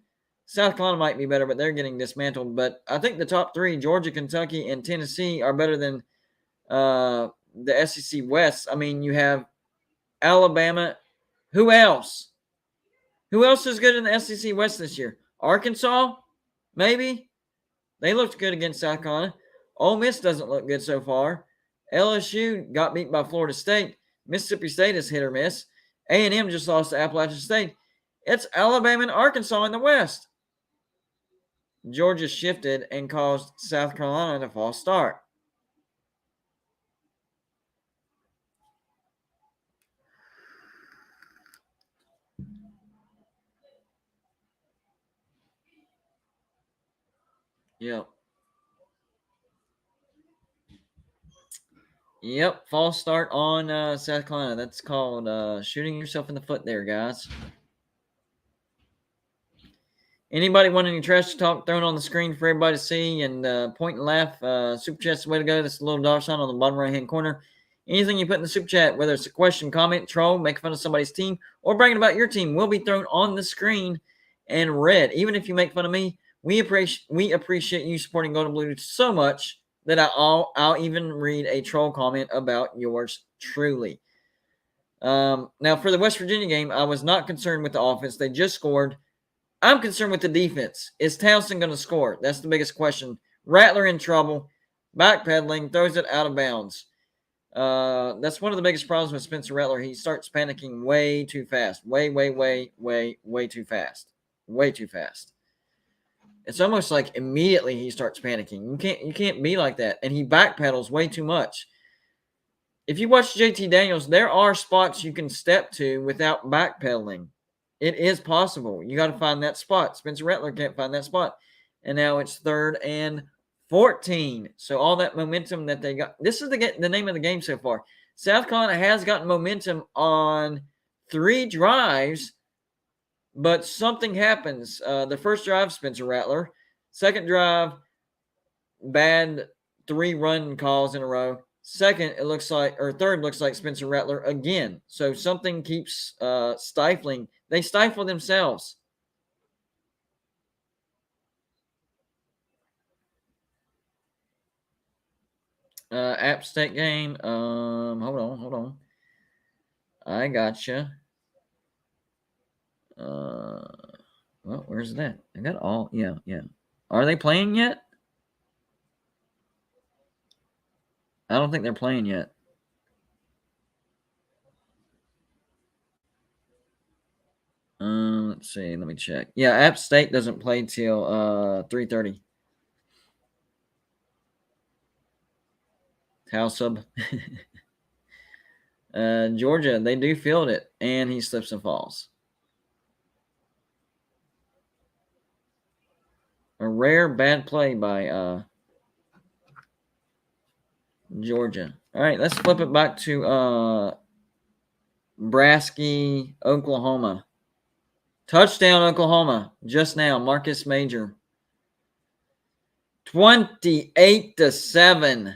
South Carolina might be better, but they're getting dismantled. But I think the top 3, Georgia, Kentucky, and Tennessee, are better than the SEC West. I mean, you have Alabama. Who else? Who else is good in the SEC West this year? Arkansas? Maybe. They looked good against South Carolina. Ole Miss doesn't look good so far. LSU got beat by Florida State. Mississippi State is hit or miss. A&M just lost to Appalachian State. It's Alabama and Arkansas in the West. Georgia shifted and caused South Carolina to false start. Yep, false start on South Carolina. That's called shooting yourself in the foot there, guys. Anybody want any trash talk thrown on the screen for everybody to see and point and laugh? Super chat's the way to go. That's the little dollar sign on the bottom right-hand corner. Anything you put in the super chat, whether it's a question, comment, troll, make fun of somebody's team, or bragging about your team, will be thrown on the screen and read. Even if you make fun of me, we appreciate you supporting Golden Blue so much that I'll even read a troll comment about yours truly. Now, for the West Virginia game, I was not concerned with the offense. They just scored. I'm concerned with the defense. Is Townsend going to score? That's the biggest question. Rattler in trouble. Backpedaling. Throws it out of bounds. That's one of the biggest problems with Spencer Rattler. He starts panicking way too fast. Way too fast. Way too fast. It's almost like immediately he starts panicking. You can't be like that. And he backpedals way too much. If you watch JT Daniels, there are spots you can step to without backpedaling. It is possible. You got to find that spot. Spencer Rattler can't find that spot. And now it's 3rd and 14. So all that momentum that they got. This is the name of the game so far. South Carolina has gotten momentum on 3 drives, but something happens. The first drive, Spencer Rattler. Second drive, bad 3 run calls in a row. Third looks like Spencer Rattler again. So something keeps stifling. They stifle themselves. App State game. Hold on. I gotcha. Well, where's that? I got all. Yeah. Are they playing yet? I don't think they're playing yet. Let's see. Let me check. Yeah, App State doesn't play till 3:30. Towsub. Georgia, they do field it, and he slips and falls. A rare bad play by Georgia. All right, let's flip it back to Brasky, Oklahoma. Touchdown, Oklahoma. Just now, Marcus Major. 28-7.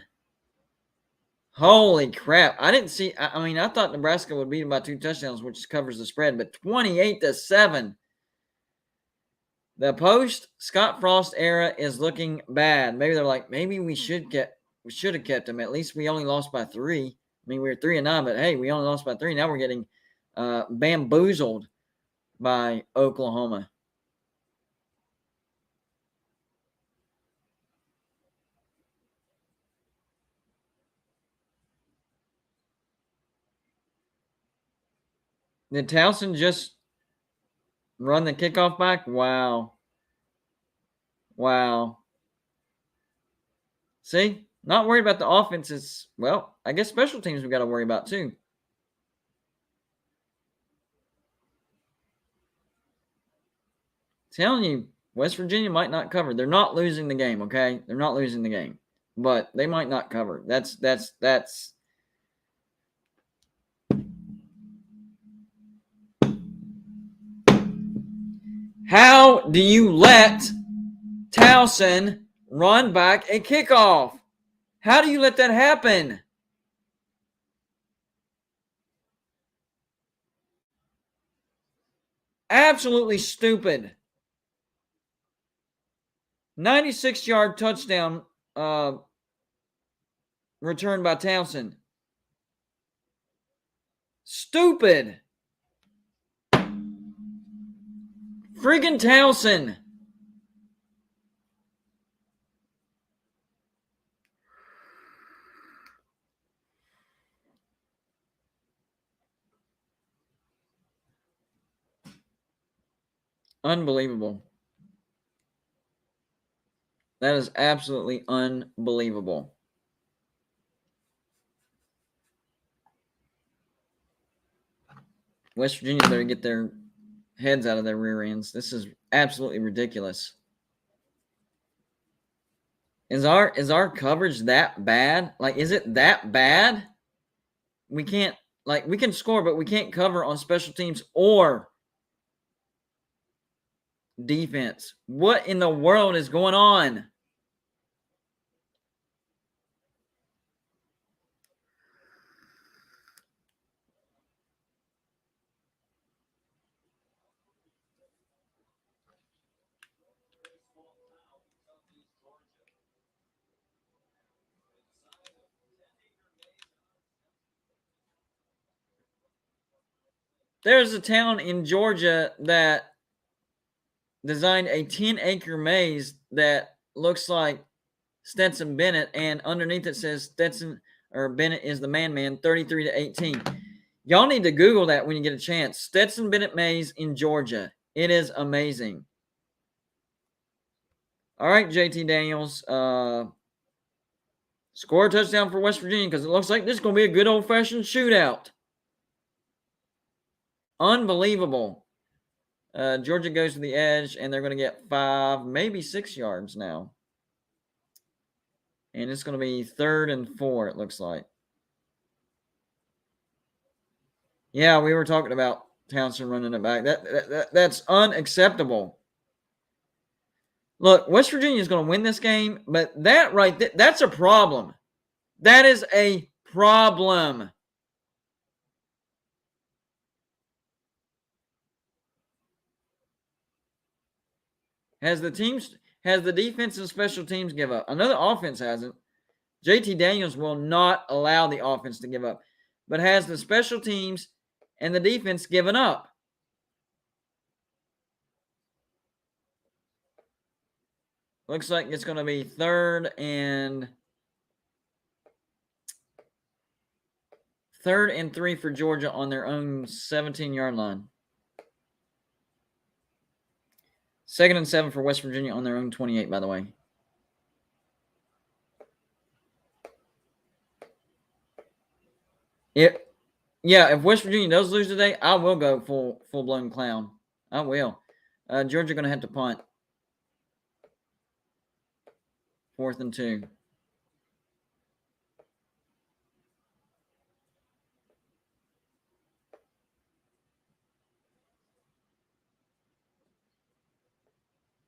Holy crap. I didn't see. I mean, I thought Nebraska would beat them by 2 touchdowns, which covers the spread, but 28-7. The post Scott Frost era is looking bad. Maybe they're like, maybe we should have kept him. At least we only lost by 3. I mean, we were 3-9, but hey, we only lost by 3. Now we're getting bamboozled by Oklahoma. Did Towson just run the kickoff back? Wow. See? Not worried about the offenses. Well, I guess special teams we got to worry about too. Telling you, West Virginia might not cover. They're not losing the game, okay? They're not losing the game. But they might not cover. That's How do you let Towson run back a kickoff? How do you let that happen? Absolutely stupid. 96-yard touchdown returned by Towson. Stupid. Friggin' Towson. Unbelievable. That is absolutely unbelievable. West Virginia better get their heads out of their rear ends. This is absolutely ridiculous. Is our coverage that bad? Like, is it that bad? We can't, like, we can score, but we can't cover on special teams or defense. What in the world is going on? There's a town in Georgia that designed a 10-acre maze that looks like Stetson Bennett, and underneath it says Stetson or Bennett is the man, 33-18. Y'all need to Google that when you get a chance. Stetson Bennett maze in Georgia. It is amazing. All right, JT Daniels. Score a touchdown for West Virginia because it looks like this is going to be a good old-fashioned shootout. Unbelievable. Georgia goes to the edge, and they're going to get 5, maybe 6 yards now. And it's going to be 3rd and 4, it looks like. Yeah, we were talking about Townsend running it back. That's unacceptable. Look, West Virginia is going to win this game, but that right there, that's a problem. That is a problem. Has the defense and special teams give up? Another offense hasn't. JT Daniels will not allow the offense to give up, but has the special teams and the defense given up. Looks like it's going to be third and 3 for Georgia on their own 17-yard line. 2nd and 7 for West Virginia on their own 28, by the way. If West Virginia does lose today, I will go full-blown clown. I will. Georgia going to have to punt. 4th and 2.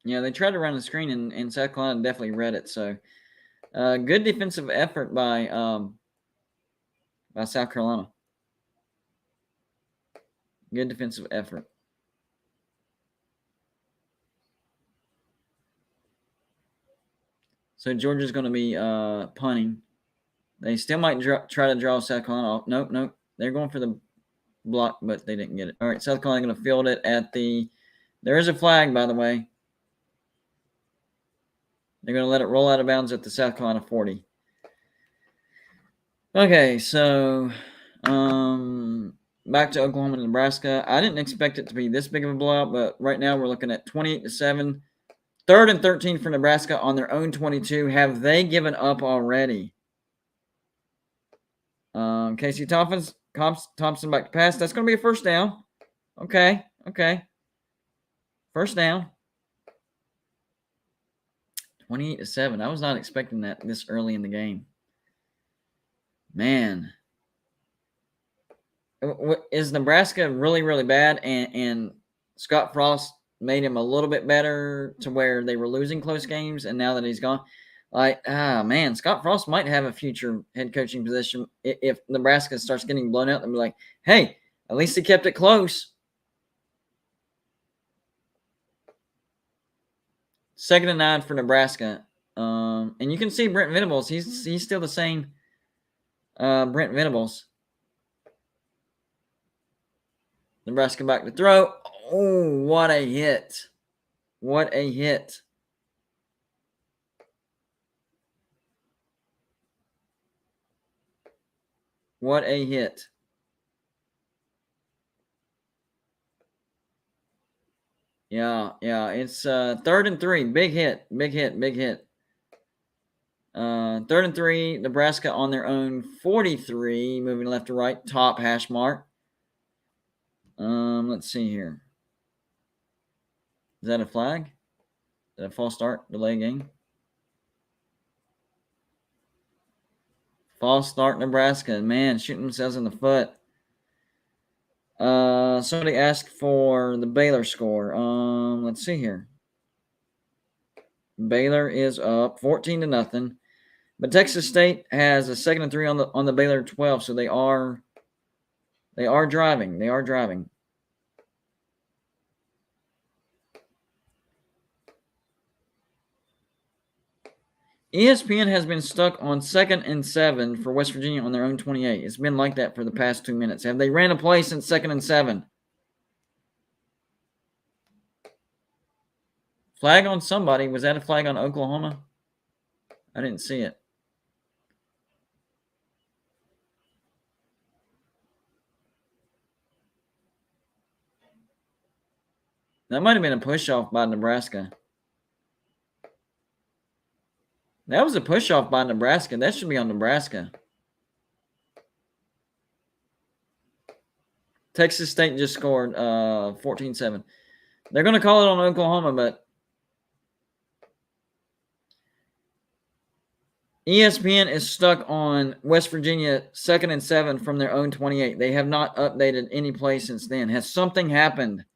Yeah, they tried to run the screen, and South Carolina definitely read it. So, good defensive effort by South Carolina. Good defensive effort. So Georgia's going to be punting. They still might try to draw South Carolina off. Nope. They're going for the block, but they didn't get it. All right, South Carolina going to field it at the. There is a flag, by the way. They're going to let it roll out of bounds at the South Carolina 40. Okay, so back to Oklahoma and Nebraska. I didn't expect it to be this big of a blowout, but right now we're looking at 28-7. 3rd and 13 for Nebraska on their own 22. Have they given up already? Casey Thompson back to pass. That's going to be a first down. Okay. First down. 28-7. I was not expecting that this early in the game. Man. Is Nebraska really, really bad? And Scott Frost made him a little bit better to where they were losing close games, and now that he's gone, Scott Frost might have a future head coaching position if Nebraska starts getting blown out. They'll be like, hey, at least he kept it close. 2nd and 9 for Nebraska. And you can see Brent Venables. He's still the same Brent Venables. Nebraska back to throw. Oh, what a hit. What a hit. What a hit. Yeah. It's 3rd and 3. Big hit. 3rd and 3. Nebraska on their own 43. Moving left to right. Top hash mark. Let's see here. Is that a flag? Is that a false start? Delay game? False start, Nebraska. Man, shooting themselves in the foot. Somebody asked for the Baylor score. Let's see here. Baylor is up 14-0. But Texas State has a 2nd and 3 on the Baylor 12, so they are driving. They are driving. ESPN has been stuck on 2nd and 7 for West Virginia on their own 28. It's been like that for the past 2 minutes. Have they ran a play since 2nd and 7? Flag on somebody. Was that a flag on Oklahoma? I didn't see it. That might have been a push-off by Nebraska. That was a push-off by Nebraska. That should be on Nebraska. Texas State just scored 14-7. They're going to call it on Oklahoma, but ESPN is stuck on West Virginia 2nd and 7 from their own 28. They have not updated any play since then. Has something happened?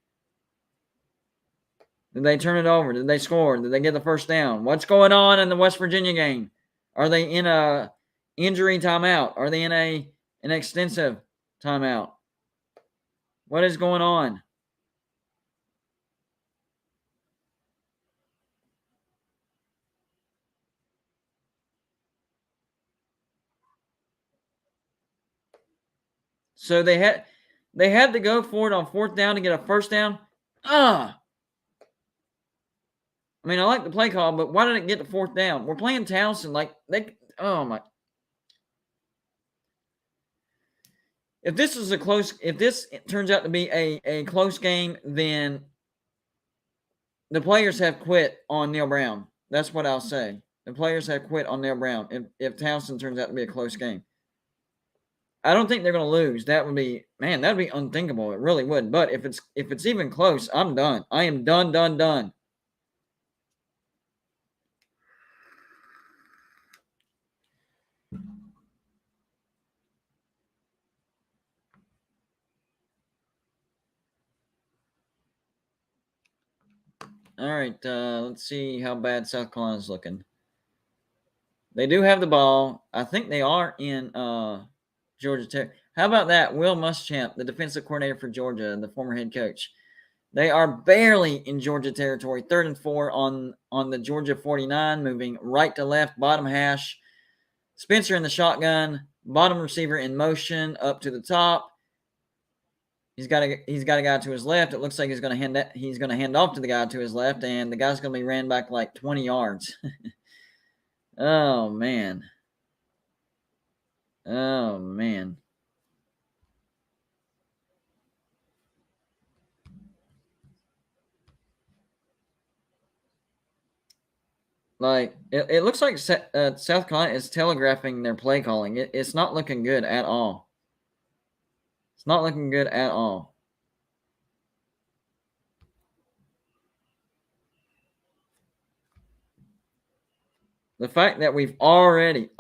Did they turn it over? Did they score? Did they get the first down? What's going on in the West Virginia game? Are they in a injury timeout? Are they in an extensive timeout? What is going on? So they had to go for it on 4th down to get a first down. I mean, I like the play call, but why did it get to 4th down? We're playing Towson. Oh my. If this turns out to be a close game, then the players have quit on Neil Brown. That's what I'll say. The players have quit on Neil Brown if Towson turns out to be a close game. I don't think they're going to lose. That would be unthinkable. It really would. But if it's even close, I'm done. I am done. All right, let's see how bad South Carolina's looking. They do have the ball. I think they are in Georgia Tech. How about that? Will Muschamp, the defensive coordinator for Georgia, the former head coach. They are barely in Georgia territory. 3rd and 4 on the Georgia 49, moving right to left, bottom hash. Spencer in the shotgun, bottom receiver in motion, up to the top. He's got a guy to his left. It looks like he's going to hand off to the guy to his left, and the guy's going to be ran back like 20 yards. Oh man. Oh man. Like it looks like South Carolina is telegraphing their play calling. It's not looking good at all. It's not looking good at all. The fact that we've already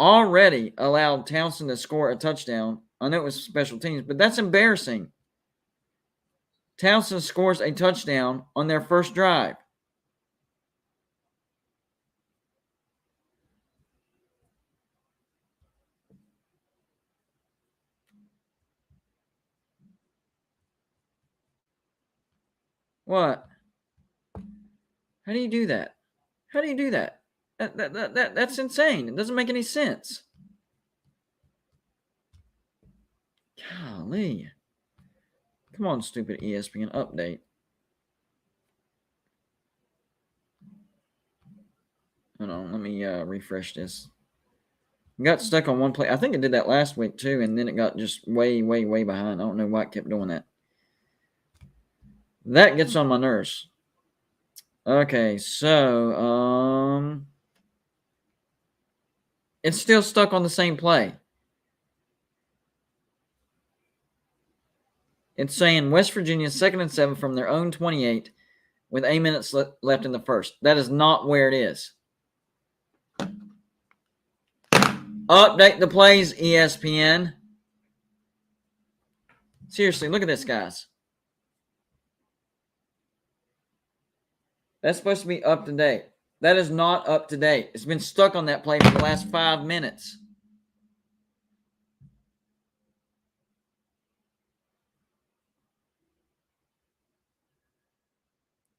allowed Townsend to score a touchdown. I know it was special teams, but that's embarrassing. Townsend scores a touchdown on their first drive. What? How do you do that? How do you do that? That's insane. It doesn't make any sense. Golly. Come on, stupid ESPN update. Hold on, let me refresh this. Got stuck on one play. I think it did that last week too, and then it got just way behind. I don't know why it kept doing that. That gets on my nerves. Okay, so it's still stuck on the same play. It's saying West Virginia 2nd and 7 from their own 28 with 8 minutes left in the first. That is not where it is. Update the plays, ESPN. Seriously, look at this, guys. That's supposed to be up to date. That is not up to date. It's been stuck on that play for the last 5 minutes.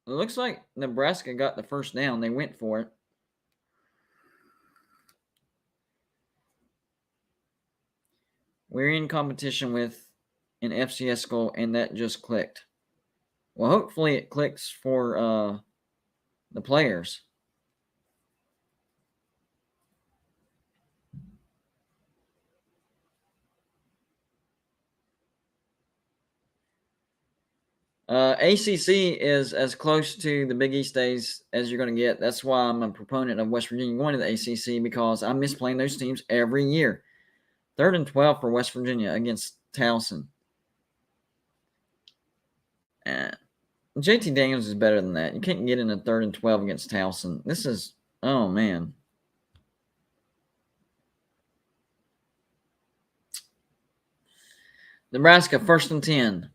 It looks like Nebraska got the first down. They went for it. We're in competition with an FCS school, and that just clicked. Well, hopefully it clicks for the players. ACC is as close to the Big East days as you're going to get. That's why I'm a proponent of West Virginia going to the ACC, because I miss playing those teams every year. 3rd and 12 for West Virginia against Towson. JT Daniels is better than that. You can't get in a 3rd and 12 against Towson. This is, oh man. Nebraska 1st and 10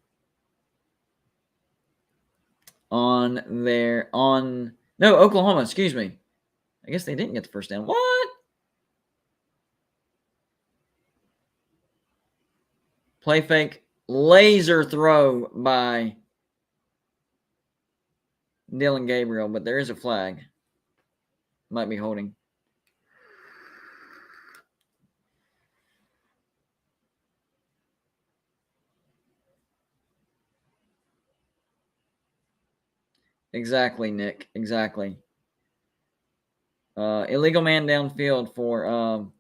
Oklahoma, excuse me. I guess they didn't get the first down. What? Play fake, laser throw by Dylan Gabriel, but there is a flag. Might be holding. Exactly, Nick. Exactly. Illegal man downfield for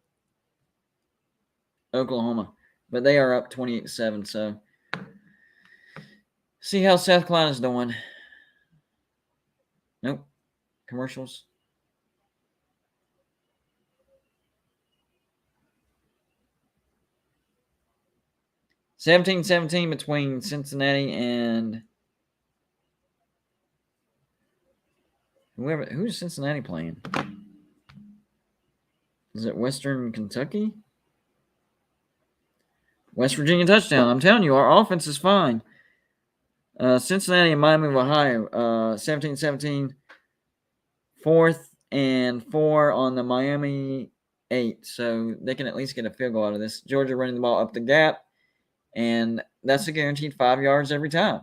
Oklahoma. But they are up 28-7, so see how South Carolina's doing. Nope. Commercials. (17-17) between Cincinnati and whoever. Who's Cincinnati playing? Is it Western Kentucky? West Virginia touchdown. I'm telling you, our offense is fine. Cincinnati and Miami of Ohio. 17-17. 4th and 4 on the Miami 8. So they can at least get a field goal out of this. Georgia running the ball up the gap. And that's a guaranteed 5 yards every time.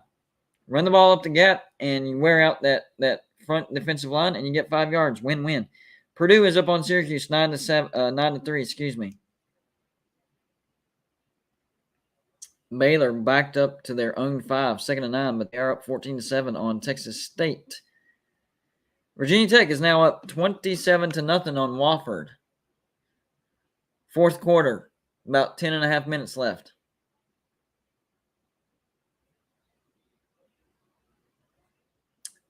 Run the ball up the gap, and you wear out that front defensive line, and you get 5 yards. Win-win. Purdue is up on Syracuse 9-3. Excuse me. Baylor backed up to their own 5, 2nd and 9, but they are up 14-7 on Texas State. Virginia Tech is now up 27-0 on Wofford. 4th quarter, about 10.5 minutes left.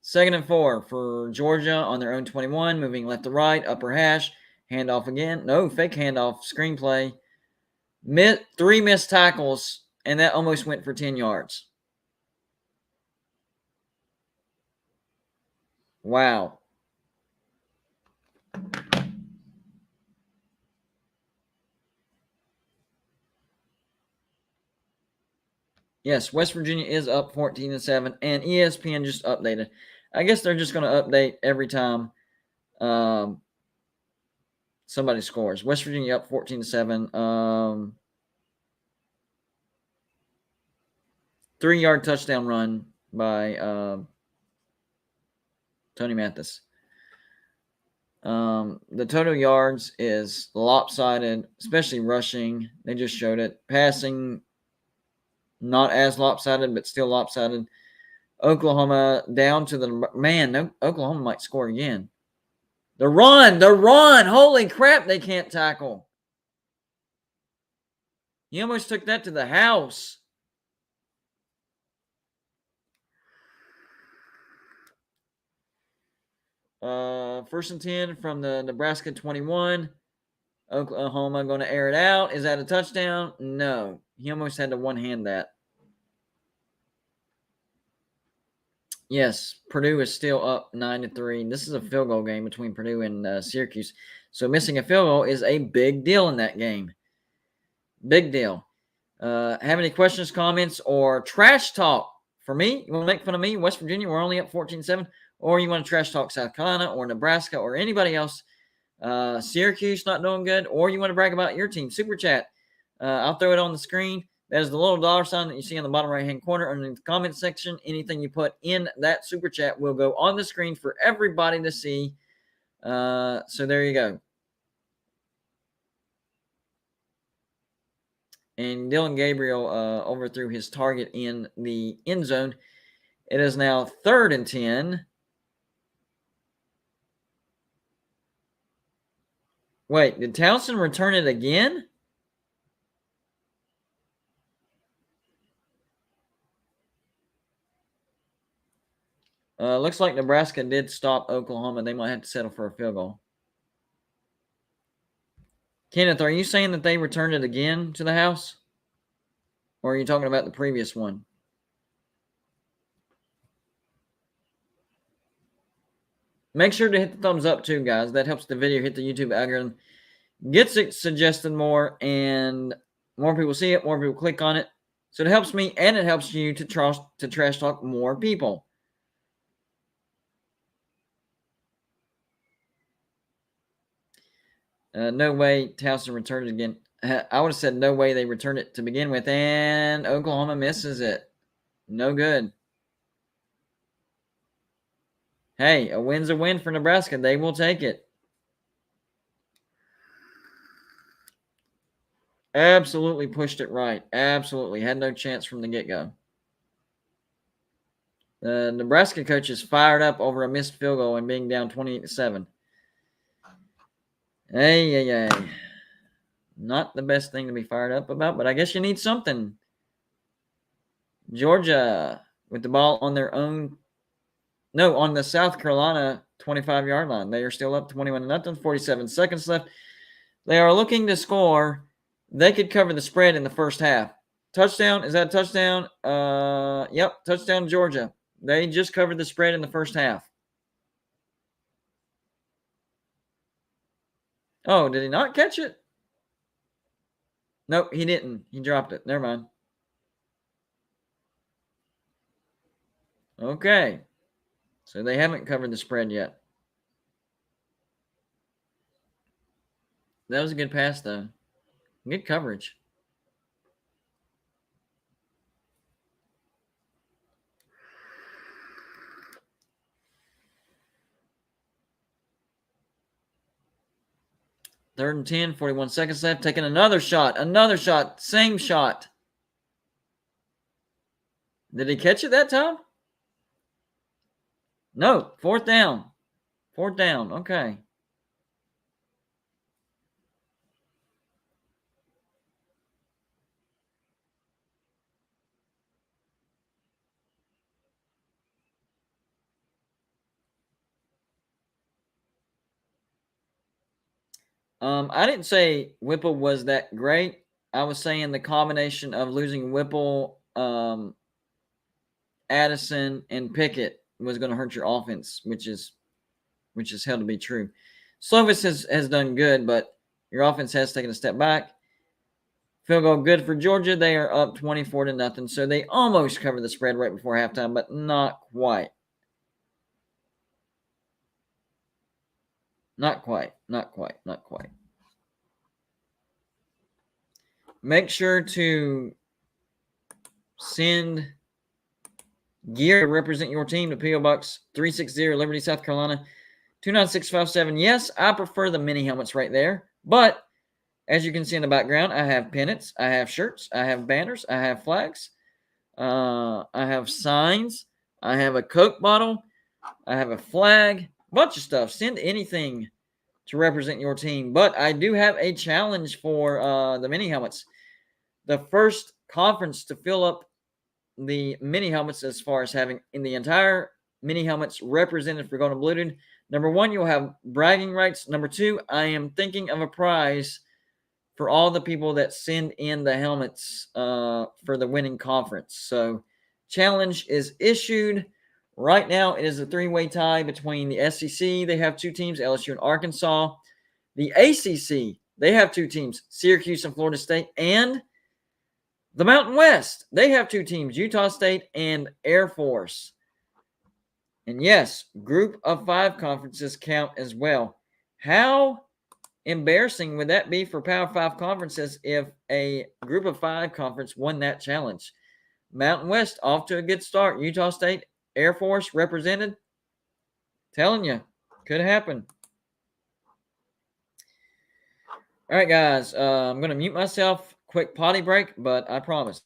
Second and 4 for Georgia on their own 21, moving left to right, upper hash, handoff again. No, fake handoff, screenplay. 3 missed tackles, and that almost went for 10 yards. Wow. Yes, West Virginia is up 14-7, and ESPN just updated. I guess they're just going to update every time somebody scores. West Virginia up 14-7. 3-yard touchdown run by Tony Mathis. The total yards is lopsided, especially rushing. They just showed it. Passing, not as lopsided, but still lopsided. Oklahoma down to the man. No, Oklahoma might score again. The run. Holy crap, they can't tackle. He almost took that to the house. First and 10 from the Nebraska 21. Oklahoma going to air it out. Is that a touchdown? No. He almost had to one-hand that. Yes, Purdue is still up 9-3. This is a field goal game between Purdue and Syracuse. So missing a field goal is a big deal in that game. Big deal. Have any questions, comments, or trash talk for me? You want to make fun of me? West Virginia, we're only up 14-7. Or you want to trash talk South Carolina or Nebraska or anybody else. Syracuse not doing good. Or you want to brag about your team. Super chat. I'll throw it on the screen. That is the little dollar sign that you see in the bottom right-hand corner under the comment section. Anything you put in that super chat will go on the screen for everybody to see. So there you go. And Dylan Gabriel overthrew his target in the end zone. It is now 3rd and 10. Wait, did Townsend return it again? Looks like Nebraska did stop Oklahoma. They might have to settle for a field goal. Kenneth, are you saying that they returned it again to the house? Or are you talking about the previous one? Make sure to hit the thumbs up too, guys. That helps the video hit the YouTube algorithm. Gets it suggested more, and more people see it, more people click on it. So it helps me, and it helps you to trash talk more people. No way Towson returned it again. I would have said no way they returned it to begin with, and Oklahoma misses it. No good. Hey, a win's a win for Nebraska. They will take it. Absolutely pushed it right. Absolutely. Had no chance from the get-go. The Nebraska coach is fired up over a missed field goal and being down 28-7. Hey. Not the best thing to be fired up about, but I guess you need something. Georgia with the ball on their own. No, on the South Carolina 25-yard line. They are still up 21-0, 47 seconds left. They are looking to score. They could cover the spread in the first half. Touchdown. Is that a touchdown? Yep, touchdown Georgia. They just covered the spread in the first half. Oh, did he not catch it? Nope, he didn't. He dropped it. Never mind. Okay. So they haven't covered the spread yet. That was a good pass, though. Good coverage. Third and 10, 41 seconds left. Taking another shot. Same shot. Did he catch it that time? No. Fourth down. Okay. I didn't say Whipple was that great. I was saying the combination of losing Whipple, Addison, and Pickett was going to hurt your offense, which is held to be true. Slovis has done good, but your offense has taken a step back. Field goal good for Georgia. They are up 24-0, so they almost covered the spread right before halftime, but not quite. Not quite. Make sure to send gear to represent your team to P.O. Box 360, Liberty, South Carolina, 29657. Yes, I prefer the mini helmets right there, but as you can see in the background, I have pennants, I have shirts, I have banners, I have flags, I have signs, I have a Coke bottle, I have a flag, bunch of stuff. Send anything to represent your team. But I do have a challenge for the mini helmets. The first conference to fill up the mini helmets, as far as having in the entire mini helmets represented for Golden Blued. Number one, you'll have bragging rights. Number two, I am thinking of a prize for all the people that send in the helmets for the winning conference. So, challenge is issued. Right now, it is a three-way tie between the SEC. They have two teams, LSU and Arkansas. The ACC, they have two teams, Syracuse and Florida State. And the Mountain West, they have two teams, Utah State and Air Force. And yes, group of five conferences count as well. How embarrassing would that be for Power 5 conferences if a group of five conference won that challenge? Mountain West off to a good start. Utah State, Air Force represented. Telling you, could happen. All right, guys. I'm going to mute myself. Quick potty break, but I promise.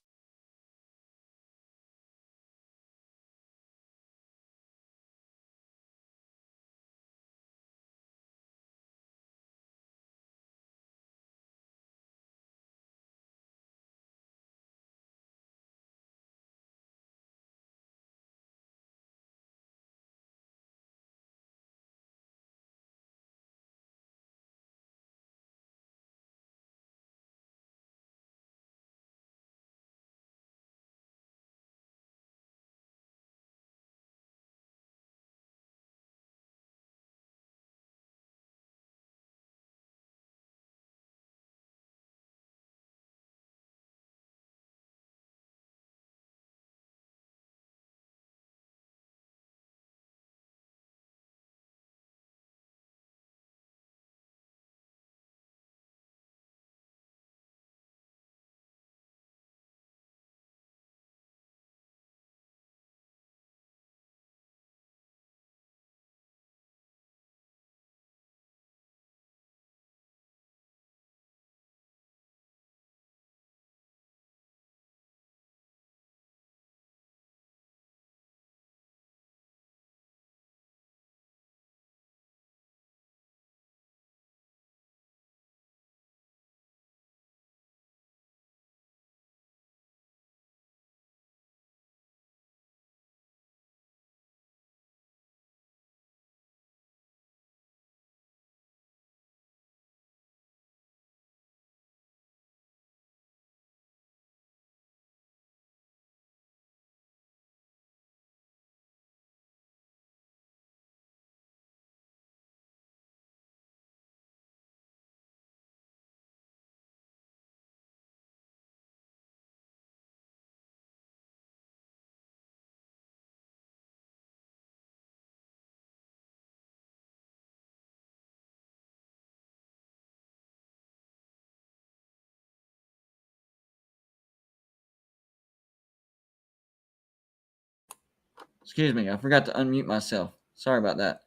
Excuse me, I forgot to unmute myself. Sorry about that.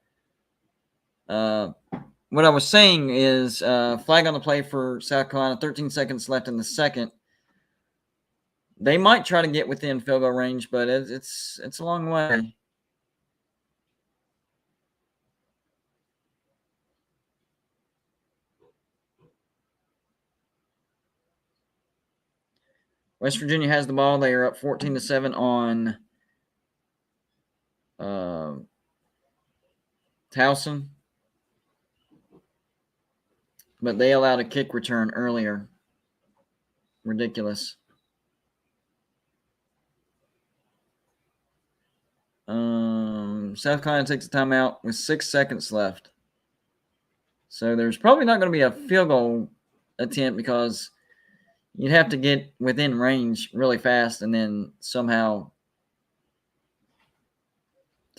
What I was saying is flag on the play for South Carolina, 13 seconds left in the second. They might try to get within field goal range, but it's a long way. West Virginia has the ball. They are up 14-7 on Towson. But they allowed a kick return earlier. Ridiculous. South Carolina takes a timeout with 6 seconds left. So there's probably not going to be a field goal attempt because you'd have to get within range really fast and then somehow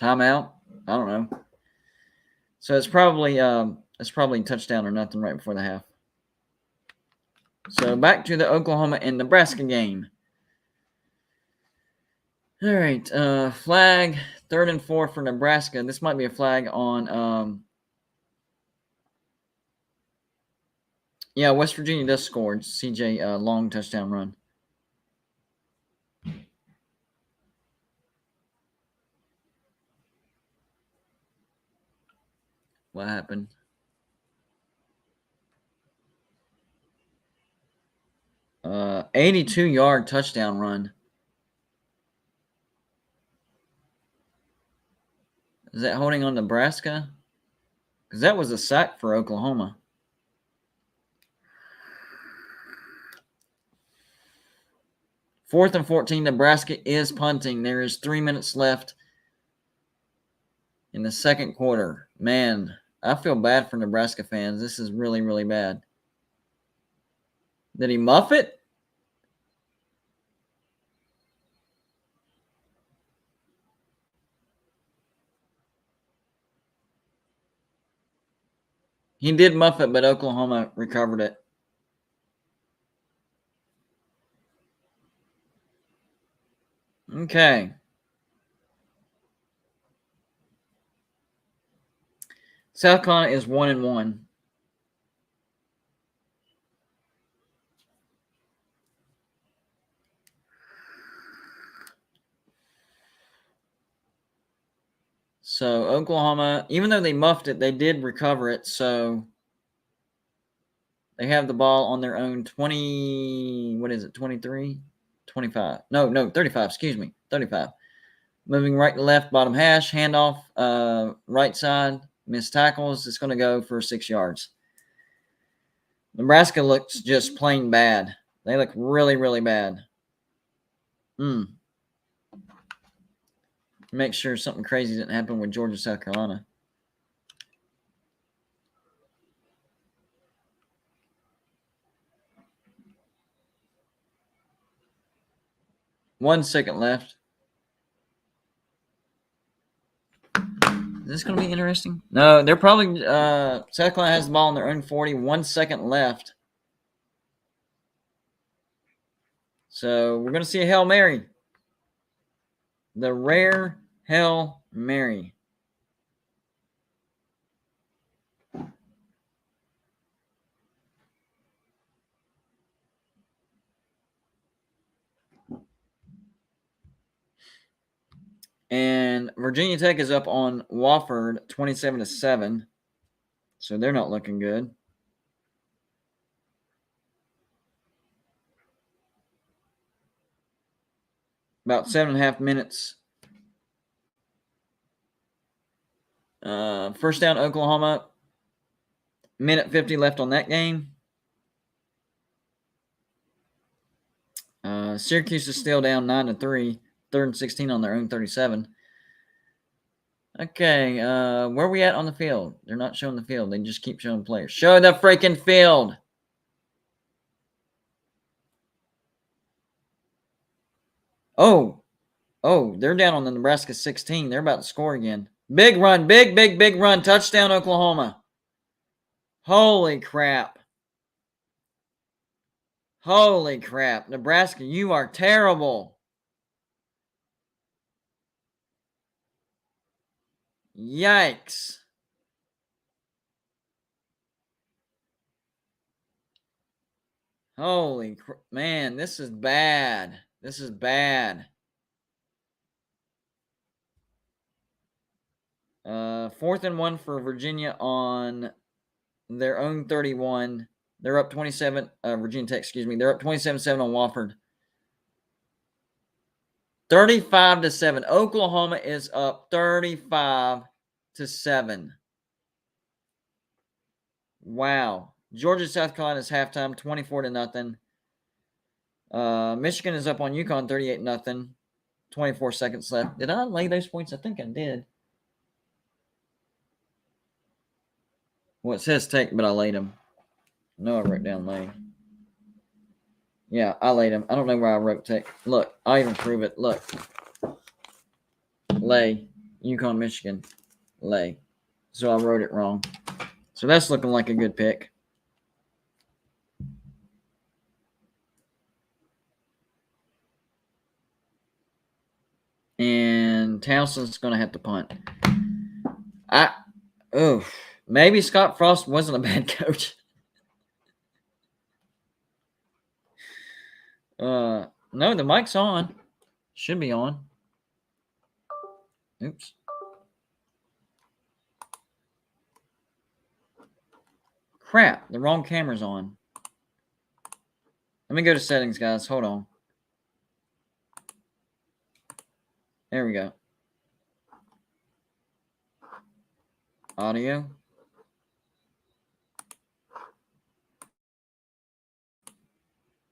timeout. I don't know. So it's probably touchdown or nothing right before the half. So back to the Oklahoma and Nebraska game. All right, flag 3rd and 4 for Nebraska. This might be a flag on. Yeah, West Virginia does score. CJ long touchdown run. What happened? Uh, 82-yard touchdown run. Is that holding on Nebraska? Because that was a sack for Oklahoma. Fourth and 14, Nebraska is punting. There is 3 minutes left in the second quarter. Man, I feel bad for Nebraska fans. This is really, really bad. Did he muff it? He did muff it, but Oklahoma recovered it. Okay. South Carolina is 1-1. So Oklahoma, even though they muffed it, they did recover it. So they have the ball on their own 20, what is it, 23? 25. No, 35, excuse me, 35. Moving right to left, bottom hash, handoff, right side, missed tackles. It's going to go for 6 yards. Nebraska looks just plain bad. They look really, really bad. Make sure something crazy didn't happen with Georgia, South Carolina. One second left. Is this going to be interesting? No, they're probably South Carolina has the ball on their own 40. 1 second left. So we're going to see a Hail Mary. The rare Hail Mary. And Virginia Tech is up on Wofford 27-7. So they're not looking good. About 7.5 minutes. First down, Oklahoma. Minute 50 left on that game. Syracuse is still down 9-3. 3rd and 16 on their own 37. Okay, where are we at on the field? They're not showing the field. They just keep showing players. Show the freaking field. Oh, they're down on the Nebraska 16. They're about to score again. Big run, big run. Touchdown, Oklahoma. Holy crap. Holy crap. Nebraska, you are terrible. Yikes. Holy man, this is bad. This is bad. 4th and 1 for Virginia on their own 31. They're up 27. Virginia Tech, excuse me. They're up 27-7 on Wofford. 35-7. Oklahoma is up 35-7. Wow. Georgia, South Carolina is halftime, 24-0. Michigan is up on UConn, 38-0. 24 seconds left. Did I lay those points? I think I did. Well, it says take, but I laid them. No, I wrote down lay. Yeah, I laid them. I don't know where I wrote take. Look, I'll even prove it. Look. Lay. UConn, Michigan. Lay. So I wrote it wrong. So that's looking like a good pick. And Townsend's going to have to punt. Maybe Scott Frost wasn't a bad coach. No, the mic's on. Should be on. Oops. Crap, the wrong camera's on. Let me go to settings, guys. Hold on. There we go. Audio.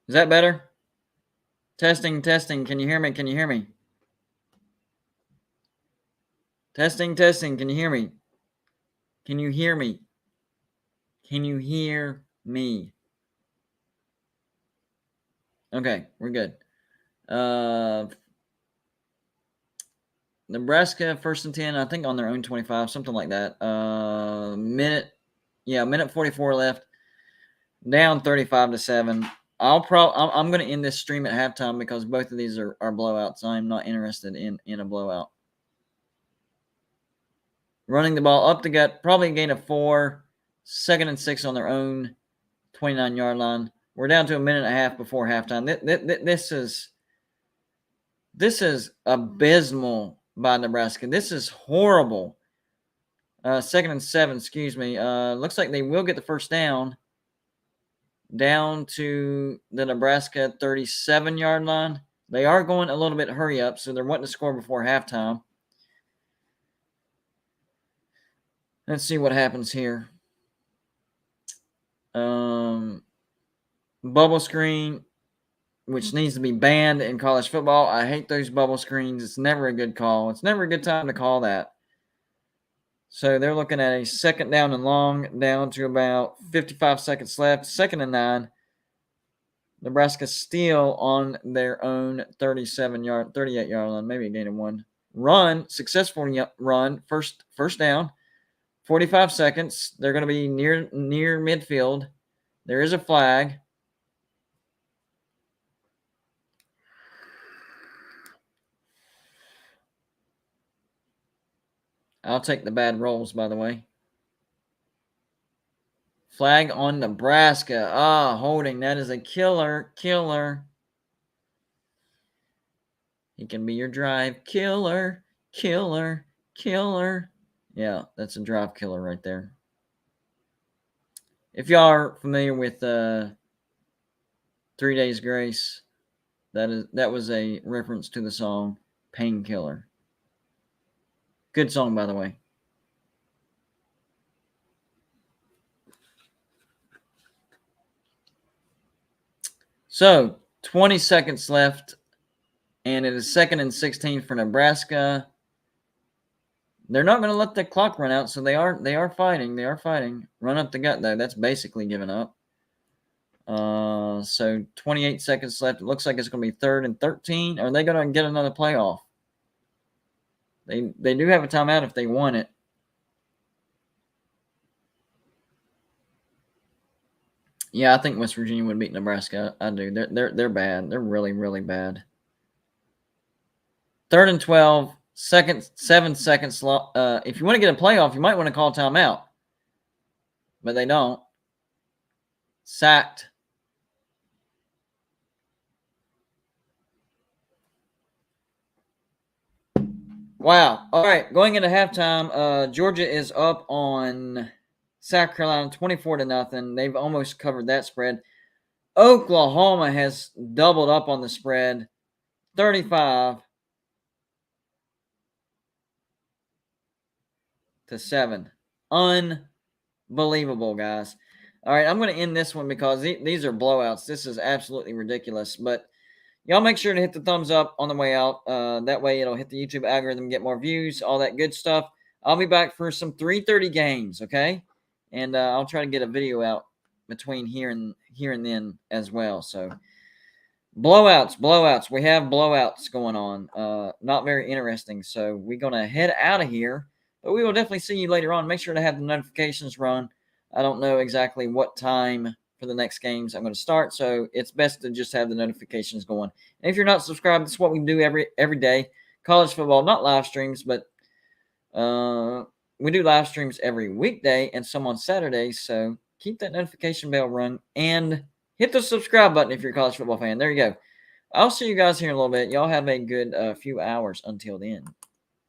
Is that better? Testing, testing. Can you hear me? Can you hear me? Testing, testing. Can you hear me? Can you hear me? Can you hear me? Okay, we're good. Nebraska 1st and 10, I think on their own 25, something like that. Minute 44 left. Down 35-7. I'm going to end this stream at halftime because both of these are blowouts. I'm not interested in a blowout. Running the ball up the gut, probably a gain of 4. 2nd and 6 on their own 29-yard line. We're down to a minute and a half before halftime. This is abysmal by Nebraska. This is horrible. 2nd and 7, excuse me. Looks like they will get the first down to the Nebraska 37-yard line. They are going a little bit hurry up, so they're wanting to score before halftime. Let's see what happens here. Bubble screen, which needs to be banned in college football. I hate those bubble screens. It's never a good call. It's never a good time to call that. So they're looking at a 2nd down and long, down to about 55 seconds left. 2nd and 9. Nebraska still on their own 38-yard line, maybe a gain of 1. Run, successful run, first down. 45 seconds. They're going to be near midfield. There is a flag. I'll take the bad rolls, by the way. Flag on Nebraska. Holding. That is a killer. He can be your drive killer. Yeah, that's a drive killer right there. If y'all are familiar with 3 Days Grace, that was a reference to the song Painkiller. Good song, by the way. So, 20 seconds left, and it is 2nd and 16 for Nebraska. They're not going to let the clock run out, so they are fighting. They are fighting. Run up the gut, though. That's basically giving up. So 28 seconds left. It looks like it's going to be 3rd and 13. Are they going to get another playoff? They do have a timeout if they want it. Yeah, I think West Virginia would beat Nebraska. I do. They're bad. They're really, really bad. 3rd and 12. 7 seconds. If you want to get a playoff, you might want to call timeout, but they don't. Sacked. Wow. All right. Going into halftime, Georgia is up on South Carolina 24-0. They've almost covered that spread. Oklahoma has doubled up on the spread, 35-7. Unbelievable, guys. All right, I'm going to end this one because these are blowouts. This is absolutely ridiculous. But y'all make sure to hit the thumbs up on the way out. That way it'll hit the YouTube algorithm, get more views, all that good stuff. I'll be back for some 3:30 games, okay? And I'll try to get a video out between here and then as well. So blowouts. We have blowouts going on. Not very interesting. So we're going to head out of here. But we will definitely see you later on. Make sure to have the notifications run. I don't know exactly what time for the next games I'm going to start, so it's best to just have the notifications going. And if you're not subscribed, this is what we do every day. College football, not live streams, but we do live streams every weekday and some on Saturdays, so keep that notification bell rung and hit the subscribe button if you're a college football fan. There you go. I'll see you guys here in a little bit. Y'all have a good few hours until then.